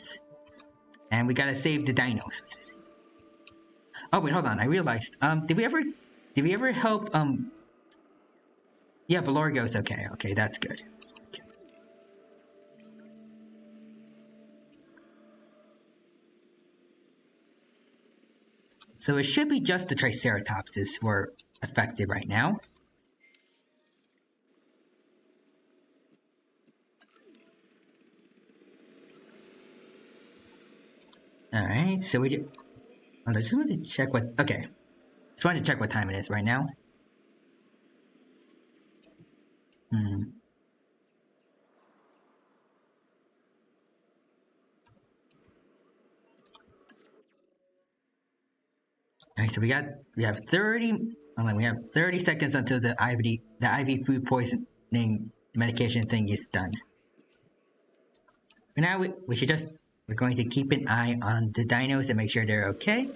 And we gotta save the dinos. Oh wait, hold on. I realized. Did we ever help? Yeah, Belorgo's okay. Okay, that's good. Okay. So it should be just the Triceratopses who are affected right now. Alright, so I just wanted to check what... Okay. Just wanted to check what time it is right now. Alright, so we have 30 seconds until the IV food poisoning medication thing is done. For now, we're going to keep an eye on the dinos and make sure they're okay.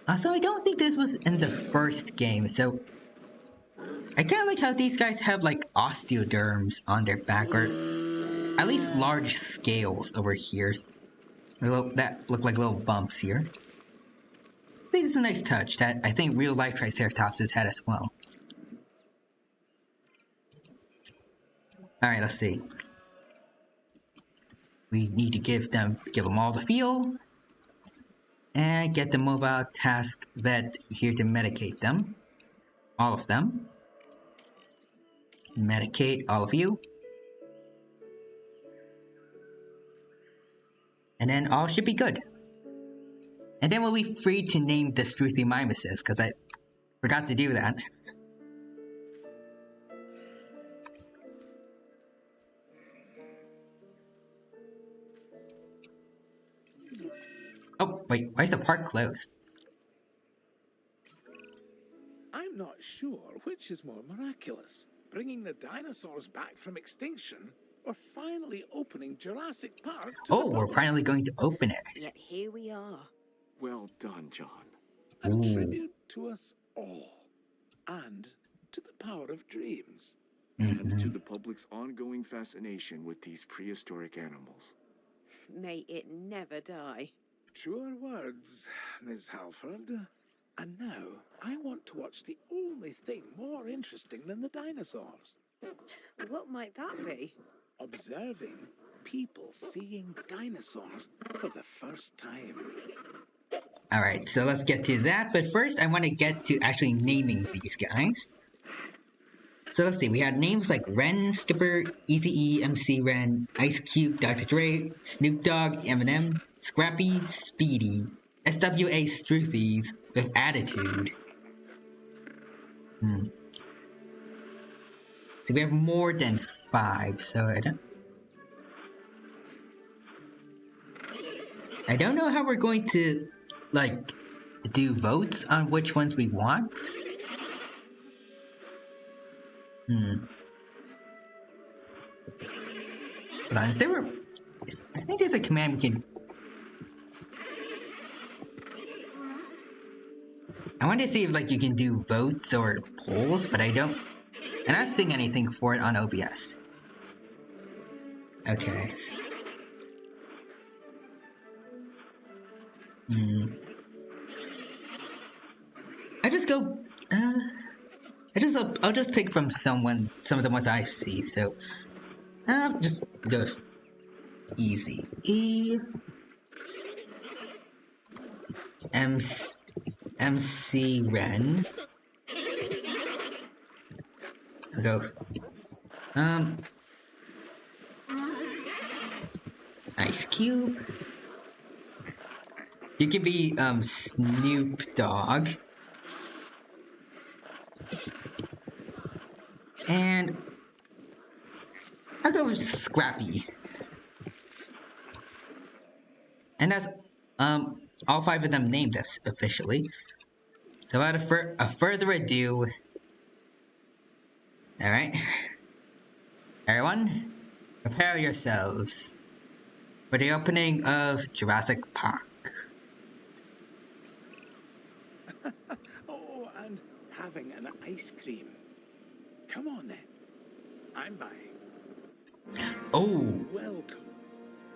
Also, I don't think this was in the first game, so I kind of like how these guys have like osteoderms on their back, or at least large scales over here. That look like little bumps here. I think it's a nice touch that I think real life Triceratops has had as well. Alright, let's see. We need to give them all the fuel. And get the mobile task vet here to medicate them. All of them. Medicate all of you. And then all should be good. And then we'll be free to name the Struthy Mimuses, because I forgot to do that. Oh, wait, why is the park closed? I'm not sure which is more miraculous, bringing the dinosaurs back from extinction or finally opening Jurassic Park to Oh, we're finally going to open it. Yet here we are. Well done, John. a tribute to us all and to the power of dreams. And to the public's ongoing fascination with these prehistoric animals. May it never die. Truer words, Miss Halford. And now, I want to watch the only thing more interesting than the dinosaurs. What might that be? Observing people seeing dinosaurs for the first time. Alright, so let's get to that. But first, I want to get to actually naming these guys. So let's see, we had names like Ren, Skipper, Eazy-E, MC Ren, Ice Cube, Dr. Dre, Snoop Dogg, Eminem, Scrappy, Speedy, SWA Struthies with attitude. So we have more than 5, so I don't know how we're going to, like, do votes on which ones we want. Hold on, I think there's a command we can... I wanted to see if, like, you can do votes or polls, but I'm not seeing anything for it on OBS. Okay. I'll just pick from some of the ones I see, so... just go easy. MC Ren. I'll go. Ice Cube. You can be Snoop Dogg. And I'll go with Scrappy. And that's all 5 of them named us officially. So without a further ado, all right, everyone, prepare yourselves for the opening of Jurassic Park. Oh, and having an ice cream. Come on then. I'm buying. Oh, Welcome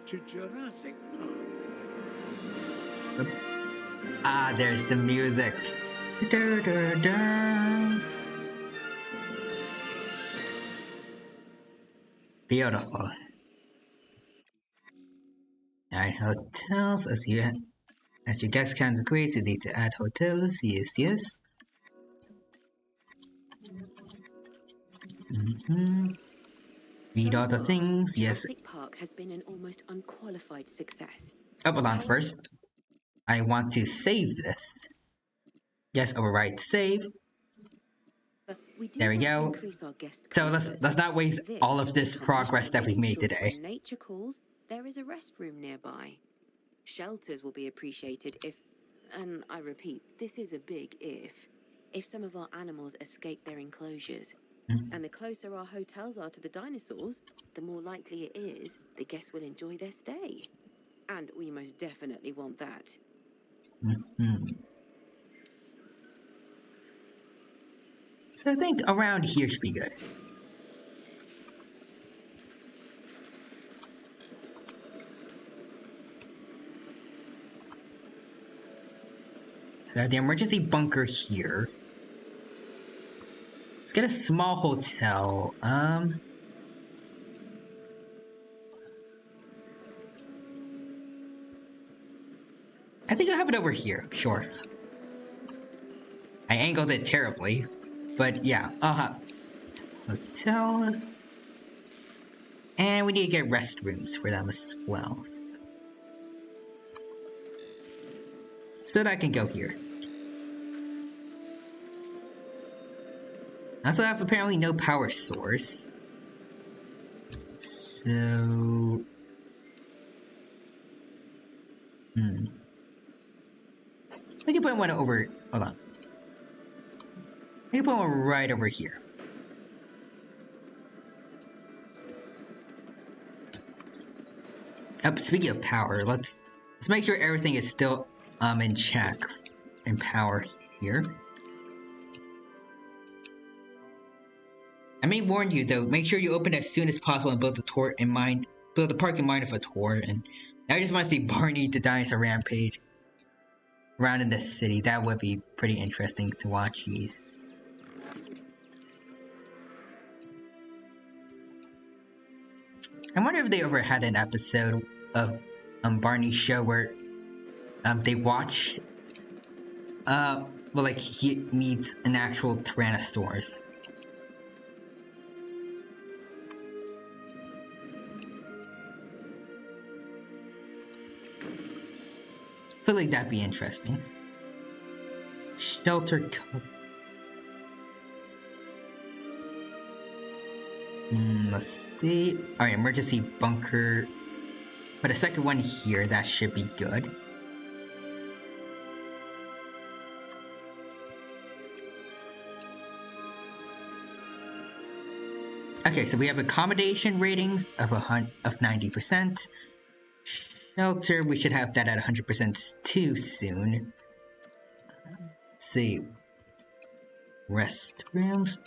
to Jurassic Park. There's the music. Da, da, da. Beautiful. Alright, hotels, as your guest count agrees, you need to add hotels. Yes. Read all the things, yes. Jurassic Park has been an almost unqualified success. Hold on first. I want to save this. Yes, override save. There we go. So let's not waste all of this progress that we've made today. When nature calls, there is a restroom nearby. Shelters will be appreciated if, and I repeat, this is a big if some of our animals escape their enclosures. And the closer our hotels are to the dinosaurs, the more likely it is the guests will enjoy their stay. And we most definitely want that. So I think around here should be good. So I have the emergency bunker here. Let's get a small hotel. I think I'll have it over here. Sure. I angled it terribly, but yeah. Hotel. And we need to get restrooms for them as well. So that I can go here. I also have apparently no power source. So... I can put one over... Hold on. I can put one right over here. Speaking of power, let's make sure everything is still in check and power here. I may warn you though, make sure you open as soon as possible and build the park in mind of a tour. And I just want to see Barney the dinosaur rampage around in the city. That would be pretty interesting to watch. Jeez. I wonder if they ever had an episode of Barney's show where they watch well, like he meets an actual Tyrannosaurus. feel like that'd be interesting. Shelter let's see. Alright, emergency bunker. But a second one here, that should be good. Okay, so we have accommodation ratings of 90%. Shelter, we should have that at 100% too soon. Let's see. Restrooms.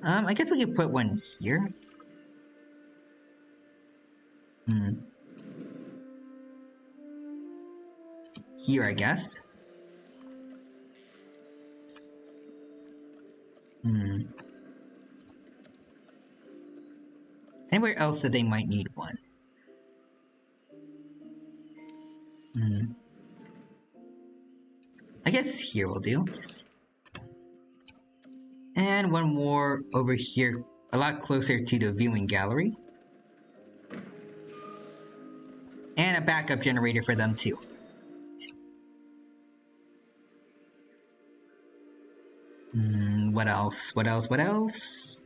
I guess we could put one here. Here, I guess. Anywhere else that they might need one? I guess here will do. And one more over here, a lot closer to the viewing gallery. And a backup generator for them too. What else? What else? What else?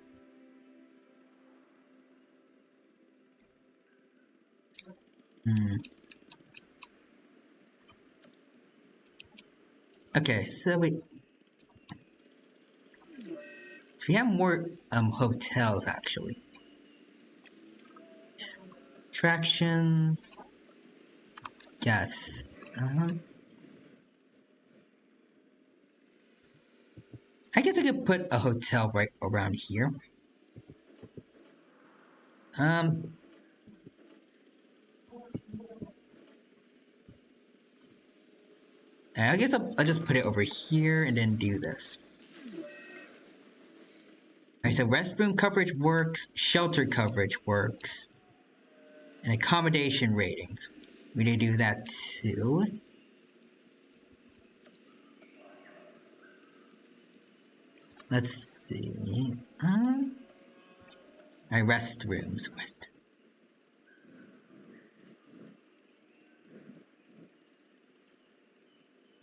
Okay, so we have more hotels actually. Attractions. Yes. I guess I could put a hotel right around here. I guess I'll just put it over here and then do this. Alright, so restroom coverage works, shelter coverage works, and accommodation ratings. We need to do that too. Let's see. Alright, restrooms.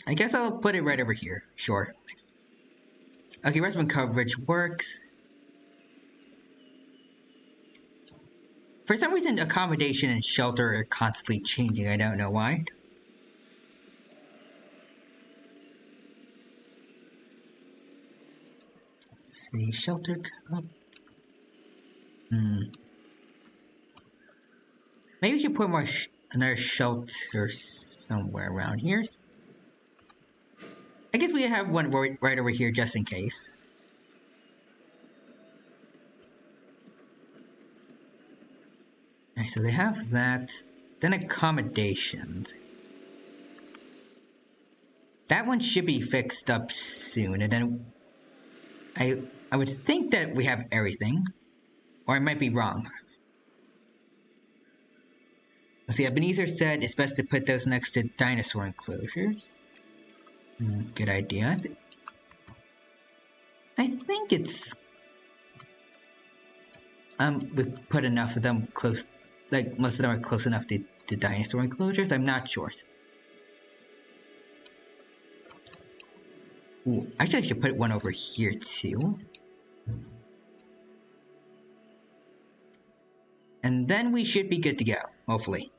I guess I'll put it right over here. Sure. Okay, restroom coverage works. For some reason, accommodation and shelter are constantly changing. I don't know why. Let's see, shelter. Maybe we should put another shelter somewhere around here. I guess we have one right over here just in case. Alright, so they have that. Then accommodations. That one should be fixed up soon, and then I would think that we have everything. Or I might be wrong. Let's see, Ebenezer said it's best to put those next to dinosaur enclosures. Good idea. I think it's... we put enough of them close... Like, most of them are close enough to dinosaur enclosures? I'm not sure. Ooh, actually I should put one over here too. And then we should be good to go, hopefully.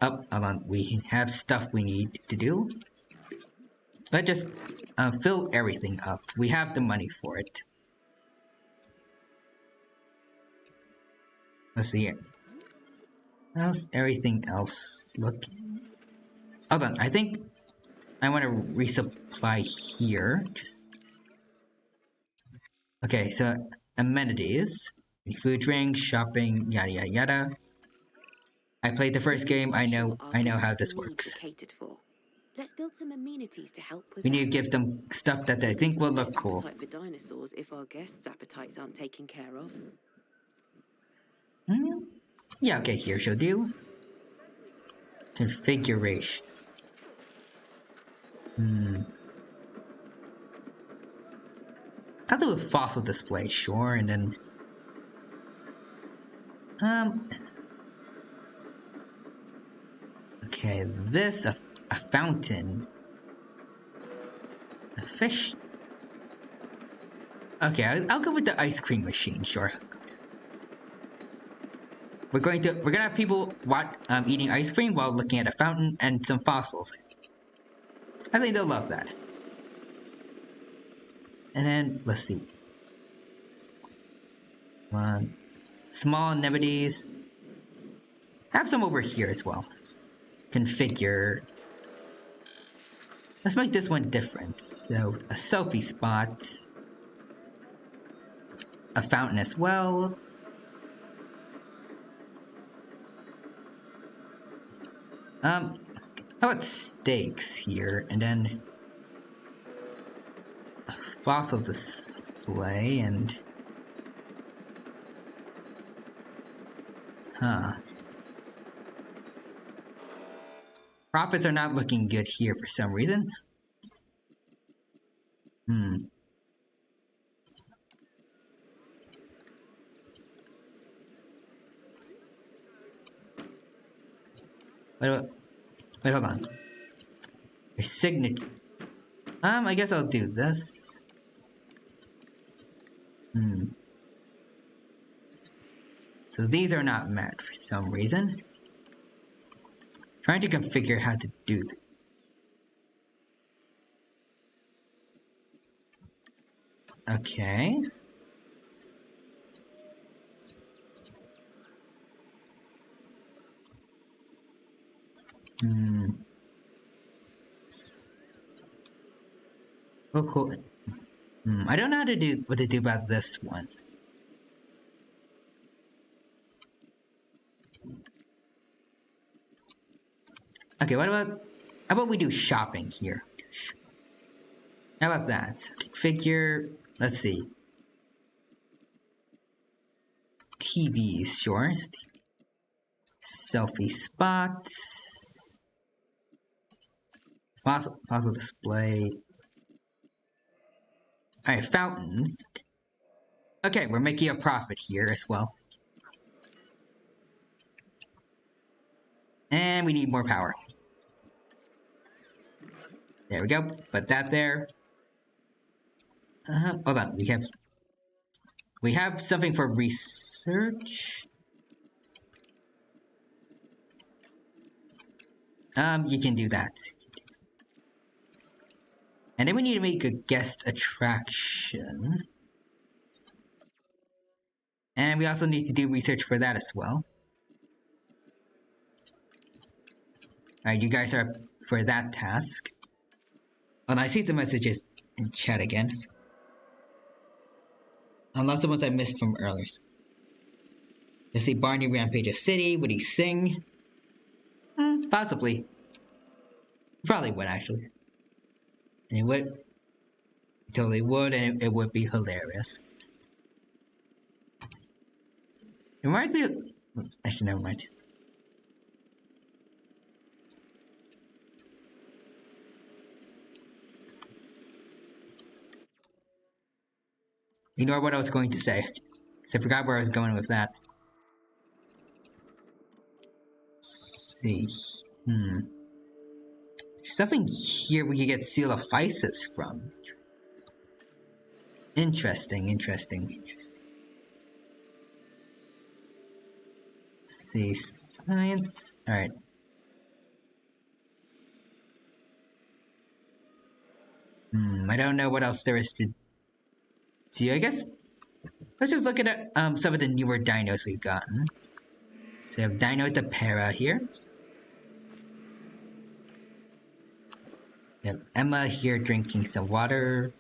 Oh, hold on, we have stuff we need to do. Let's just fill everything up. We have the money for it. Let's see. How's everything else looking? Hold on, I think I want to resupply here. Okay, so amenities. Food, drink, shopping, yada yada yada. I played the first game, I know how this works. Let's build some amenities to help with We need to give them stuff that they think will look cool. For dinosaurs if our guests' appetites aren't taken care of. Yeah, okay, here she'll do. Configurations. I'll do a fossil display, sure, and then Okay, this, a fountain. A fish. Okay, I'll go with the ice cream machine, sure. We're gonna have people eating ice cream while looking at a fountain and some fossils. I think they'll love that. And then, let's see. Small anemones. Have some over here as well. Configure. Let's make this one different. So, a selfie spot. A fountain as well. How about steaks here? And then a fossil display and... Huh. Profits are not looking good here for some reason. Wait, hold on. Your signature. I guess I'll do this. So these are not met for some reason. Trying to configure how to do this. Okay. Oh, cool. I don't know how to do what to do about this one. Okay, how about we do shopping here? How about that? Configure, let's see. TVs, sure. Selfie spots. Fossil display. Alright, fountains. Okay, we're making a profit here as well. And we need more power. There we go. Put that there. Hold on. We have something for research. You can do that. And then we need to make a guest attraction. And we also need to do research for that as well. Alright, you guys are for that task. Oh, I see the messages in chat again. Unless the ones I missed from earlier. Let's see, Barney rampages city. Would he sing? Possibly. Probably would, actually. And he would. He totally would, and it would be hilarious. It reminds me of... Actually, never mind. Ignore what I was going to say. Because I forgot where I was going with that. Let's see. There's something here we could get Seal of Isis from. Interesting. Let's see. Science. Alright. I don't know what else there is to do. I guess let's just look at some of the newer dinos we've gotten. So we have Dino Tapera here. We have Emma here drinking some water.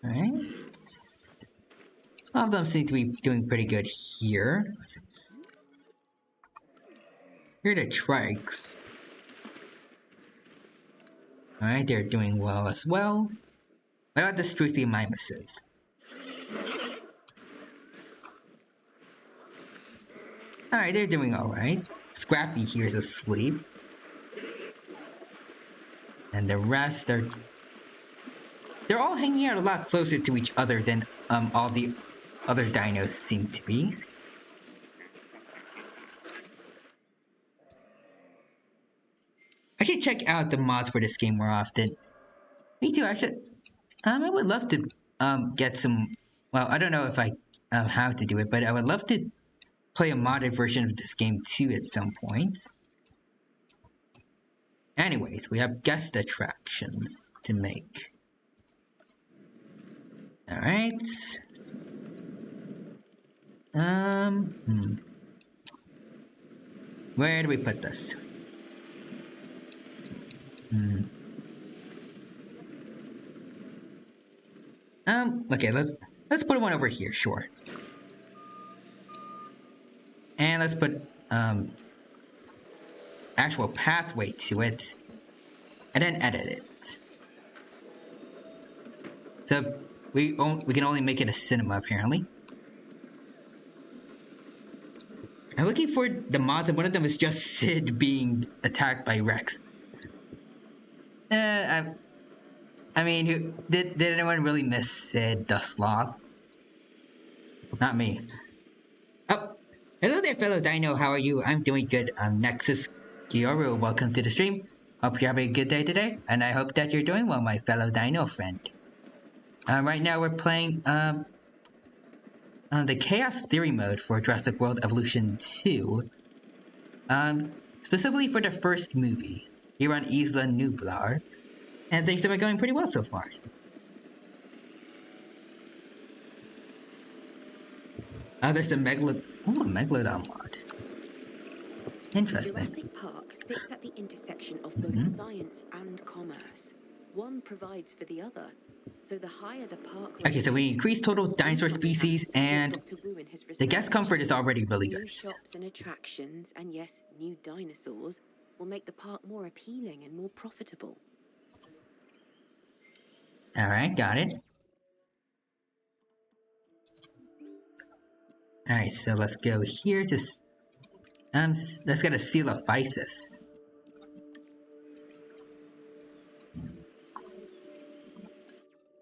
Alright. All of them seem to be doing pretty good here. Here are the trikes. Alright, they're doing well as well. What about the Struthy Mimuses? Alright, they're doing alright. Scrappy here's asleep. And the rest are... They're all hanging out a lot closer to each other than all the other dinos seem to be. I should check out the mods for this game more often. Me too. I should. I would love to get some. Well, I don't know if I how to do it, but I would love to play a modded version of this game too at some point. Anyways, we have guest attractions to make. All right. Where do we put this? Okay, let's put one over here, sure. And let's put actual pathway to it, and then edit it. So we can only make it a cinema apparently. I'm looking for the mods, and one of them is just Sid being attacked by Rex. I mean, did anyone really miss Sid the Sloth? Not me. Oh, hello there, fellow Dino. How are you? I'm doing good. I'm Nexus Gioru. Welcome to the stream. Hope you're having a good day today, and I hope that you're doing well, my fellow Dino friend. Right now we're playing the Chaos Theory mode for Jurassic World Evolution 2. Specifically for the first movie, here on Isla Nublar. And things have been going pretty well so far. There's a Megalodon mod. Interesting. Jurassic Park sits at the intersection of both science and commerce. One provides for the other. So the higher the park. Okay, so we increase total dinosaur species, and the guest comfort is already really good. New shops and attractions, and yes, new dinosaurs, will make the park more appealing and more profitable. Alright, got it. Alright, so let's go here to... let's get a Seal of Physis.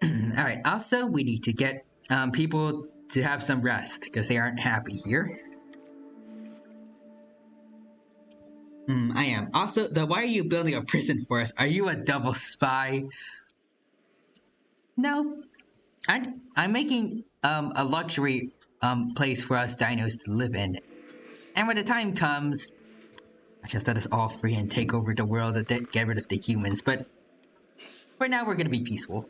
Alright, also we need to get people to have some rest, because they aren't happy here. I am. Also, why are you building a prison for us? Are you a double spy? No, I'm making a luxury place for us dinos to live in, and when the time comes, I just let us all free and take over the world and get rid of the humans. But for now, we're gonna be peaceful.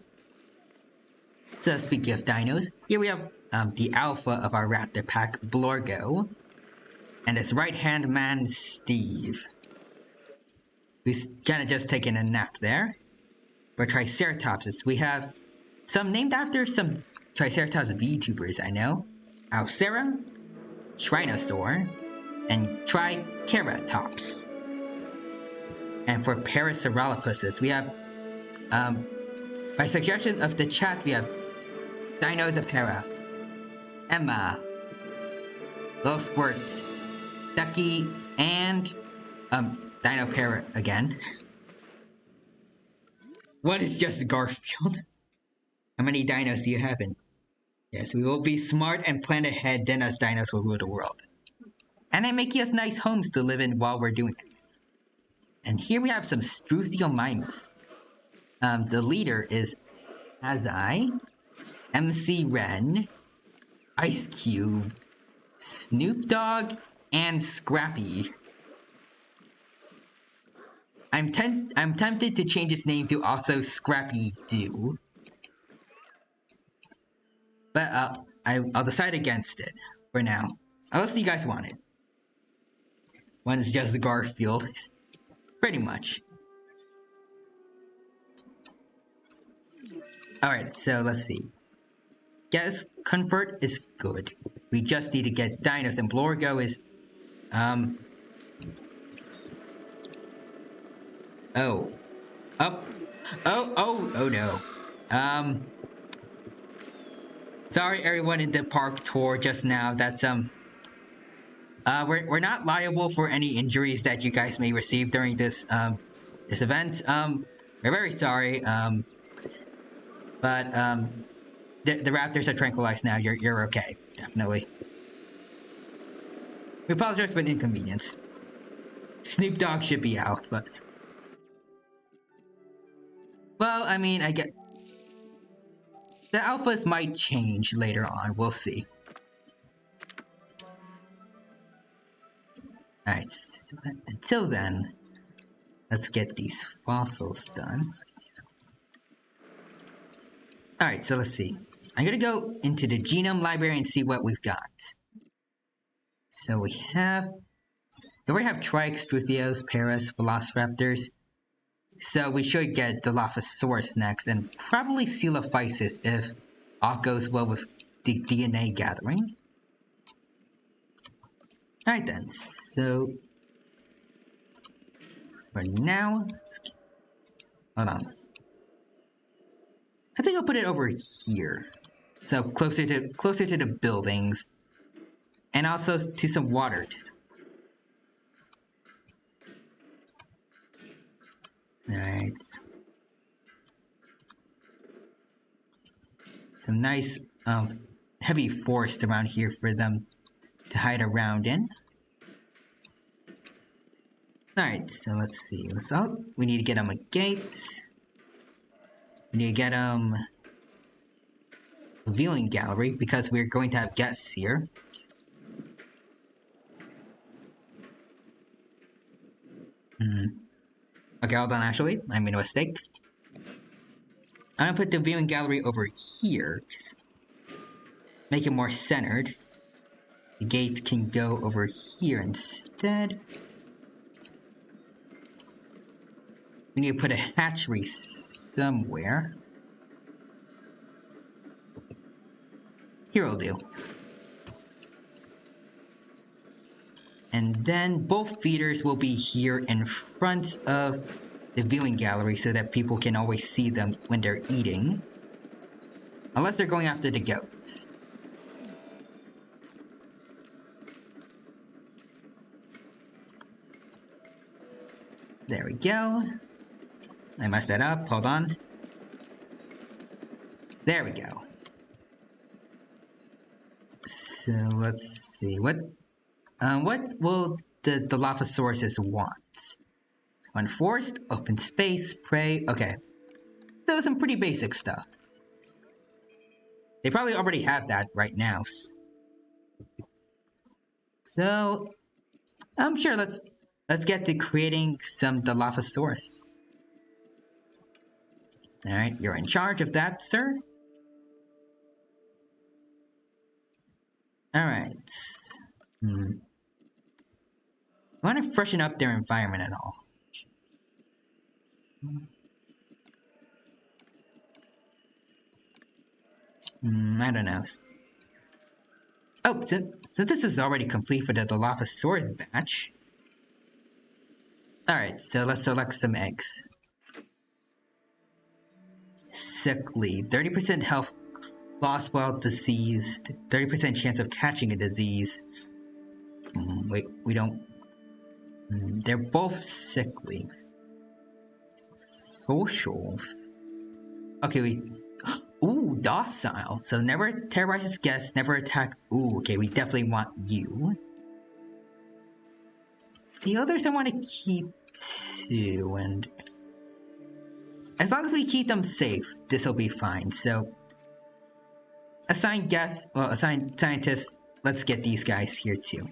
So speaking of dinos, here we have the alpha of our raptor pack, Blorgo, and his right-hand man, Steve, who's kind of just taking a nap there. For Triceratopses, we have some named after some Triceratops VTubers I know. Alcera, Shrinosaur, and Triceratops. And for Parasaurolopuses, we have, by suggestion of the chat, we have Dino the Para, Emma, Lil Squirt, Ducky, and Dino Para again. What is just Garfield? How many dinos do you have in? Yes, we will be smart and plan ahead, then us dinos will rule the world. And I'm making us nice homes to live in while we're doing it. And here we have some Struthiomimus. The leader is Azai, MC Ren, Ice Cube, Snoop Dogg, and Scrappy. I'm tempted to change his name to also Scrappy Doo. But I'll decide against it for now. Unless you guys want it. One is just Garfield. Pretty much. Alright, so let's see. Guess comfort is good. We just need to get dinos, and Blorgo is oh no. Sorry everyone in the park tour just now. That's we're not liable for any injuries that you guys may receive during this this event. We're very sorry. But the raptors are tranquilized now. You're okay, definitely. We apologize for the inconvenience. Snoop Dogg should be out, but Well, I mean, I get... The alphas might change later on. We'll see. Alright, so until then, let's get these fossils done. Alright, so let's see. I'm gonna go into the genome library and see what we've got. So we already have Triextruthios, Paras, Velociraptors. So we should get Dilophosaurus next, and probably Coelophysis if all goes well with the DNA gathering. Alright then, so for now, hold on. I think I'll put it over here. So closer to the buildings. And also to some water. Alright. Some nice heavy forest around here for them to hide around in. Alright, so let's see. We need to get them a gate. We need to get them a viewing gallery because we're going to have guests here. Okay, hold on, actually. I made a mistake. I'm gonna put the viewing gallery over here. Make it more centered. The gates can go over here instead. We need to put a hatchery somewhere. Here will do. And then both feeders will be here in front of the viewing gallery so that people can always see them when they're eating. Unless they're going after the goats. There we go. I messed that up. Hold on. There we go. So let's see. What will the Dilophosaurus want? One forest, open space, prey. Okay. So some pretty basic stuff. They probably already have that right now. So I'm sure let's get to creating some Dilophosaurus. Alright, you're in charge of that, sir. Alright. I want to freshen up their environment at all. I don't know. Oh, since this is already complete for the Dilophosaurus batch. Alright, so let's select some eggs. Sickly, 30% health loss while diseased, 30% chance of catching a disease. Wait, we don't... they're both sickly. Social. Okay, ooh, docile. So never terrorizes guests, never attack. Ooh, okay, we definitely want you. The others I want to keep too, and... as long as we keep them safe, this'll be fine, so... assign guests, well, assign scientists, let's get these guys here too.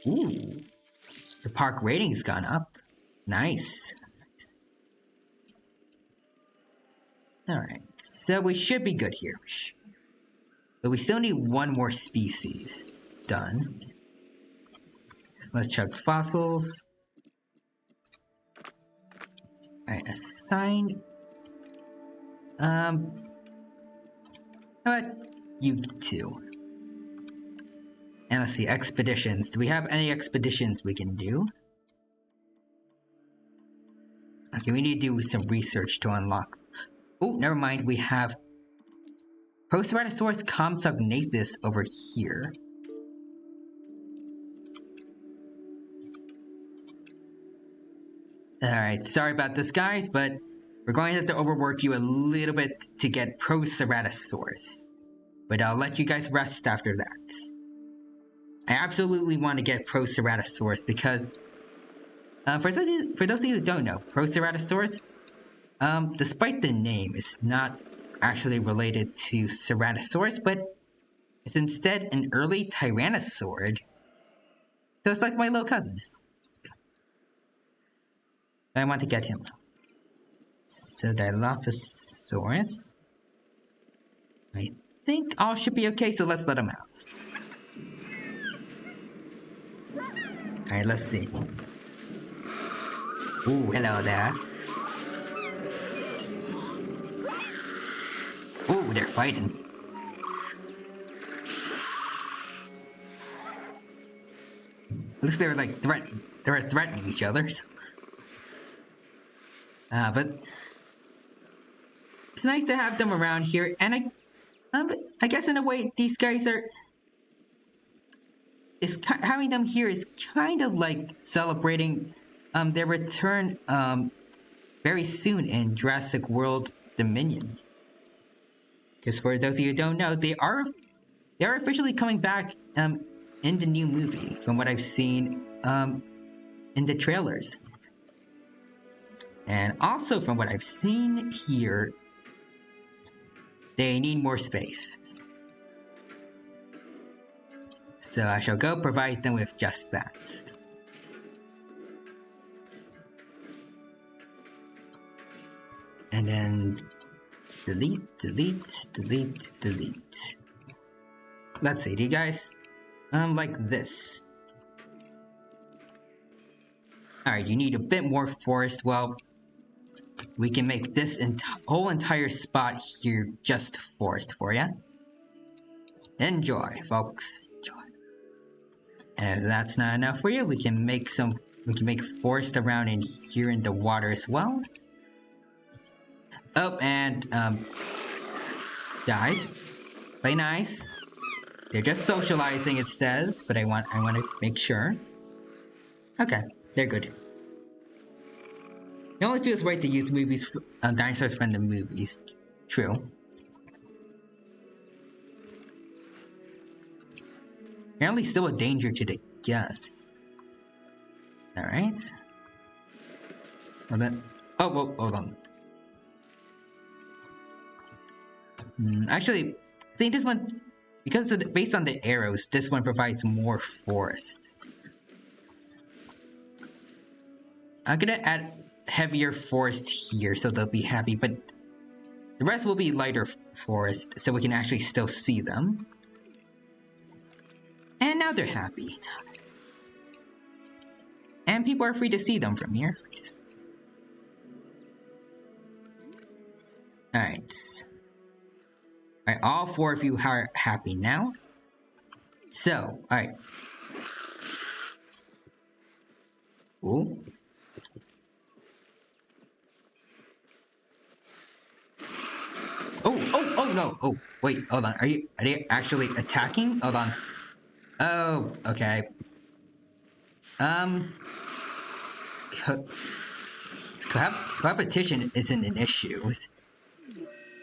Ooh. The park rating's gone up. Nice. Alright, so we should be good here. But we still need one more species done. So let's check fossils. Alright, assign... how about you two? And let's see, expeditions. Do we have any expeditions we can do? Okay, we need to do some research to unlock... oh, never mind, we have... Proceratosaurus compsognathus over here. Alright, sorry about this, guys, but we're going to have to overwork you a little bit to get Proceratosaurus. But I'll let you guys rest after that. I absolutely want to get Proceratosaurus because For those of you who don't know, Proceratosaurus, despite the name, is not actually related to Ceratosaurus, but it's instead an early tyrannosaurid. So it's like my little cousin. I want to get him. So Dilophosaurus. I think all should be okay, so let's let him out. Alright, let's see. Ooh, hello there. Ooh, they're fighting. Looks they're like threatening each other. But it's nice to have them around here, and I guess in a way these guys are. Having them here is kind of like celebrating their return very soon in Jurassic World Dominion. Because for those of you who don't know, they are officially coming back in the new movie, from what I've seen in the trailers. And also from what I've seen here, they need more space. So I shall go provide them with just that. And then delete, delete, delete, delete. Let's see, do you guys like this? Alright, you need a bit more forest. Well, we can make this whole entire spot here just forest for you. Enjoy, folks. Enjoy. And if that's not enough for you, we can make forest around in here in the water as well. Oh, and guys, play nice. They're just socializing, it says, but I want to make sure. Okay, they're good. It only feels right to use dinosaurs from the movies. True. Apparently still a danger to the guests. Alright. Well then. Oh, well, hold on. Actually, I think this one, because based on the arrows, this one provides more forests. I'm gonna add heavier forest here so they'll be happy, but the rest will be lighter forest so we can actually still see them. And now they're happy. And people are free to see them from here. Alright. Alright, all four of you are happy now. So, alright. Ooh. Oh no. Oh, wait, hold on. Are they actually attacking? Hold on. Oh, okay. Competition isn't an issue.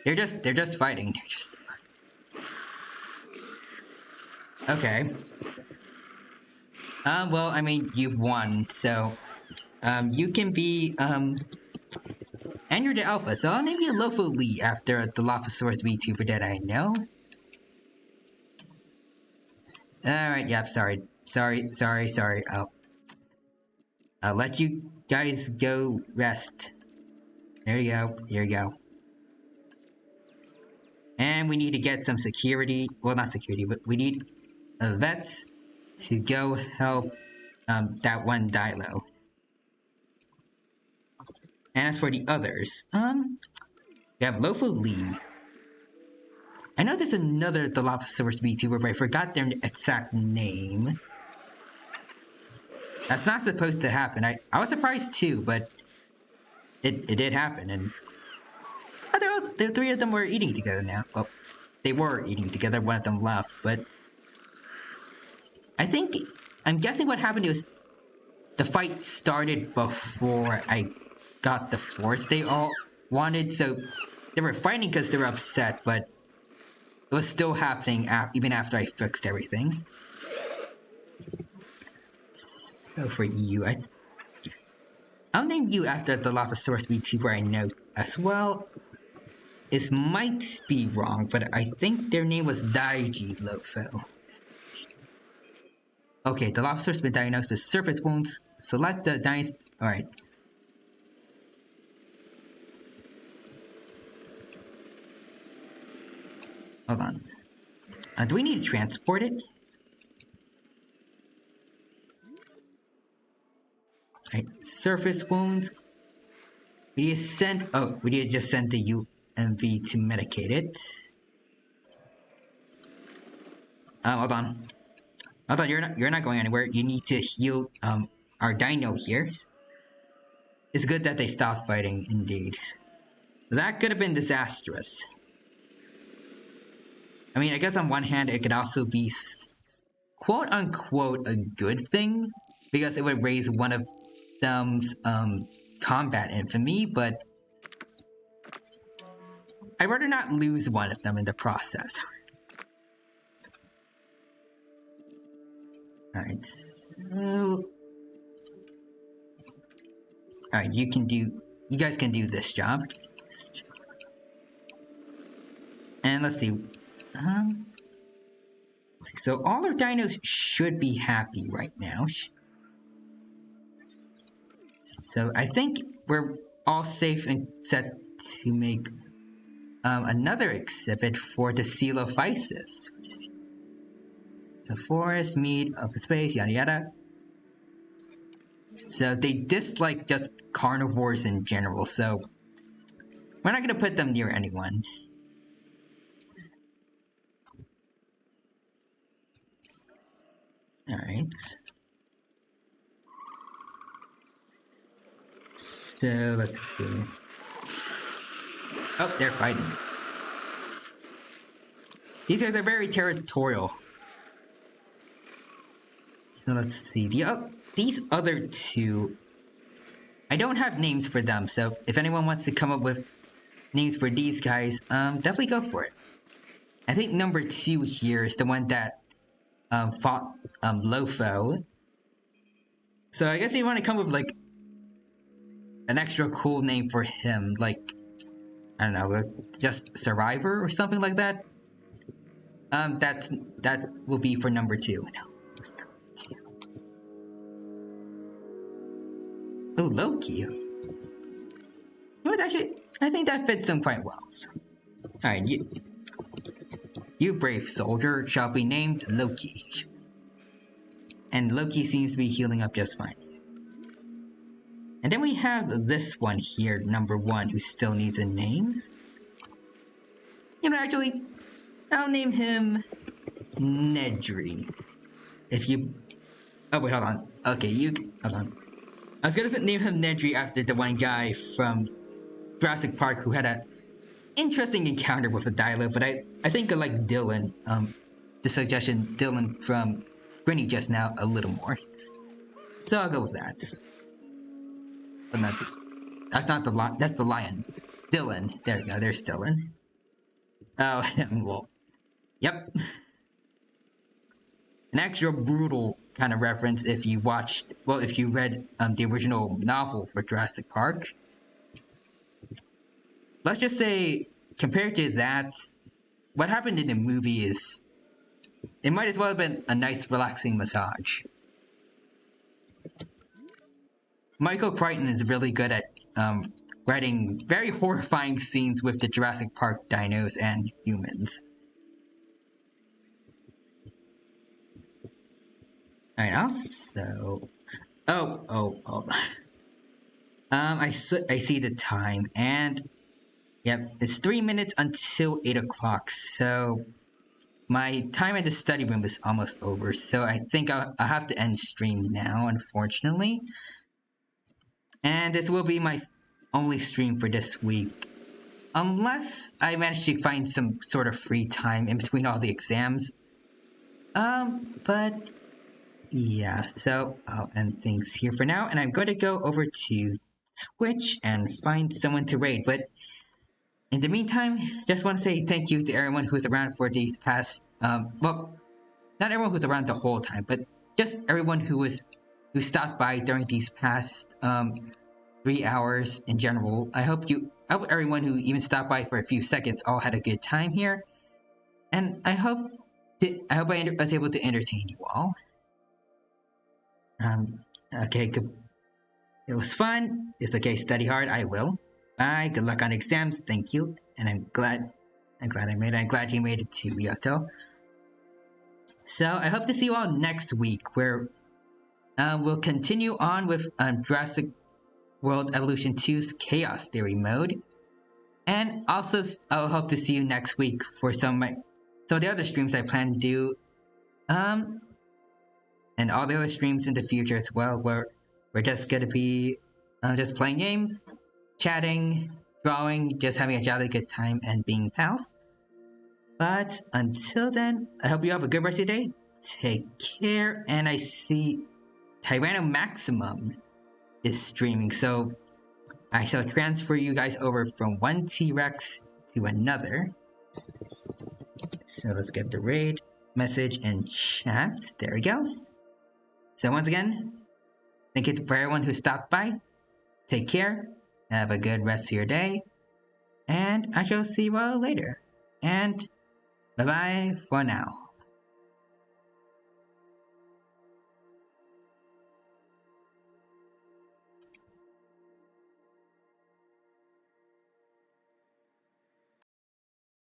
They're just fighting. Okay. Well, I mean, you've won, so you can be and you're the alpha, so I'll name you Lofo Lee after the Dilophosaurus V2 for that I know. Alright, yep, sorry. I'll let you guys go rest. There you go. And we need to get some security. Well, not security, but we need a vet to go help that one Dilo. And as for the others, we have Lofo Lee. I know there's another Dilophosaurus VTuber, but I forgot their exact name. That's not supposed to happen. I was surprised too, but it did happen, and the three of them were eating together now. Well, they were eating together, one of them left, but I'm guessing what happened was the fight started before I got the force they all wanted, so they were fighting because they were upset, but it was still happening even after I fixed everything. So for you, I'll name you after the Dilophosaurus VTuber I know as well. This might be wrong, but I think their name was Daiji Lofo. Okay, the Dilophosaurus has been diagnosed with surface wounds. Select the Alright. Hold on. Do we need to transport it? Alright, surface wounds. We need to send. Oh, we need to just send the UMV to medicate it. Hold on. I thought you're not going anywhere. You need to heal our dino here. It's good that they stopped fighting, indeed. That could have been disastrous. I mean, I guess on one hand, it could also be quote-unquote a good thing, because it would raise one of them's combat infamy, but I'd rather not lose one of them in the process. Alright, so... Alright, you guys can do this job. And let's see. So all our dinos should be happy right now. So I think we're all safe and set to make another exhibit for the Coelophysis. So forest, meat, open space, yada yada. So they dislike just carnivores in general, so we're not gonna put them near anyone. Alright. So let's see. Oh, they're fighting. These guys are very territorial. So let's see. These other two, I don't have names for them, so if anyone wants to come up with names for these guys, definitely go for it. I think number 2 here is the one that fought Lofo. So I guess you want to come up with like an extra cool name for him, like I don't know, just Survivor or something like that. That will be for number 2. Oh, Loki. You know what, actually, I think that fits him quite well. So. Alright, you brave soldier shall be named Loki. And Loki seems to be healing up just fine. And then we have this one here, number 1, who still needs a name. You know, actually, I'll name him Nedry. If you... Oh, wait, hold on. Okay, hold on. I was gonna name him Nedry after the one guy from Jurassic Park who had a interesting encounter with a Dilo, but I think I like Dylan, the suggestion Dylan from Grinny just now a little more. So I'll go with that. But that's not the lion, that's the lion. Dylan, there you go, there's Dylan. Oh, well, yep. An extra brutal kind of reference if you read the original novel for Jurassic Park. Let's just say, compared to that, what happened in the movie is, it might as well have been a nice relaxing massage. Michael Crichton is really good at writing very horrifying scenes with the Jurassic Park dinos and humans. Alright, also... Oh, hold on. I see the time, and... Yep, it's 3 minutes until 8 o'clock, so... My time in the study room is almost over, so I think I'll have to end stream now, unfortunately. And this will be my only stream for this week. Unless I manage to find some sort of free time in between all the exams. But... Yeah, so I'll end things here for now, and I'm going to go over to Twitch and find someone to raid, but in the meantime, just want to say thank you to everyone who's around for these past, well, not everyone who's around the whole time, but just everyone who stopped by during these past, 3 hours in general. I hope everyone who even stopped by for a few seconds all had a good time here, and I hope I was able to entertain you all. Okay, good. It was fun. It's okay. Study hard. I will. Bye. Good luck on exams. Thank you. And I'm glad I made it. I'm glad you made it to Ryoto. So I hope to see you all next week, where we'll continue on with Jurassic World Evolution 2's Chaos Theory mode. And also, I'll hope to see you next week for some of the other streams I plan to do. And all the other streams in the future as well, where we're just gonna be just playing games, chatting, drawing, just having a jolly good time and being pals. But until then, I hope you have a good rest of your day. Take care, and I see Tyranno Maximum is streaming, so I shall transfer you guys over from one T-Rex to another. So let's get the raid message and chat. There we go. So once again, thank you for everyone who stopped by. Take care. Have a good rest of your day. And I shall see you all later. And bye-bye for now.